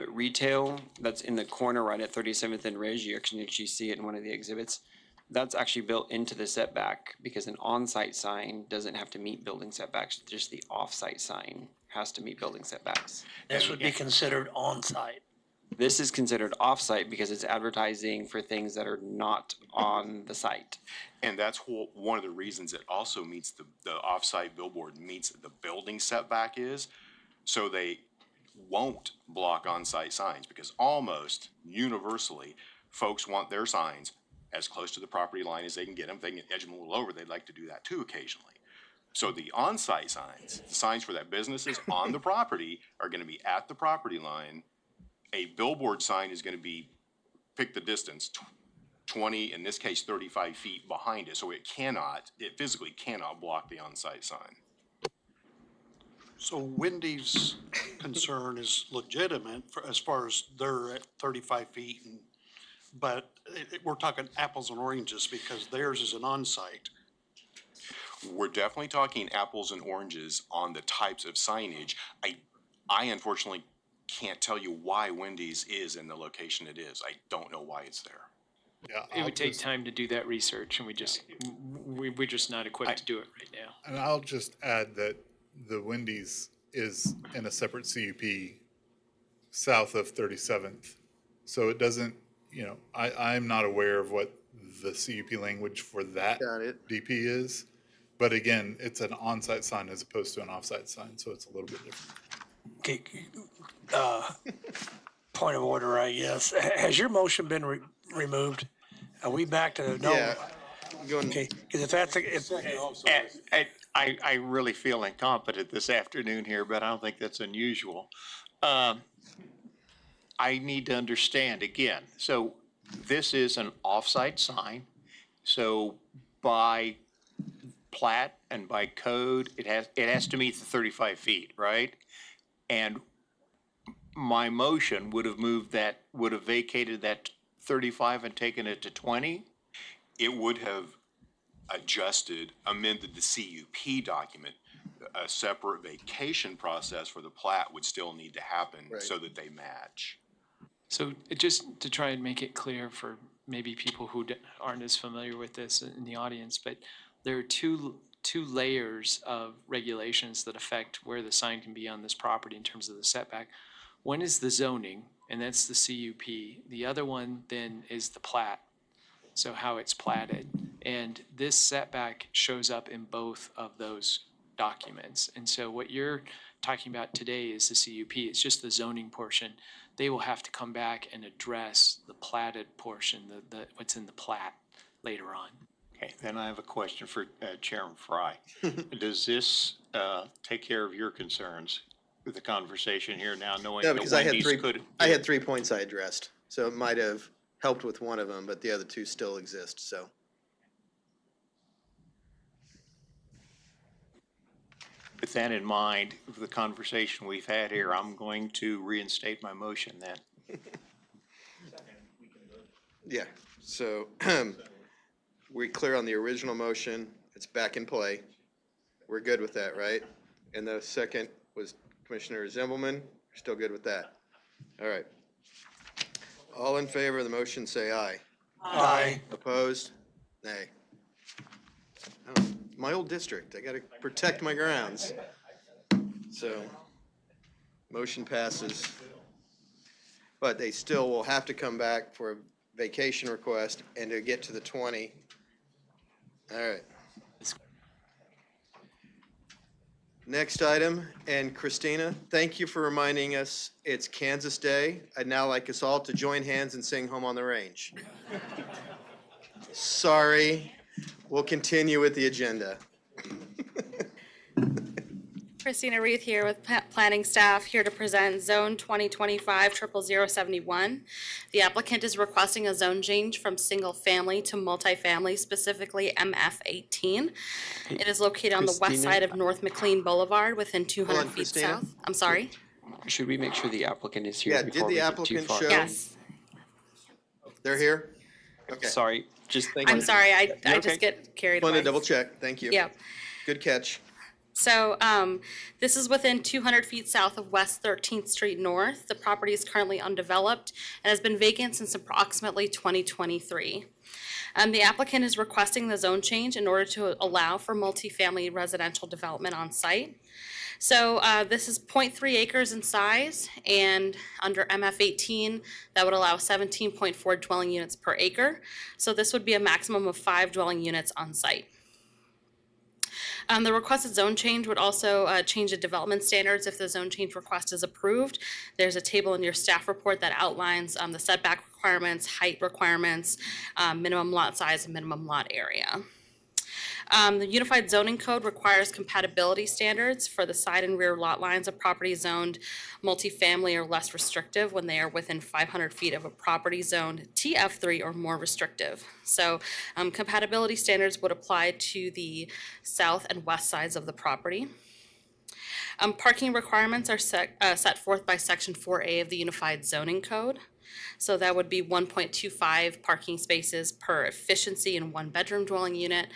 retail that's in the corner right at 37th and Ridge, you can actually see it in one of the exhibits. That's actually built into the setback because an on-site sign doesn't have to meet building setbacks. Just the off-site sign has to meet building setbacks. This would be considered on-site. This is considered off-site because it's advertising for things that are not on the site. And that's one of the reasons it also meets the off-site billboard meets the building setback is, so they won't block on-site signs, because almost universally, folks want their signs as close to the property line as they can get them. If they can edge them a little over, they'd like to do that too occasionally. So the on-site signs, the signs for that business is on the property, are gonna be at the property line. A billboard sign is gonna be, pick the distance, 20, in this case, 35 feet behind it, so it physically cannot block the on-site sign. So Wendy's concern is legitimate as far as they're at 35 feet, but we're talking apples and oranges because theirs is an on-site. We're definitely talking apples and oranges on the types of signage. I unfortunately can't tell you why Wendy's is in the location it is. I don't know why it's there. Yeah, It would take time to do that research, and we're just not equipped to do it right now. And I'll just add that the Wendy's is in a separate CUP south of 37th. So it doesn't, I'm not aware of what the CUP language for that DP is. But again, it's an on-site sign as opposed to an off-site sign, so it's a little bit different. Okay, point of order, I guess. Has your motion been removed? Are we back to no? Yeah. Okay, because if that's, I really feel incompetent this afternoon here, but I don't think that's unusual. I need to understand again. So this is an off-site sign. So by plat and by code, it has to meet the 35 feet, right? And my motion would have vacated that 35 and taken it to 20? It would have amended the CUP document. A separate vacation process for the plat would still need to happen so that they match. So just to try and make it clear for maybe people who aren't as familiar with this in the audience, but there are two layers of regulations that affect where the sign can be on this property in terms of the setback. One is the zoning, and that's the CUP. The other one then is the plat, so how it's platted. And this setback shows up in both of those documents. And so what you're talking about today is the CUP. It's just the zoning portion. They will have to come back and address the platted portion, what's in the plat later on. Okay, then I have a question for Chairman Fry. Does this take care of your concerns with the conversation here now, knowing No, that because Wendy's could? I had 3 points I addressed, so it might have helped with one of them, but the other two still exist, so. With that in mind, with the conversation we've had here, I'm going to reinstate my motion then. Yeah, so we're clear on the original motion. It's back in play. We're good with that, right? And the second was Commissioner Zimbelman. Still good with that? All right. All in favor of the motion, say aye. Aye. Opposed? Nay. Oh, my old district, I gotta protect my grounds. So, motion passes. But they still will have to come back for a vacation request and to get to the 20. All right. Next item, and Christina, thank you for reminding us it's Kansas Day. I'd now like us all to join hands and sing Home on the Range. Sorry, we'll continue with the agenda. Christina Reith here with planning staff, here to present Zone 2025-00071. The applicant is requesting a zone change from single family to multifamily, specifically MF18. It is located on the west Christina? side of North McLean Boulevard within 200 Hold on, feet Christina. south. I'm sorry? Should we make sure the applicant is here Yeah, before did we the get too applicant far? show? Yes. They're here? Okay. Sorry, just I'm sorry, I You're just get carried Want away. to double check, thank you. Yep. Good catch. So this is within 200 feet south of West 13th Street North. The property is currently undeveloped and has been vacant since approximately 2023. The applicant is requesting the zone change in order to allow for multifamily residential development on site. So this is 0.3 acres in size, and under MF18, that would allow 17.4 dwelling units per acre. So this would be a maximum of 5 dwelling units on site. The requested zone change would also change the development standards if the zone change request is approved. There's a table in your staff report that outlines the setback requirements, height requirements, minimum lot size, and minimum lot area. The Unified Zoning Code requires compatibility standards for the side and rear lot lines of property zoned multifamily or less restrictive when they are within 500 feet of a property zoned TF3 or more restrictive. So compatibility standards would apply to the south and west sides of the property. Parking requirements are set forth by Section 4A of the Unified Zoning Code. So that would be 1.25 parking spaces per efficiency in one bedroom dwelling unit,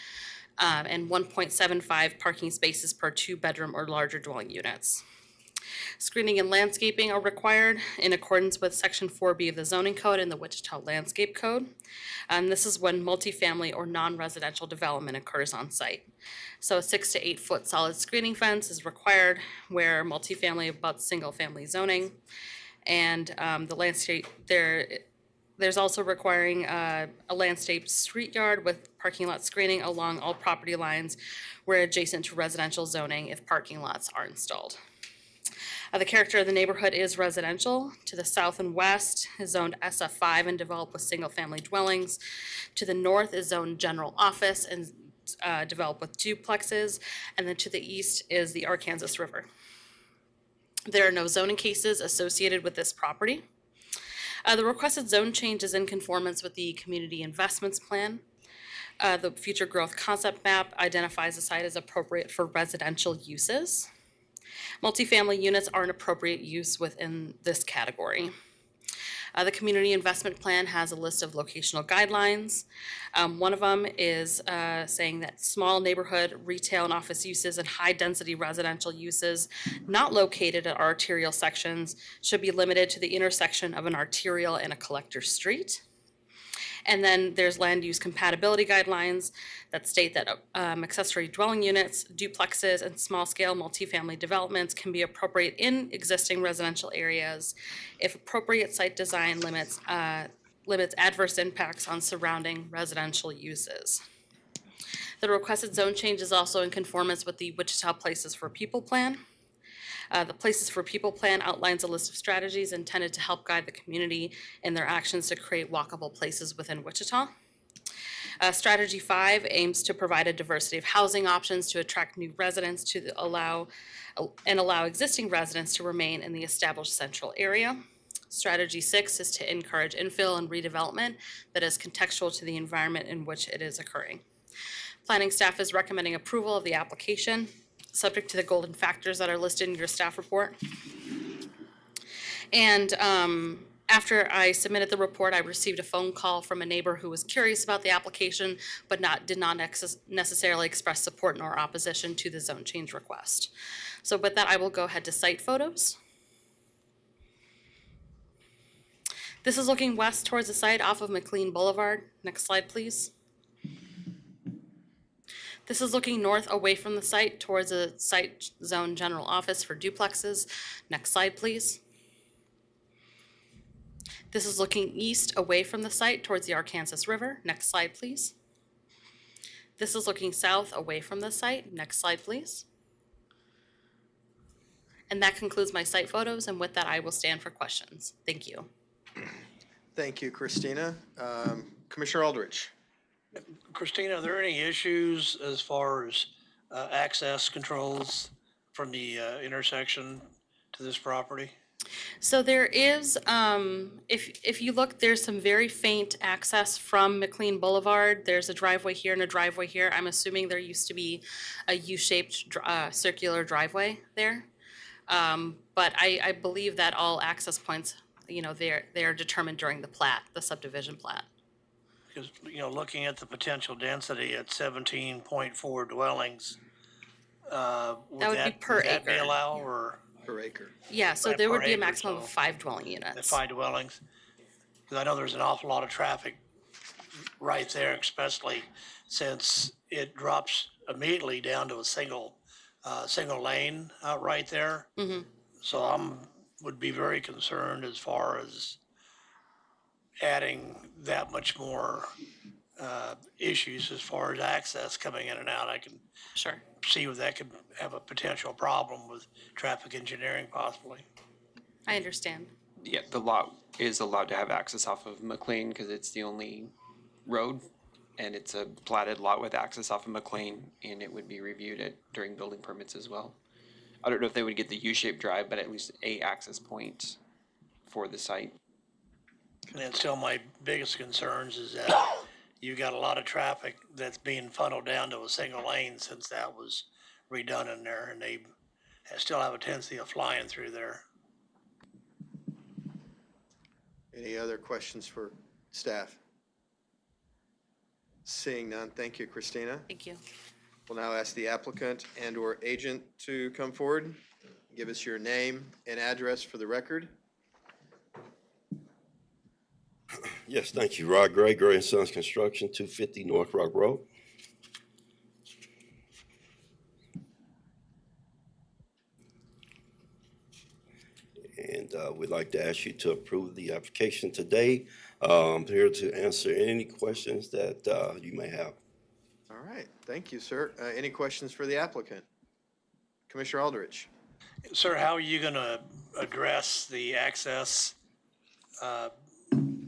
and 1.75 parking spaces per 2-bedroom or larger dwelling units. Screening and landscaping are required in accordance with Section 4B of the Zoning Code and the Wichita Landscape Code. This is when multifamily or non-residential development occurs on site. So a 6 to 8 foot solid screening fence is required where multifamily abuts single-family zoning. And the landscape there's also requiring a landscaped street yard with parking lot screening along all property lines where adjacent to residential zoning if parking lots are installed. The character of the neighborhood is residential. To the south and west is zoned SF5 and developed with single-family dwellings. To the north is zoned general office and developed with duplexes. And then to the east is the Arkansas River. There are no zoning cases associated with this property. The requested zone change is in conformance with the Community Investments Plan. The Future Growth Concept Map identifies the site as appropriate for residential uses. Multifamily units are an appropriate use within this category. The Community Investment Plan has a list of locational guidelines. One of them is saying that small neighborhood retail and office uses and high-density residential uses not located at arterial sections should be limited to the intersection of an arterial and a collector street. And then there's land use compatibility guidelines that state that accessory dwelling units, duplexes, and small-scale multifamily developments can be appropriate in existing residential areas if appropriate site design limits adverse impacts on surrounding residential uses. The requested zone change is also in conformance with the Wichita Places for People Plan. The Places for People Plan outlines a list of strategies intended to help guide the community in their actions to create walkable places within Wichita. Strategy 5 aims to provide a diversity of housing options to attract new residents to allow existing residents to remain in the established central area. Strategy 6 is to encourage infill and redevelopment that is contextual to the environment in which it is occurring. Planning staff is recommending approval of the application, subject to the golden factors that are listed in your staff report. And After I submitted the report, I received a phone call from a neighbor who was curious about the application, but did not necessarily express support nor opposition to the zone change request. So with that, I will go ahead to site photos. This is looking west towards the site off of McLean Boulevard. Next slide, please. This is looking north away from the site towards a site zone general office for duplexes. Next slide, please. This is looking east away from the site towards the Arkansas River. Next slide, please. This is looking south away from the site. Next slide, please. And that concludes my site photos, and with that, I will stand for questions. Thank you. Thank you, Christina. Commissioner Aldrich. Christina, are there any issues as far as access controls from the intersection to this property? So there is, if you look, there's some very faint access from McLean Boulevard. There's a driveway here and a driveway here. I'm assuming there used to be a U-shaped circular driveway there. But I believe that all access points, you know, they're determined during the plat, the subdivision plat. Because, you know, looking at the potential density at 17.4 dwellings, That would be per would that be acre. allowed, or? Per acre. Yeah, so Right, there would per be a acre, maximum of so 5 dwelling the units. 5 dwellings? Because I know there's an awful lot of traffic right there, especially since it drops immediately down to a single lane out right there. Mhm. So would be very concerned as far as adding that much more issues as far as access coming in and out. I can Sure. see where that could have a potential problem with traffic engineering possibly. I understand. Yeah, the lot is allowed to have access off of McLean because it's the only road, and it's a platted lot with access off of McLean, and it would be reviewed during building permits as well. I don't know if they would get the U-shaped drive, but at least a access point for the site. And then still my biggest concerns is that you've got a lot of traffic that's being funneled down to a single lane since that was redone in there, and they still have a tendency of flying through there. Any other questions for staff? Seeing none, thank you, Christina. Thank you. We'll now ask the applicant and/or agent to come forward. Give us your name and address for the record. Yes, thank you. Rod Gray, Gray & Sons Construction, 250 North Rock Road. And we'd like to ask you to approve the application today. I'm here to answer any questions that you may have. All right, thank you, sir. Any questions for the applicant? Commissioner Aldrich. Sir, how are you gonna address the access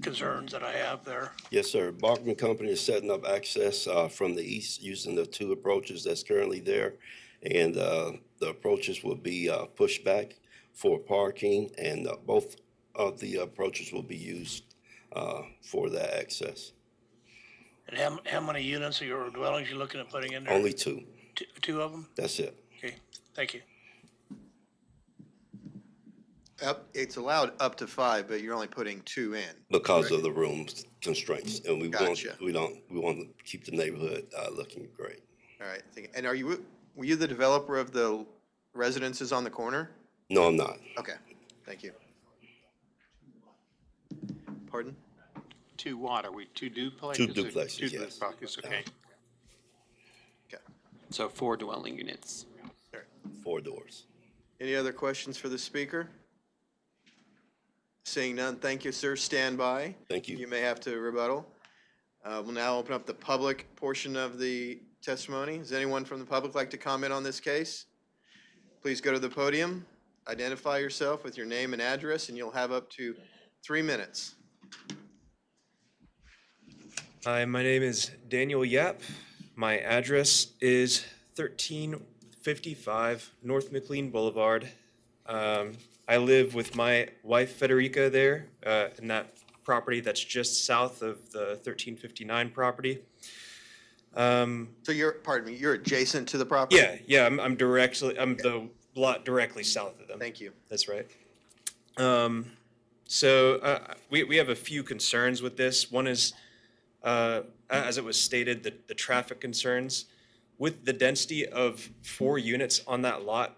concerns that I have there? Yes, sir. Bachman Company is setting up access from the east using the 2 approaches that's currently there. And the approaches will be pushed back for parking, and both of the approaches will be used for that access. And how many units or dwellings you looking at putting in there? Only 2. Two of them? That's it. Okay, thank you. It's allowed up to 5, but you're only putting 2 in. Because of the room constraints, and we want Gotcha. to keep the neighborhood looking great. All right, and were you the developer of the residences on the corner? No, I'm not. Okay, thank you. Pardon? 2 what? Are we 2 duplexes? 2 or duplexes, 2 yes. duplexes, okay. So 4 dwelling units. 4 doors. Any other questions for the speaker? Seeing none, thank you, sir. Stand by. Thank you. You may have to rebuttal. We'll now open up the public portion of the testimony. Does anyone from the public like to comment on this case? Please go to the podium, identify yourself with your name and address, and you'll have up to 3 minutes. Hi, my name is Daniel Yap. My address is 1355 North McLean Boulevard. I live with my wife Federica there in that property that's just south of the 1359 property. So pardon me, you're adjacent to the property? Yeah, I'm the lot directly south of them. Thank you. That's right. So we have a few concerns with this. One is, as it was stated, the traffic concerns. With the density of 4 units on that lot,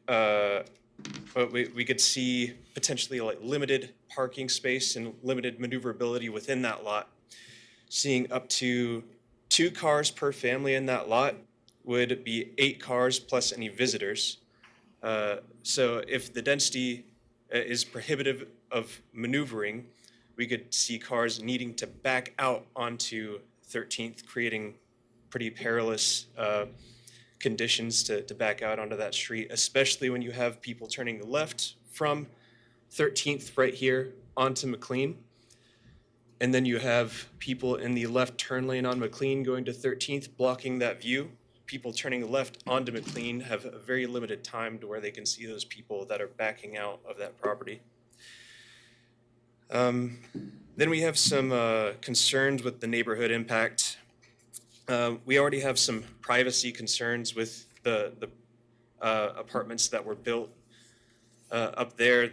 but we could see potentially like limited parking space and limited maneuverability within that lot. Seeing up to 2 cars per family in that lot would be 8 cars plus any visitors. So if the density is prohibitive of maneuvering, we could see cars needing to back out onto 13th, creating pretty perilous conditions to back out onto that street, especially when you have people turning left from 13th right here onto McLean. And then you have people in the left turn lane on McLean going to 13th, blocking that view. People turning left onto McLean have a very limited time to where they can see those people that are backing out of that property. Then we have some concerns with the neighborhood impact. We already have some privacy concerns with the apartments that were built up there.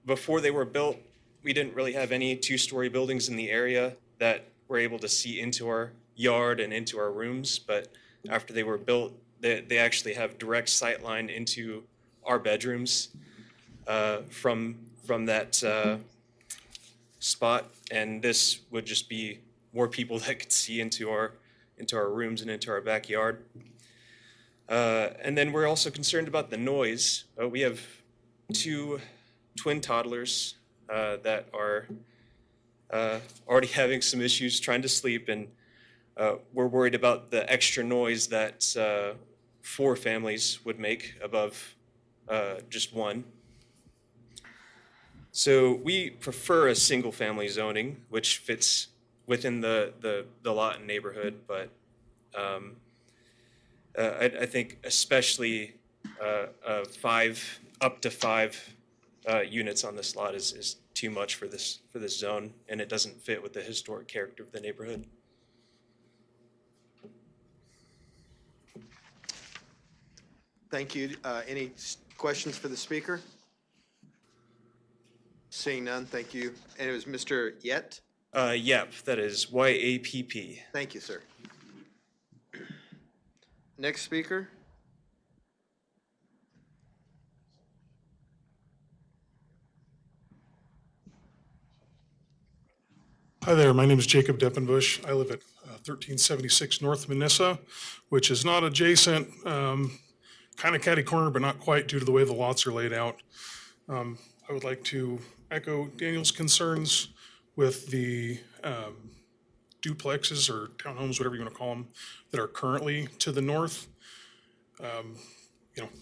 Before they were built, we didn't really have any 2-story buildings in the area that were able to see into our yard and into our rooms. But after they were built, they actually have direct sight line into our bedrooms from that spot. And this would just be more people that could see into our rooms and into our backyard. And then we're also concerned about the noise. We have 2 twin toddlers that are already having some issues trying to sleep, and we're worried about the extra noise that 4 families would make above just 1. So we prefer a single-family zoning, which fits within the lot and neighborhood, but I think especially 5 up to 5 units on this lot is too much for this zone, and it doesn't fit with the historic character of the neighborhood. Thank you. Any questions for the speaker? Seeing none, thank you. And it was Mr. Yett? Yep, that is YAPP. Thank you, sir. Next speaker? Hi there, my name is Jacob Deppenbush. I live at 1376 North Manissa, which is not adjacent, kind of catty corner, but not quite due to the way the lots are laid out. I would like to echo Daniel's concerns with the duplexes or townhomes, whatever you want to call them, that are currently to the north.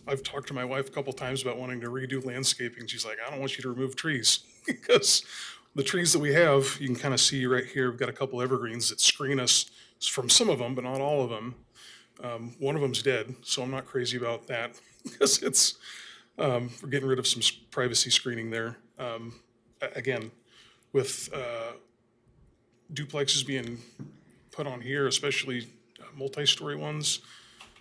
I've talked to my wife a couple times about wanting to redo landscaping. She's like, I don't want you to remove trees because the trees that we have, you can kind of see right here, we've got a couple evergreens that screen us from some of them, but not all of them. One of them's dead, so I'm not crazy about that because it's, we're getting rid of some privacy screening there. Again, with duplexes being put on here, especially multi-story ones,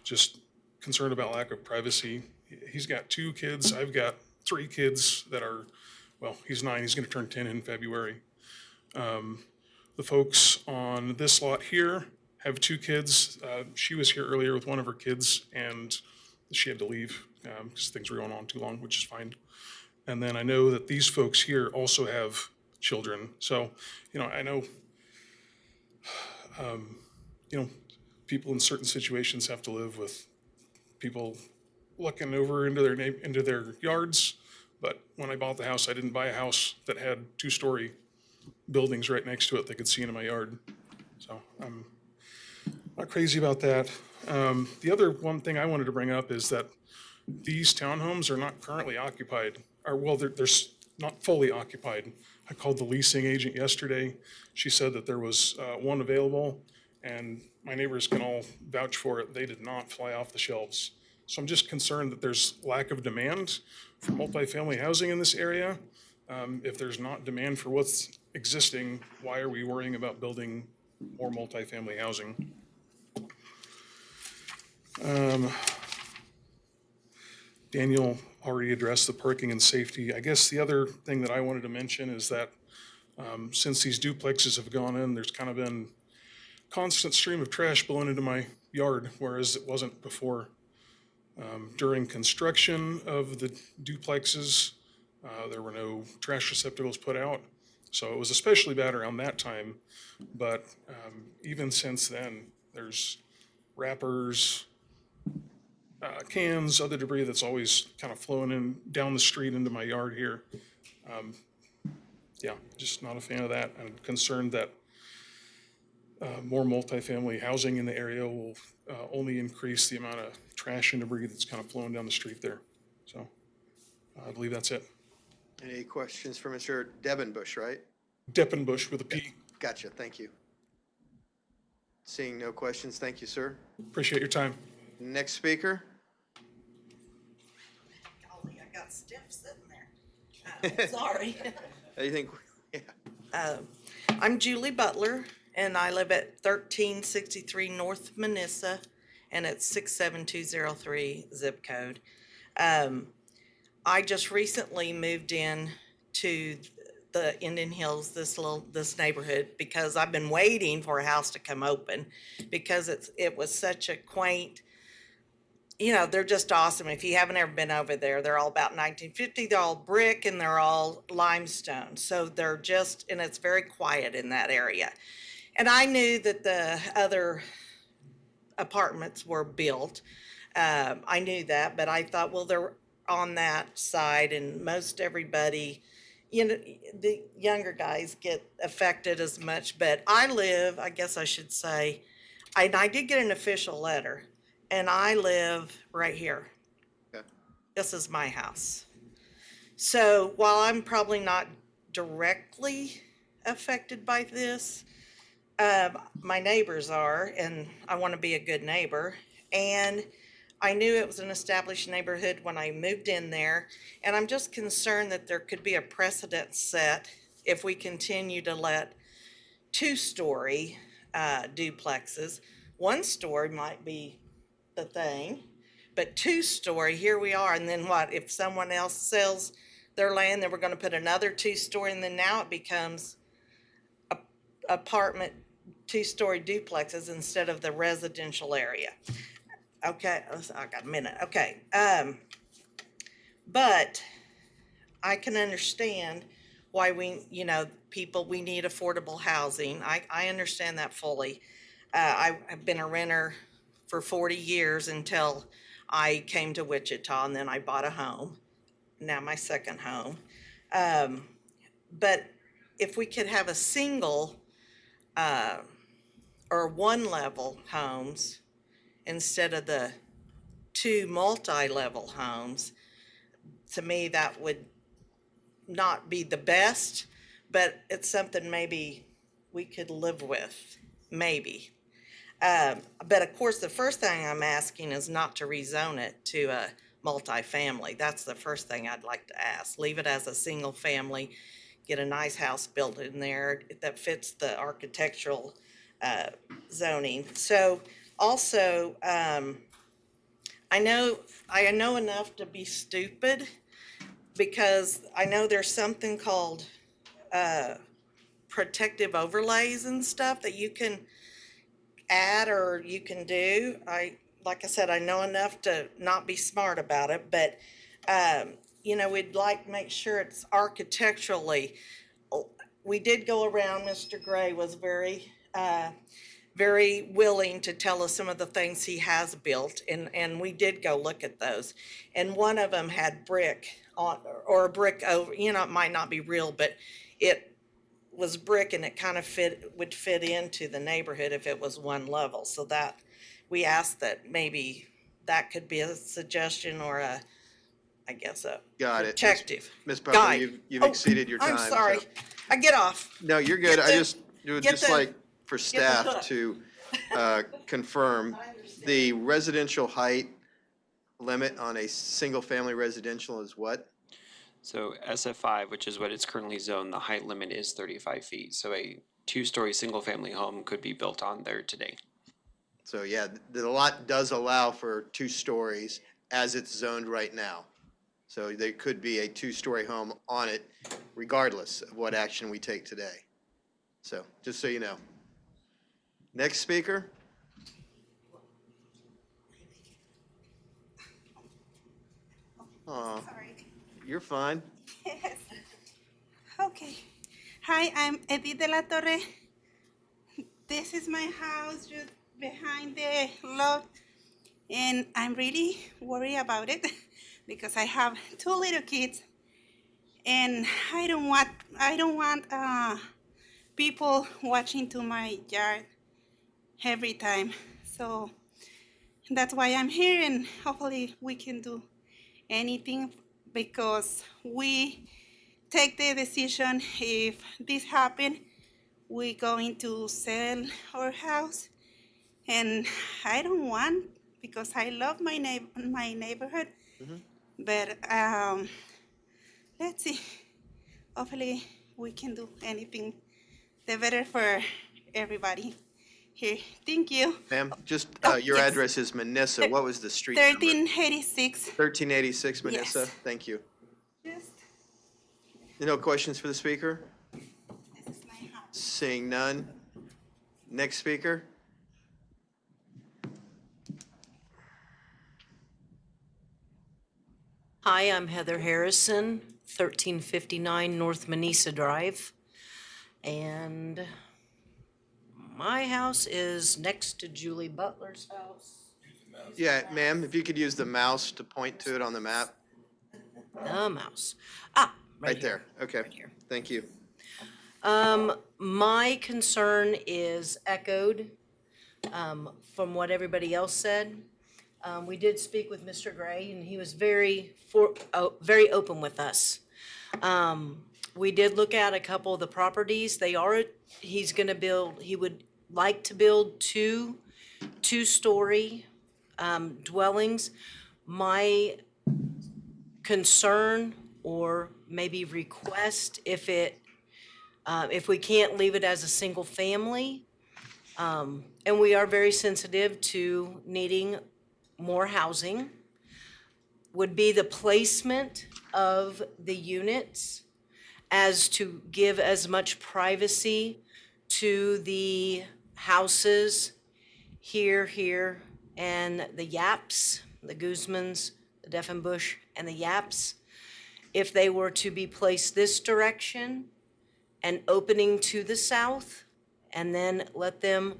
just concerned about lack of privacy. He's got 2 kids. I've got 3 kids that are, well, he's 9. He's going to turn 10 in February. The folks on this lot here have 2 kids. She was here earlier with one of her kids, and she had to leave because things were going on too long, which is fine. And then I know that these folks here also have children. So, I know, people in certain situations have to live with people looking over into their yards. But when I bought the house, I didn't buy a house that had 2-story buildings right next to it that could see into my yard. So I'm not crazy about that. The other one thing I wanted to bring up is that these townhomes are not currently occupied, or well, they're not fully occupied. I called the leasing agent yesterday. She said that there was one available, and my neighbors can all vouch for it. They did not fly off the shelves. So I'm just concerned that there's lack of demand for multifamily housing in this area. If there's not demand for what's existing, why are we worrying about building more multifamily housing? Daniel already addressed the parking and safety. I guess the other thing that I wanted to mention is that since these duplexes have gone in, there's kind of been constant stream of trash blowing into my yard, whereas it wasn't before. During construction of the duplexes, there were no trash receptacles put out. So it was especially bad around that time. But even since then, there's wrappers, cans, other debris that's always kind of flowing in down the street into my yard here. Yeah, just not a fan of that. I'm concerned that more multifamily housing in the area will only increase the amount of trash and debris that's kind of flowing down the street there. So I believe that's it. Any questions for Mr. Debenbush, right? Deppenbush with a P. Gotcha, thank you. Seeing no questions, thank you, sir. Appreciate your time. Next speaker. Golly, I got stiff sitting there. Sorry. How do you think? Yeah. I'm Julie Butler, and I live at 1363 North Manissa, and it's 67203 zip code. I just recently moved in to the Indian Hills, this neighborhood, because I've been waiting for a house to come open because it was such a quaint, you know, they're just awesome. If you haven't ever been over there, they're all about 1950. They're all brick and they're all limestone. So they're just, and it's very quiet in that area. And I knew that the other apartments were built. I knew that, but I thought, well, they're on that side, and most everybody, you know, the younger guys get affected as much. But I guess I should say, I did get an official letter, and I live right here. Okay. This is my house. So while I'm probably not directly affected by this, my neighbors are, and I want to be a good neighbor. And I knew it was an established neighborhood when I moved in there, and I'm just concerned that there could be a precedent set if we continue to let two-story duplexes. One story might be the thing, but two-story, here we are, and then what, if someone else sells their land, then we're gonna put another two-story, and then now it becomes apartment two-story duplexes instead of the residential area. Okay, I got a minute. Okay, but I can understand why we, you know, we need affordable housing. I understand that fully. I've been a renter for 40 years until I came to Wichita, and then I bought a home, now my second home. But if we could have a single or one-level homes instead of the two multi-level homes, to me that would not be the best, but it's something maybe we could live with, maybe. But of course, the first thing I'm asking is not to rezone it to a multifamily. That's the first thing I'd like to ask. Leave it as a single family, get a nice house built in there that fits the architectural zoning. So also, I know enough to be stupid, because I know there's something called protective overlays and stuff that you can add or you can do. Like I said, I know enough to not be smart about it, but you know, we'd like to make sure it's architecturally. We did go around, Mr. Gray was very willing to tell us some of the things he has built, and we did go look at those. And one of them had brick on, or a brick over, you know, it might not be real, but it was brick, and it kind of would fit into the neighborhood if it was one level. So that, we asked that maybe that could be a suggestion or I guess a Got it. protective. Ms. Butler, guide. you've exceeded your time. I'm sorry. so- I get off. No, you're good. You would get just the- like for the staff hook. to confirm the residential height limit on a single-family residential is what? So SF5, which is what it's currently zoned, the height limit is 35 feet. So a two-story single-family home could be built on there today. So yeah, the lot does allow for 2 stories as it's zoned right now. So there could be a two-story home on it regardless of what action we take today. So, just so you know. Next speaker. Aw, you're fine. Yes. Okay. Hi, I'm Edith de la Torre. This is my house just behind the lot, and I'm really worried about it because I have two little kids, and I don't want people watching to my yard every time. So that's why I'm here, and hopefully we can do anything because we take the decision if this happen, we're going to sell our house, and I don't want because I love my neighborhood, but let's see. Hopefully, we can do anything the better for everybody here. Thank you. Ma'am, just your yes. address is Manissa. What was the street number? 1386. 1386 Manissa. Yes. Thank you. Just No questions for the speaker? this is my house. Seeing none. Next speaker. Hi, I'm Heather Harrison, 1359 North Manisa Drive. And my house is next to Julie Butler's house. Yeah, ma'am, if you could use the mouse to point to it on the map. The mouse. Ah, Right there. Okay. Thank you. My concern is echoed from what everybody else said. We did speak with Mr. Gray, and he was very open with us. We did look at a couple of the properties. He would like to build two-story dwellings. My concern or maybe request, if we can't leave it as a single family, and we are very sensitive to needing more housing, would be the placement of the units as to give as much privacy to the houses here, and the Yaps, the Guzmans, the Deffenbush, and the Yaps. If they were to be placed this direction and opening to the south, and then let them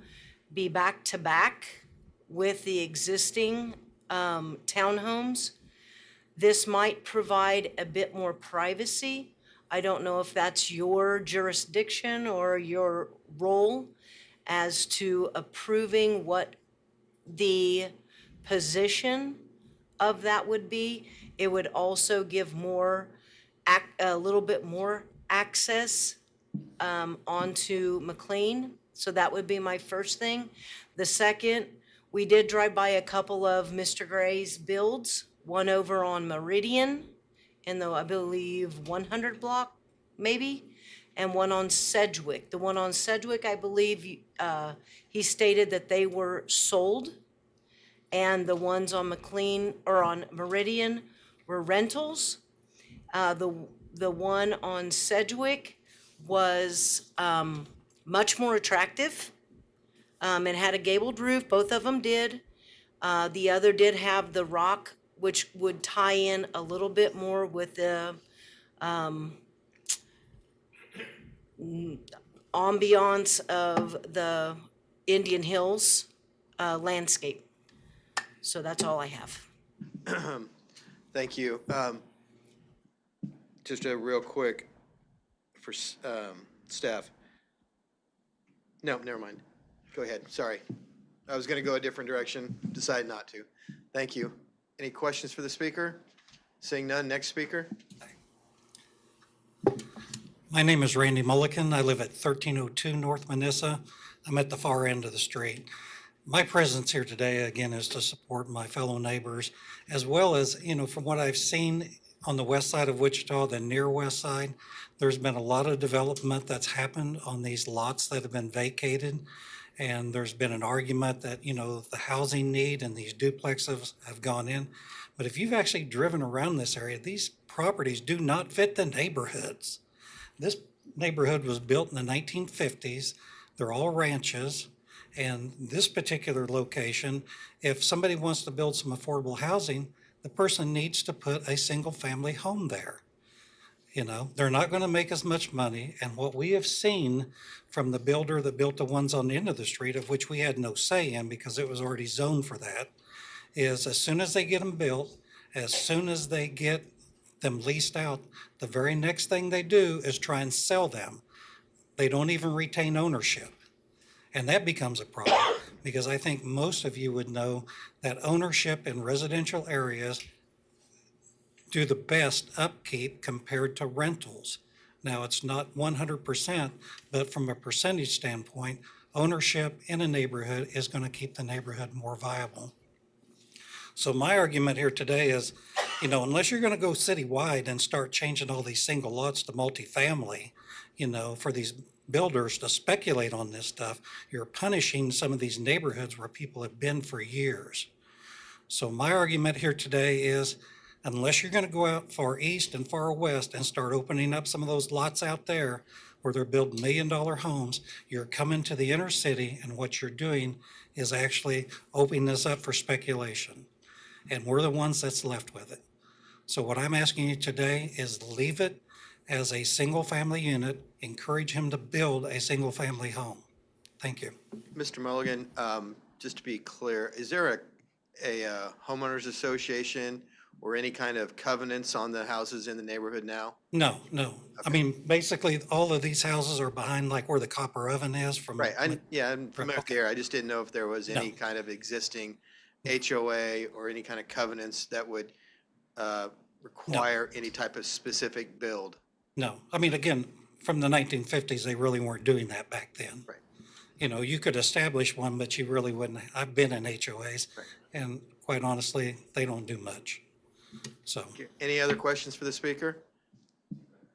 be back to back with the existing townhomes, this might provide a bit more privacy. I don't know if that's your jurisdiction or your role as to approving what the position of that would be. It would also give a little bit more access onto McLean. So that would be my first thing. The second, we did drive by a couple of Mr. Gray's builds, one over on Meridian in the, I believe, 100 block, maybe, and one on Sedgwick. The one on Sedgwick, I believe, he stated that they were sold, and the ones on McLean or on Meridian were rentals. The one on Sedgwick was much more attractive. It had a gabled roof, both of them did. The other did have the rock, which would tie in a little bit more with the ambiance of the Indian Hills landscape. So that's all I have. Thank you. Just a real quick for staff. No, never mind. Go ahead. Sorry. I was going to go a different direction, decided not to. Thank you. Any questions for the speaker? Seeing none, next speaker. My name is Randy Mulligan. I live at 1302 North Manissa. I'm at the far end of the street. My presence here today, again, is to support my fellow neighbors, as well as, from what I've seen on the west side of Wichita, the near west side, there's been a lot of development that's happened on these lots that have been vacated. And there's been an argument that, the housing need and these duplexes have gone in. But if you've actually driven around this area, these properties do not fit the neighborhoods. This neighborhood was built in the 1950s. They're all ranches. And this particular location, if somebody wants to build some affordable housing, the person needs to put a single family home there. You know, they're not going to make as much money. And what we have seen from the builder that built the ones on the end of the street, of which we had no say in because it was already zoned for that, is as soon as they get them built, as soon as they get them leased out, the very next thing they do is try and sell them. They don't even retain ownership. And that becomes a problem because I think most of you would know that ownership in residential areas do the best upkeep compared to rentals. Now, it's not 100%, but from a percentage standpoint, ownership in a neighborhood is going to keep the neighborhood more viable. So my argument here today is, you know, unless you're going to go citywide and start changing all these single lots to multifamily, you know, for these builders to speculate on this stuff, you're punishing some of these neighborhoods where people have been for years. So my argument here today is, unless you're going to go out far east and far west and start opening up some of those lots out there where they're building $1 million homes, you're coming to the inner city, and what you're doing is actually opening this up for speculation. And we're the ones that's left with it. So what I'm asking you today is leave it as a single family unit, encourage him to build a single family home. Thank you. Mr. Mulligan, just to be clear, is there a homeowners association or any kind of covenants on the houses in the neighborhood now? No. I mean, basically, all of these houses are behind like where the copper oven is from. Right, I'm familiar with the area. I just didn't know if there was any No. kind of existing HOA or any kind of covenants that would require any type of specific build. No, I mean, again, from the 1950s, they really weren't doing that back then. Right. You know, you could establish one, but you really wouldn't. I've been in HOAs, and quite honestly, they don't do much. So, Any other questions for the speaker?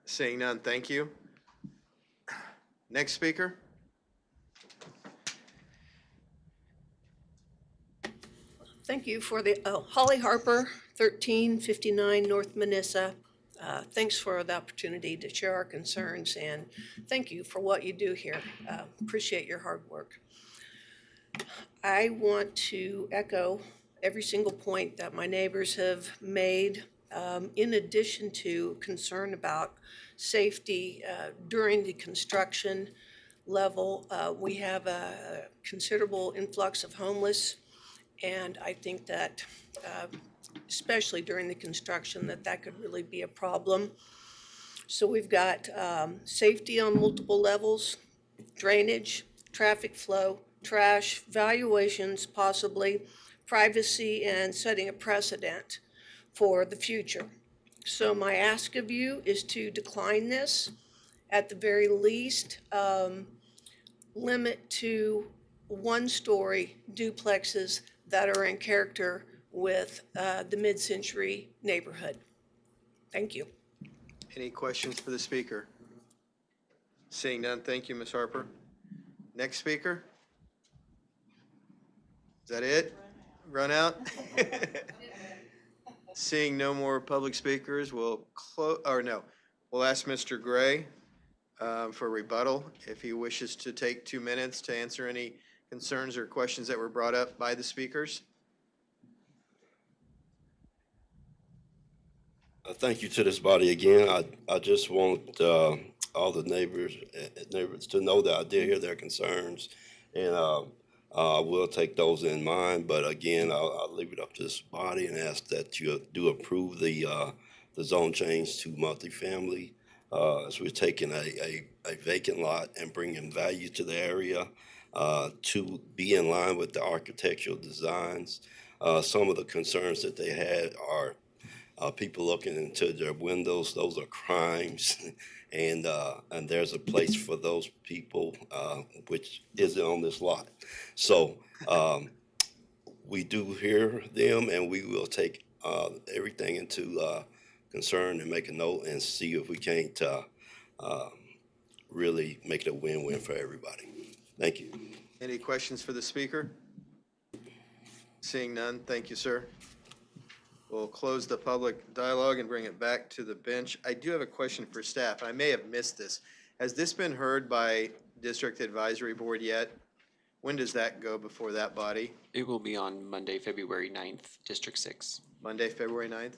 Seeing none, thank you. Next speaker. Thank you for the, Holly Harper, 1359 North Manissa. Thanks for the opportunity to share our concerns, and thank you for what you do here. Appreciate your hard work. I want to echo every single point that my neighbors have made, in addition to concern about safety during the construction level. We have a considerable influx of homeless, and I think that especially during the construction, that could really be a problem. So we've got safety on multiple levels, drainage, traffic flow, trash, valuations possibly, privacy, and setting a precedent for the future. So my ask of you is to decline this, at the very least, limit to one-story duplexes that are in character with the mid-century neighborhood. Thank you. Any questions for the speaker? Seeing none, thank you, Ms. Harper. Next speaker? Is that it? Run out? Seeing no more public speakers, we'll ask Mr. Gray for rebuttal if he wishes to take 2 minutes to answer any concerns or questions that were brought up by the speakers. Thank you to this body again. I just want all the neighbors to know that I did hear their concerns, and I will take those in mind. But again, I'll leave it up to this body and ask that you do approve the zone change to multifamily, as we're taking a vacant lot and bringing value to the area to be in line with the architectural designs. Some of the concerns that they had are people looking into their windows. Those are crimes, and there's a place for those people, which isn't on this lot. So we do hear them, and we will take everything into concern and make a note and see if we can't really make it a win-win for everybody. Thank you. Any questions for the speaker? Seeing none, thank you, sir. We'll close the public dialogue and bring it back to the bench. I do have a question for staff. I may have missed this. Has this been heard by District Advisory Board yet? When does that go before that body? It will be on Monday, February 9th, District 6. Monday, February 9th?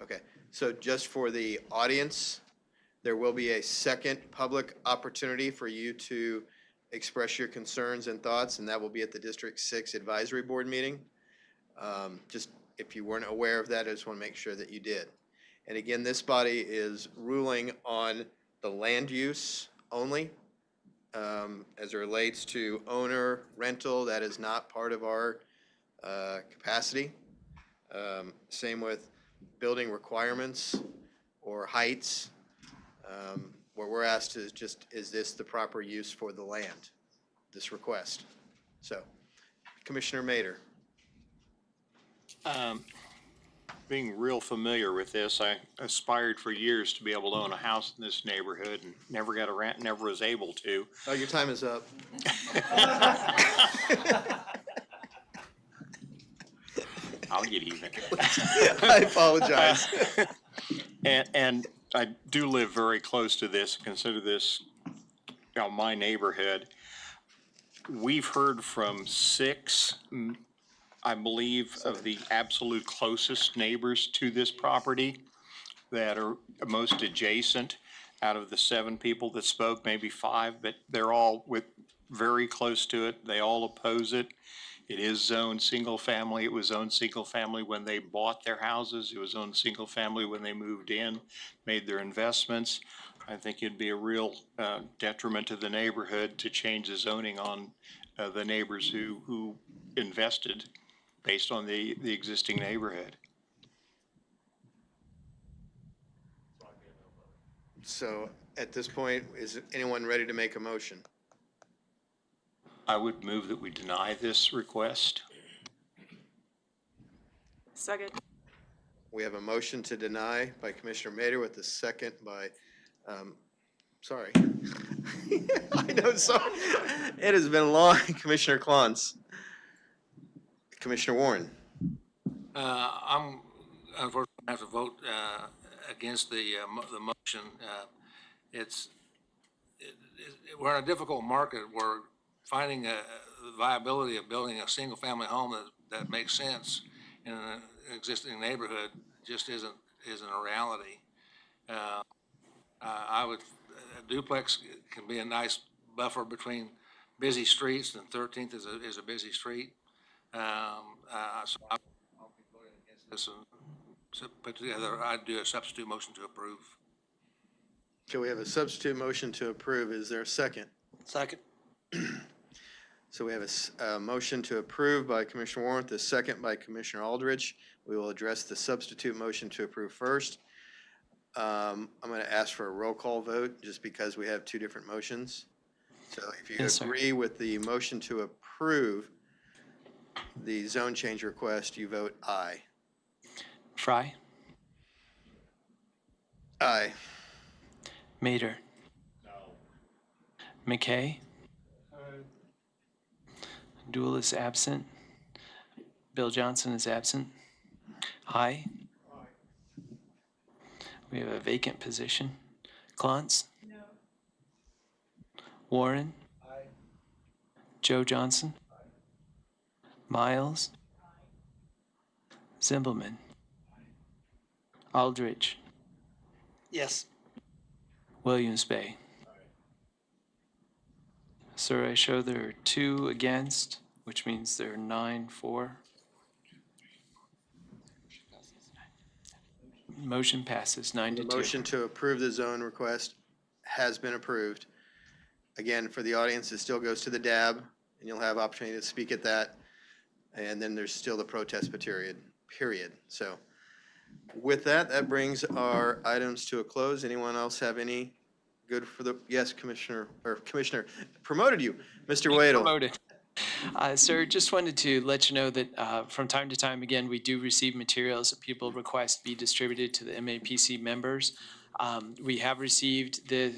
Okay, so just for the audience, there will be a second public opportunity for you to express your concerns and thoughts, and that will be at the District 6 Advisory Board meeting. Just if you weren't aware of that, I just want to make sure that you did. And again, this body is ruling on the land use only. As it relates to owner, rental, that is not part of our capacity. Same with building requirements or heights. What we're asked is just, is this the proper use for the land, this request? So, Commissioner Mader. Being real familiar with this, I aspired for years to be able to own a house in this neighborhood and never got around, never was able to. Oh, your time is up. I'll get even. I apologize. And I do live very close to this, consider this, my neighborhood. We've heard from 6, I believe, of the absolute closest neighbors to this property that are most adjacent. Out of the 7 people that spoke, maybe 5, but they're all very close to it. They all oppose it. It is zoned single family. It was zoned single family when they bought their houses. It was zoned single family when they moved in, made their investments. I think it'd be a real detriment to the neighborhood to change the zoning on the neighbors who invested based on the existing neighborhood. So at this point, is anyone ready to make a motion? I would move that we deny this request. Second. We have a motion to deny by Commissioner Mader with the second by, sorry. I know, sorry. It has been long, Commissioner Klontz. Commissioner Warren. I'm unfortunately going to have to vote against the motion. We're in a difficult market where finding the viability of building a single-family home that makes sense in an existing neighborhood just isn't a reality. A duplex can be a nice buffer between busy streets, and 13th is a busy street. So I'll be voting against this and put together, I'd do a substitute motion to approve. Okay, we have a substitute motion to approve. Is there a second? Second. So we have a motion to approve by Commissioner Warren, with a second by Commissioner Aldridge. We will address the substitute motion to approve first. I'm going to ask for a roll call vote just because we have 2 different motions. So if you agree with the motion to approve the zone change request, you vote aye. Fry, Aye. Mader. No. McKay. Dool is absent. Bill Johnson is absent. Aye. We have a vacant position. Klontz? No. Warren? Aye. Joe Johnson? Aye. Miles? Aye. Zimbelman? Aye. Aldridge? Yes. Williams Bay? Sir, I show there are 2 against, which means there are 9 for. Motion passes 9 to 2. The motion to approve the zone request has been approved. Again, for the audience, it still goes to the DAB, and you'll have opportunity to speak at that. And then there's still the protest period. So with that, that brings our items to a close. Anyone else have any good for the, yes, Commissioner promoted you, Mr. Wadle. Promoted. Sir, just wanted to let you know that from time to time, again, we do receive materials that people request be distributed to the MAPC members. We have received the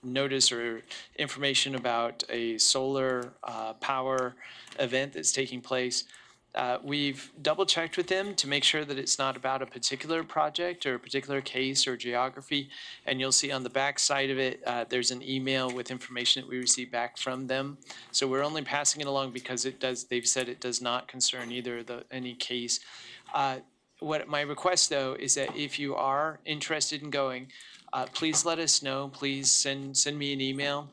notice or information about a solar power event that's taking place. We've double checked with them to make sure that it's not about a particular project or a particular case or geography. And you'll see on the back side of it, there's an email with information that we received back from them. So we're only passing it along because they've said it does not concern either any case. What my request though is that if you are interested in going, please let us know. Please send me an email,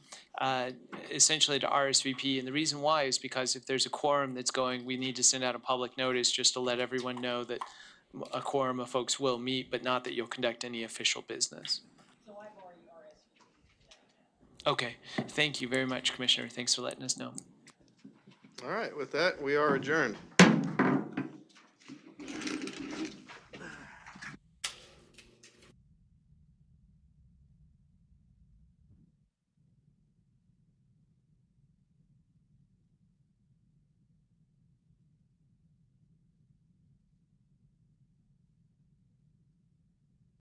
essentially to RSVP. And the reason why is because if there's a quorum that's going, we need to send out a public notice just to let everyone know that a quorum of folks will meet, but not that you'll conduct any official business. So I've already RSVP'd. Okay, thank you very much, Commissioner. Thanks for letting us know. All right, with that, we are adjourned.